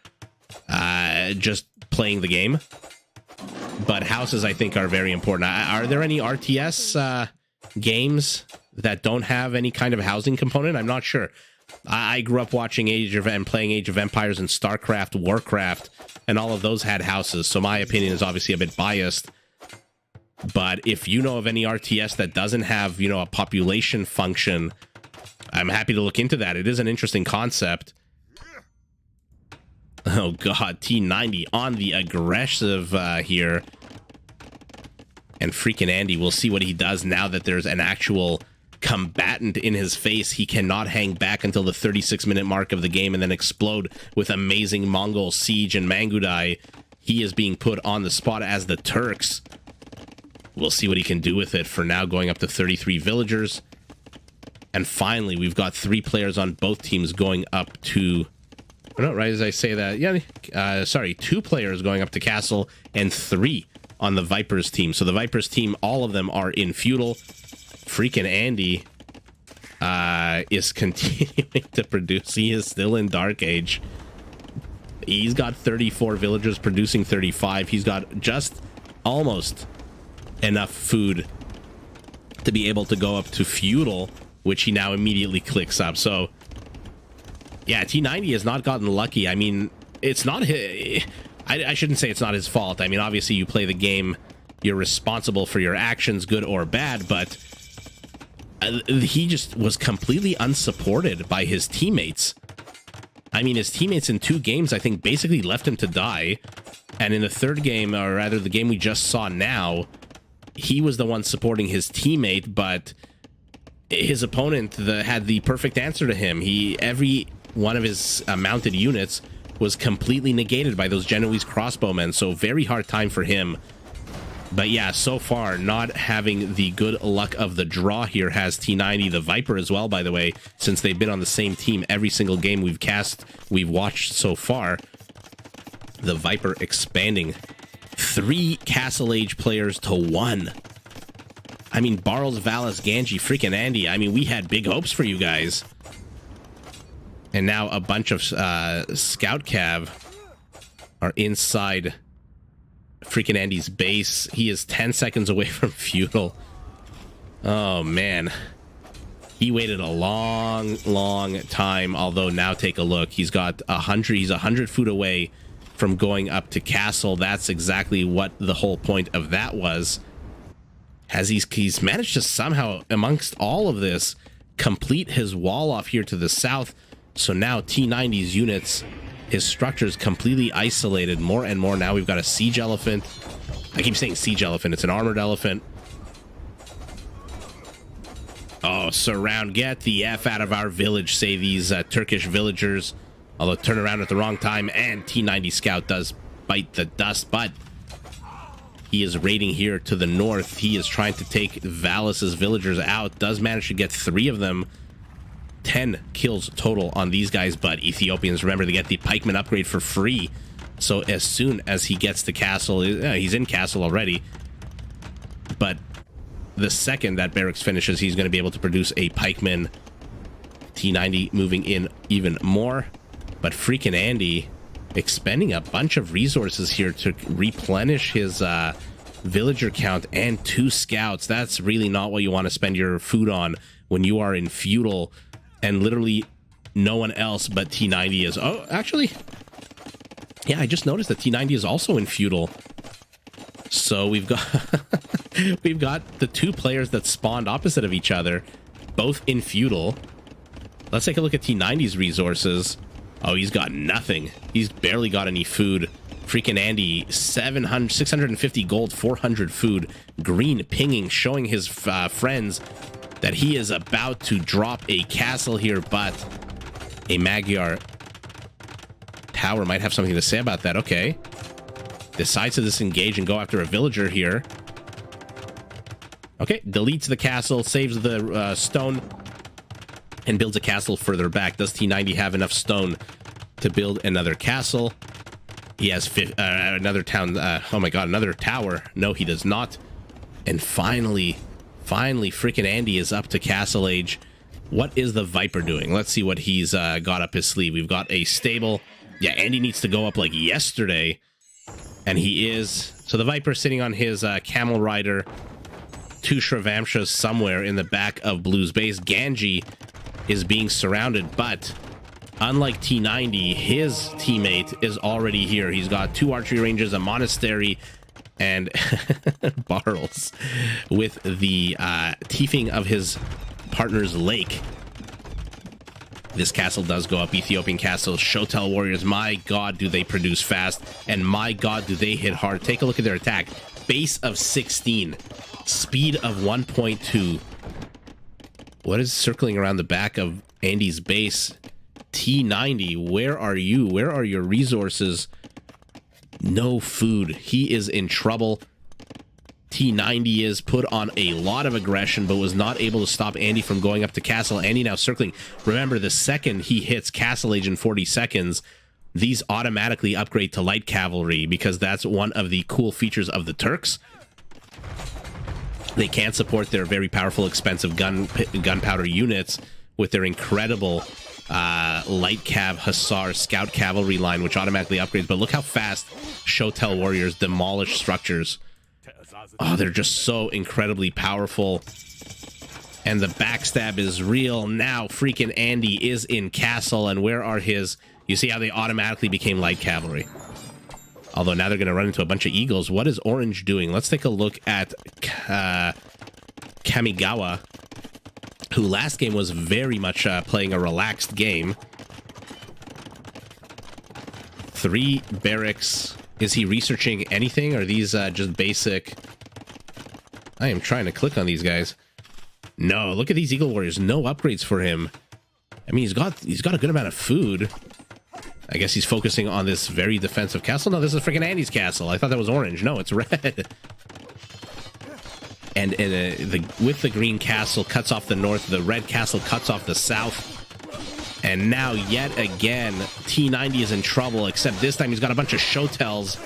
[SPEAKER 1] just playing the game. But houses, I think, are very important. Are there any RTS games that don't have any kind of housing component? I'm not sure. I grew up watching playing Age of Empires and StarCraft, Warcraft, and all of those had houses. So my opinion is obviously a bit biased. But if you know of any RTS that doesn't have, you know, a population function, I'm happy to look into that. It is an interesting concept. Oh god, T90 on the aggressive here. And freaking Andy, we'll see what he does now that there's an actual combatant in his face. He cannot hang back until the 36-minute mark of the game and then explode with amazing Mongol siege and Mangudai. He is being put on the spot as the Turks. We'll see what he can do with it. For now, going up to 33 villagers. And finally, we've got 3 players on both teams going up to... No, right as I say that, yeah, sorry, 2 players going up to castle and 3 on the Vipers team. So the Vipers team, all of them are in feudal. Freaking Andy is continuing to produce. He is still in Dark Age. He's got 34 villagers producing 35. He's got just almost enough food to be able to go up to feudal, which he now immediately clicks up. So yeah, T90 has not gotten lucky. I mean, it's not his... I shouldn't say it's not his fault. I mean, obviously, you play the game, you're responsible for your actions, good or bad, but he just was completely unsupported by his teammates. I mean, his teammates in 2 games, I think, basically left him to die. And in the 3rd game, or rather the game we just saw now, he was the one supporting his teammate, but his opponent had the perfect answer to him. Every one of his mounted units was completely negated by those Genoese crossbowmen, so very hard time for him. But yeah, so far, not having the good luck of the draw here has T90, the Viper as well, by the way, since they've been on the same team every single game we've watched so far. The Viper expanding 3 Castle Age players to 1. I mean, Barles, Valis, Ganji, freaking Andy. I mean, we had big hopes for you guys. And now a bunch of Scout Cav are inside freaking Andy's base. He is 10 seconds away from feudal. Oh, man. He waited a long, long time. Although now take a look. He's got 100. He's 100 foot away from going up to castle. That's exactly what the whole point of that was. He's managed to somehow, amongst all of this, complete his wall off here to the south. So now T90's units, his structure's completely isolated more and more. Now we've got a siege elephant. I keep saying siege elephant. It's an armored elephant. Oh, surround. Get the F out of our village, say these Turkish villagers. Although turn around at the wrong time, and T90 Scout does bite the dust, but he is raiding here to the north. He is trying to take Valis's villagers out. Does manage to get 3 of them. 10 kills total on these guys, but Ethiopians, remember, they get the pikeman upgrade for free. So as soon as he gets to castle, he's in castle already, but the second that barracks finishes, he's going to be able to produce a pikeman. T90 moving in even more, but freaking Andy expending a bunch of resources here to replenish his villager count and 2 scouts. That's really not what you want to spend your food on when you are in feudal and literally no one else but T90 is. Oh, actually, yeah, I just noticed that T90 is also in feudal. So we've got we've got the 2 players that spawned opposite of each other, both in feudal. Let's take a look at T90's resources. Oh, he's got nothing. He's barely got any food. Freaking Andy, 650 gold, 400 food. Green pinging, showing his friends that he is about to drop a castle here, but a Magyar tower might have something to say about that. Okay. Decides to disengage and go after a villager here. Okay, deletes the castle, saves the stone, and builds a castle further back. Does T90 have enough stone to build another castle? He has another town. Oh my god, another tower. No, he does not. And finally, freaking Andy is up to castle age. What is the Viper doing? Let's see what he's got up his sleeve. We've got a stable. Yeah, Andy needs to go up like yesterday. And he is. So the Viper sitting on his camel rider. 2 Shravamshas somewhere in the back of Blue's base. Ganji is being surrounded, but unlike T90, his teammate is already here. He's got 2 archery ranges, a monastery, and barrels with the teething of his partner's lake. This castle does go up. Ethiopian castle. Shotel warriors. My god, do they produce fast. And my god, do they hit hard. Take a look at their attack. Base of 16. Speed of 1.2. What is circling around the back of Andy's base? T90, where are you? Where are your resources? No food. He is in trouble. T90 is put on a lot of aggression, but was not able to stop Andy from going up to castle. Andy now circling. Remember, the second he hits castle age in 40 seconds, these automatically upgrade to light cavalry because that's one of the cool features of the Turks. They can't support their very powerful, expensive gunpowder units with their incredible light cav hussar scout cavalry line, which automatically upgrades. But look how fast Shotel warriors demolish structures. Oh, they're just so incredibly powerful. And the backstab is real. Now freaking Andy is in castle, and where are his... You see how they automatically became light cavalry. Although now they're going to run into a bunch of eagles. What is Orange doing? Let's take a look at Kamigawa, who last game was very much playing a relaxed game. 3 barracks. Is he researching anything? Or are these just basic... I am trying to click on these guys. No, look at these Eagle Warriors. No upgrades for him. I mean, he's got a good amount of food. I guess he's focusing on this very defensive castle. No, this is freaking Andy's castle. I thought that was orange. No, it's red. And with the green castle cuts off the north, the red castle cuts off the south. And now, yet again, T90 is in trouble, except this time he's got a bunch of Shotels.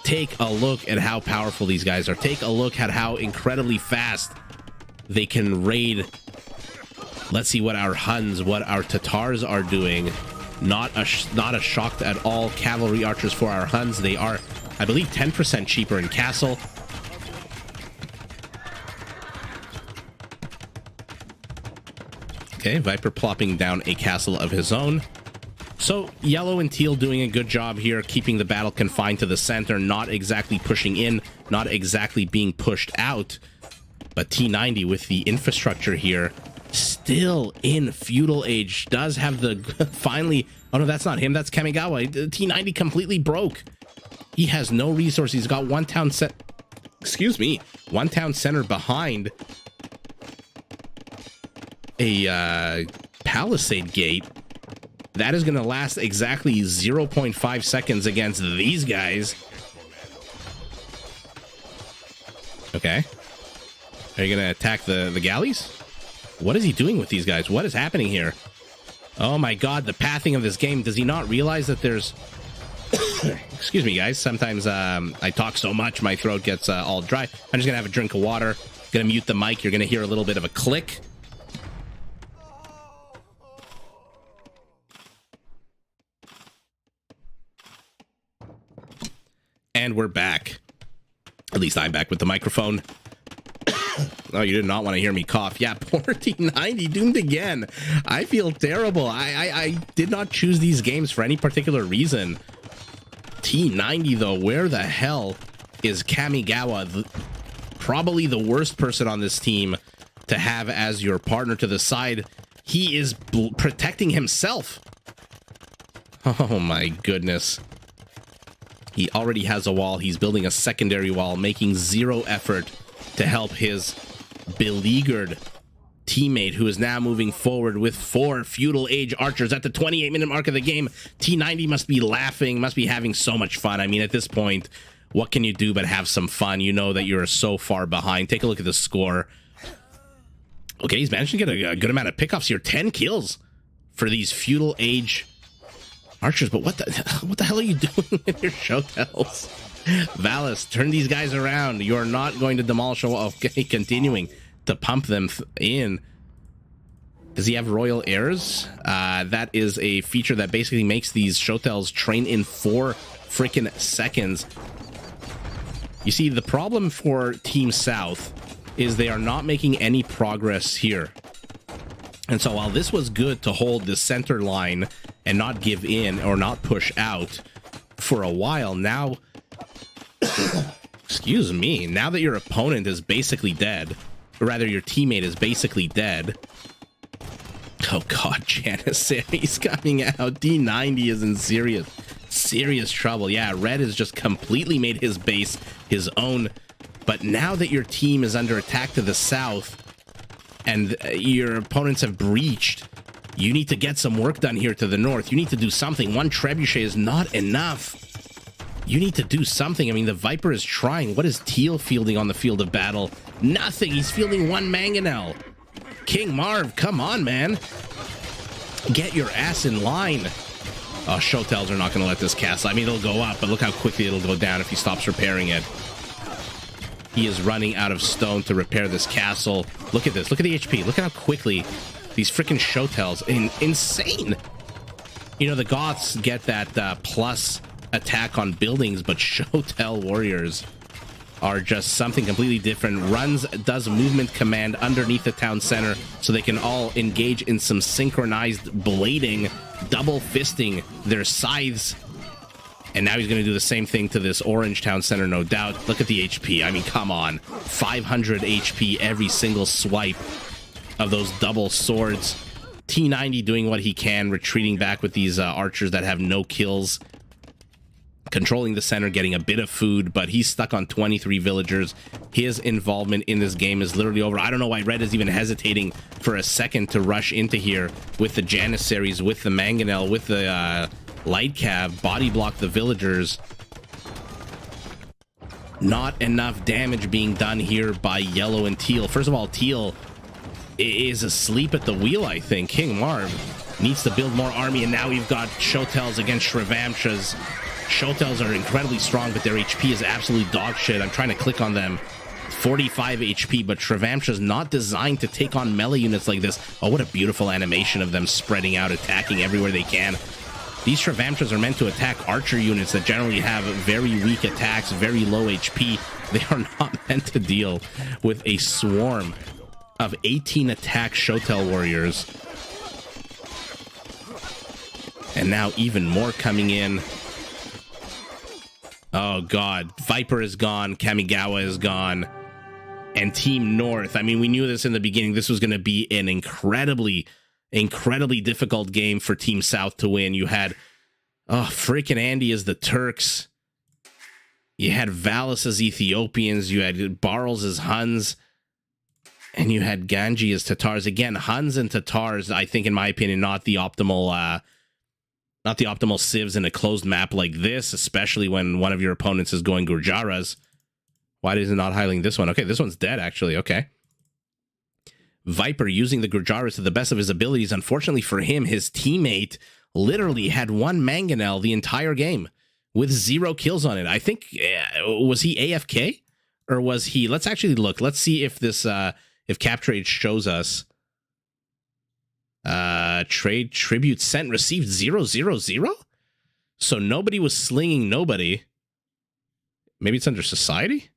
[SPEAKER 1] Take a look at how powerful these guys are. Take a look at how incredibly fast they can raid. Let's see what our Huns, what our Tatars are doing. Not a shock at all. Cavalry archers for our Huns. They are, I believe, 10% cheaper in castle. Okay, Viper plopping down a castle of his own. So, yellow and teal doing a good job here, keeping the battle confined to the center, not exactly pushing in, not exactly being pushed out. But T90 with the infrastructure here, still in feudal age, does have the finally... Oh no, that's not him, that's Kamigawa. T90 completely broke. He has no resources. He's got one town set... Excuse me. One town center behind a palisade gate. That is going to last exactly 0.5 seconds against these guys. Okay. Are you going to attack the galleys? What is he doing with these guys? What is happening here? Oh my god, the pathing of this game. Does he not realize that there's... Excuse me, guys. Sometimes I talk so much, my throat gets all dry. I'm just going to have a drink of water. Going to mute the mic. You're going to hear a little bit of a click. And we're back. At least I'm back with the microphone. Oh, you did not want to hear me cough. Yeah, poor T90 doomed again. I feel terrible. I did not choose these games for any particular reason. T90, though, where the hell is Kamigawa? Probably the worst person on this team to have as your partner to the side. He is protecting himself. Oh, my goodness. He already has a wall. He's building a secondary wall, making zero effort to help his beleaguered teammate, who is now moving forward with 4 feudal age archers at the 28-minute mark of the game. T90 must be laughing, must be having so much fun. I mean, at this point, what can you do but have some fun? You know that you're so far behind. Take a look at the score. Okay, he's managed to get a good amount of pickoffs here. 10 kills for these feudal age archers. But what the hell are you doing with your showtells? Valis, turn these guys around. You're not going to demolish a wall. Okay, continuing to pump them in. Does he have royal heirs? That is a feature that basically makes these showtells train in 4 freaking seconds. You see, the problem for Team South is they are not making any progress here. And so while this was good to hold the center line and not give in or not push out for a while, now excuse me, now that your opponent is basically dead, or rather your teammate is basically dead. Oh god, Janissary's coming out. D90 is in serious trouble. Yeah, Red has just completely made his base his own. But now that your team is under attack to the south and your opponents have breached, you need to get some work done here to the north. You need to do something. 1 trebuchet is not enough. You need to do something. I mean, the Viper is trying. What is Teal fielding on the field of battle? Nothing. He's fielding 1 Mangonel. King Marv, come on, man. Get your ass in line. Oh, showtells are not going to let this castle. I mean, it'll go up, but look how quickly it'll go down if he stops repairing it. He is running out of stone to repair this castle. Look at this. Look at the HP. Look at how quickly these freaking showtells. Insane. You know, the Goths get that plus attack on buildings, but showtell warriors are just something completely different. Does movement command underneath the town center so they can all engage in some synchronized blading, double fisting their scythes. And now he's going to do the same thing to this orange town center, no doubt. Look at the HP. I mean, come on. 500 HP every single swipe of those double swords. T90 doing what he can, retreating back with these archers that have no kills. Controlling the center, getting a bit of food, but he's stuck on 23 villagers. His involvement in this game is literally over. I don't know why Red is even hesitating for a second to rush into here with the Janissaries, with the Mangonel, with the light cab, body block the villagers. Not enough damage being done here by Yellow and Teal. First of all, Teal is asleep at the wheel, I think. King Marv needs to build more army, and now we've got showtells against Shrivamshas. Showtells are incredibly strong, but their HP is absolutely dog shit. I'm trying to click on them. 45 HP, but Shrivamsha's not designed to take on melee units like this. Oh, what a beautiful animation of them spreading out, attacking everywhere they can. These Shrivamshas are meant to attack archer units that generally have very weak attacks, very low HP. They are not meant to deal with a swarm of 18 attack showtell warriors. And now even more coming in. Oh god, Viper is gone, Kamigawa is gone, and Team North. I mean, we knew this in the beginning. This was going to be an incredibly difficult game for Team South to win. You had, oh, freaking Andy as the Turks. You had Valis as Ethiopians. You had Barles as Huns. And you had Ganji as Tatars. Again, Huns and Tatars, I think, in my opinion, not the optimal civs in a closed map like this, especially when one of your opponents is going Gurjaras. Why is it not highlighting this one? Okay, this one's dead, actually. Okay. Viper using the Gurjaras to the best of his abilities. Unfortunately for him, his teammate literally had 1 Mangonel the entire game with 0 kills on it. I think, was he AFK? Or was he... Let's actually look. Let's see if this... if CapTrade shows us... trade tribute sent received 000. So nobody was slinging nobody. Maybe it's under society.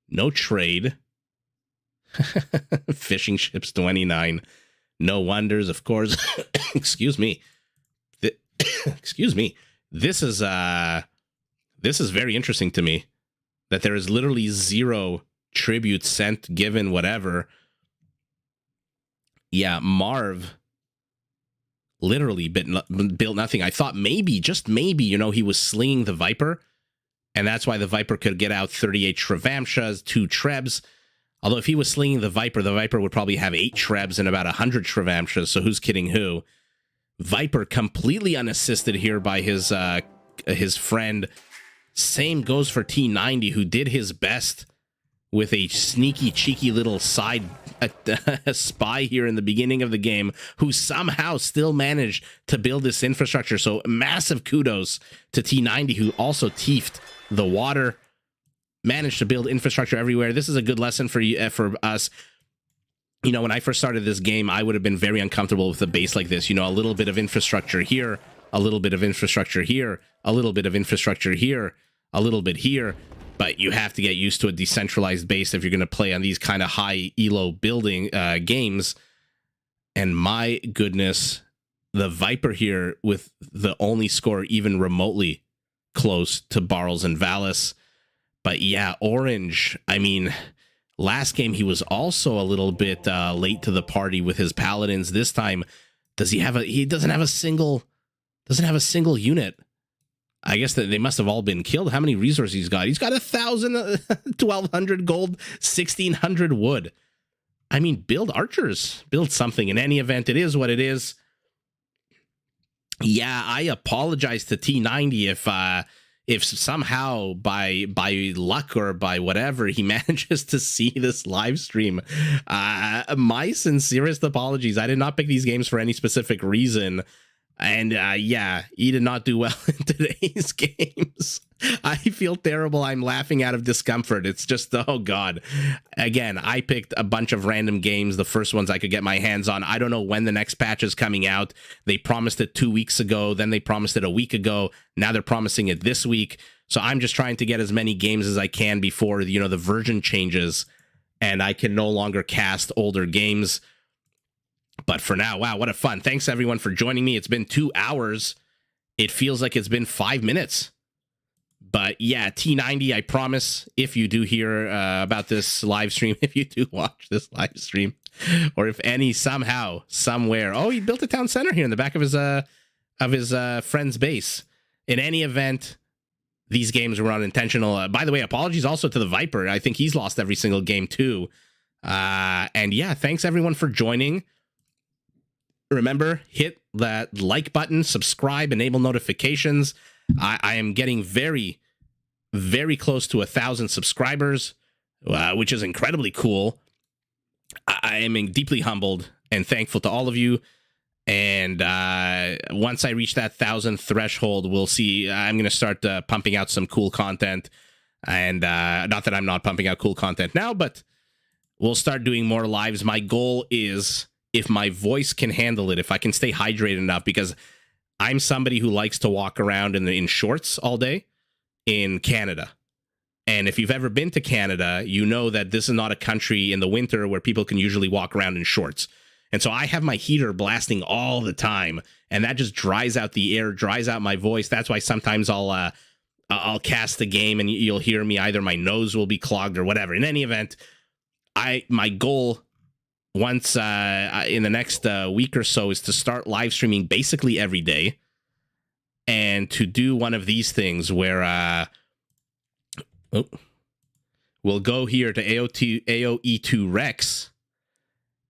[SPEAKER 1] No trade. Fishing ships 29. No wonders, of course. Excuse me. Excuse me. This is very interesting to me, that there is literally zero tribute sent, given, whatever. Yeah, Marv literally built nothing. I thought maybe, just maybe, he was slinging the Viper, and that's why the Viper could get out 38 Shrevamshas, 2 Trebs. Although if he was slinging the Viper would probably have 8 Trebs and about 100 Shrevamshas, so who's kidding who? Viper completely unassisted here by his friend. Same goes for T90, who did his best with a sneaky, cheeky little side spy here in the beginning of the game, who somehow still managed to build this infrastructure. So massive kudos to T90, who also teefed the water, managed to build infrastructure everywhere. This is a good lesson for us. When I first started this game, I would have been very uncomfortable with a base like this. A little bit of infrastructure here, a little bit of infrastructure here, a little bit of infrastructure here, a little bit here. But you have to get used to a decentralized base if you're going to play on these kind of high elo building games. And my goodness, the Viper here with the only score even remotely close to Barles and Valis. But yeah, Orange, last game he was also a little bit late to the party with his Paladins. This time, he doesn't have a single unit. I guess that they must have all been killed. How many resources he's got? He's got 1,000, 1,200 gold, 1,600 wood. Build archers, build something. In any event, it is what it is. Yeah, I apologize to T90 if somehow by luck or by whatever he manages to see this live stream. My sincerest apologies. I did not pick these games for any specific reason. And yeah, he did not do well in today's games. I feel terrible. I'm laughing out of discomfort. It's just, oh God. Again, I picked a bunch of random games, the first ones I could get my hands on. I don't know when the next patch is coming out. They promised it 2 weeks ago. Then they promised it a week ago. Now they're promising it this week. So I'm just trying to get as many games as I can before, the version changes and I can no longer cast older games. But for now, wow, what a fun. Thanks, everyone, for joining me. It's been 2 hours. It feels like it's been 5 minutes. But yeah, T90, I promise, if you do hear about this live stream, if you do watch this live stream, or if any somehow, somewhere, oh, he built a town center here in the back of his friend's base. In any event, these games were unintentional. By the way, apologies also to the Viper. I think he's lost every single game too. And yeah, thanks everyone for joining. Remember, hit that like button, subscribe, enable notifications. I am getting very, very close to 1,000 subscribers, which is incredibly cool. I am deeply humbled and thankful to all of you. And once I reach that 1,000 threshold, we'll see. I'm going to start pumping out some cool content. And not that I'm not pumping out cool content now, but we'll start doing more lives. My goal is, if my voice can handle it, if I can stay hydrated enough, because I'm somebody who likes to walk around in shorts all day in Canada. And if you've ever been to Canada, you know that this is not a country in the winter where people can usually walk around in shorts. And so I have my heater blasting all the time, and that just dries out the air, dries out my voice. That's why sometimes I'll cast the game and you'll hear me, either my nose will be clogged or whatever. In any event, my goal once in the next week or so is to start live streaming basically every day, and to do one of these things where we'll go here to AOE2 Rex,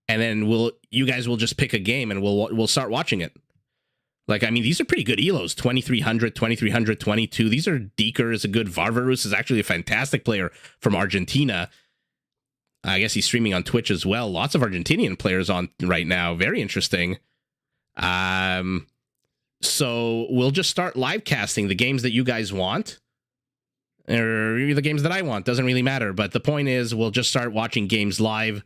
[SPEAKER 1] and then you guys will just pick a game and we'll start watching it. These are pretty good Elos. 2300, 2300, 22. These are Deeker is a good. Varvarus is actually a fantastic player from Argentina. I guess he's streaming on Twitch as well. Lots of Argentinian players on right now. Very interesting. So we'll just start live casting the games that you guys want, or the games that I want. Doesn't really matter. But the point is, we'll just start watching games live.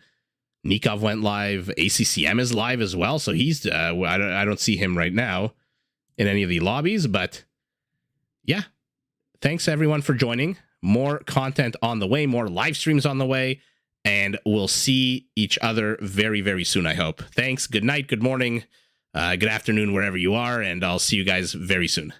[SPEAKER 1] Nikov went live. ACCM is live as well. So he's, I don't see him right now in any of the lobbies, but yeah. Thanks everyone for joining. more content on the way, more live streams on the way, and we'll see each other very, very soon, I hope. Thanks. Good night, good morning, good afternoon, wherever you are, and I'll see you guys very soon.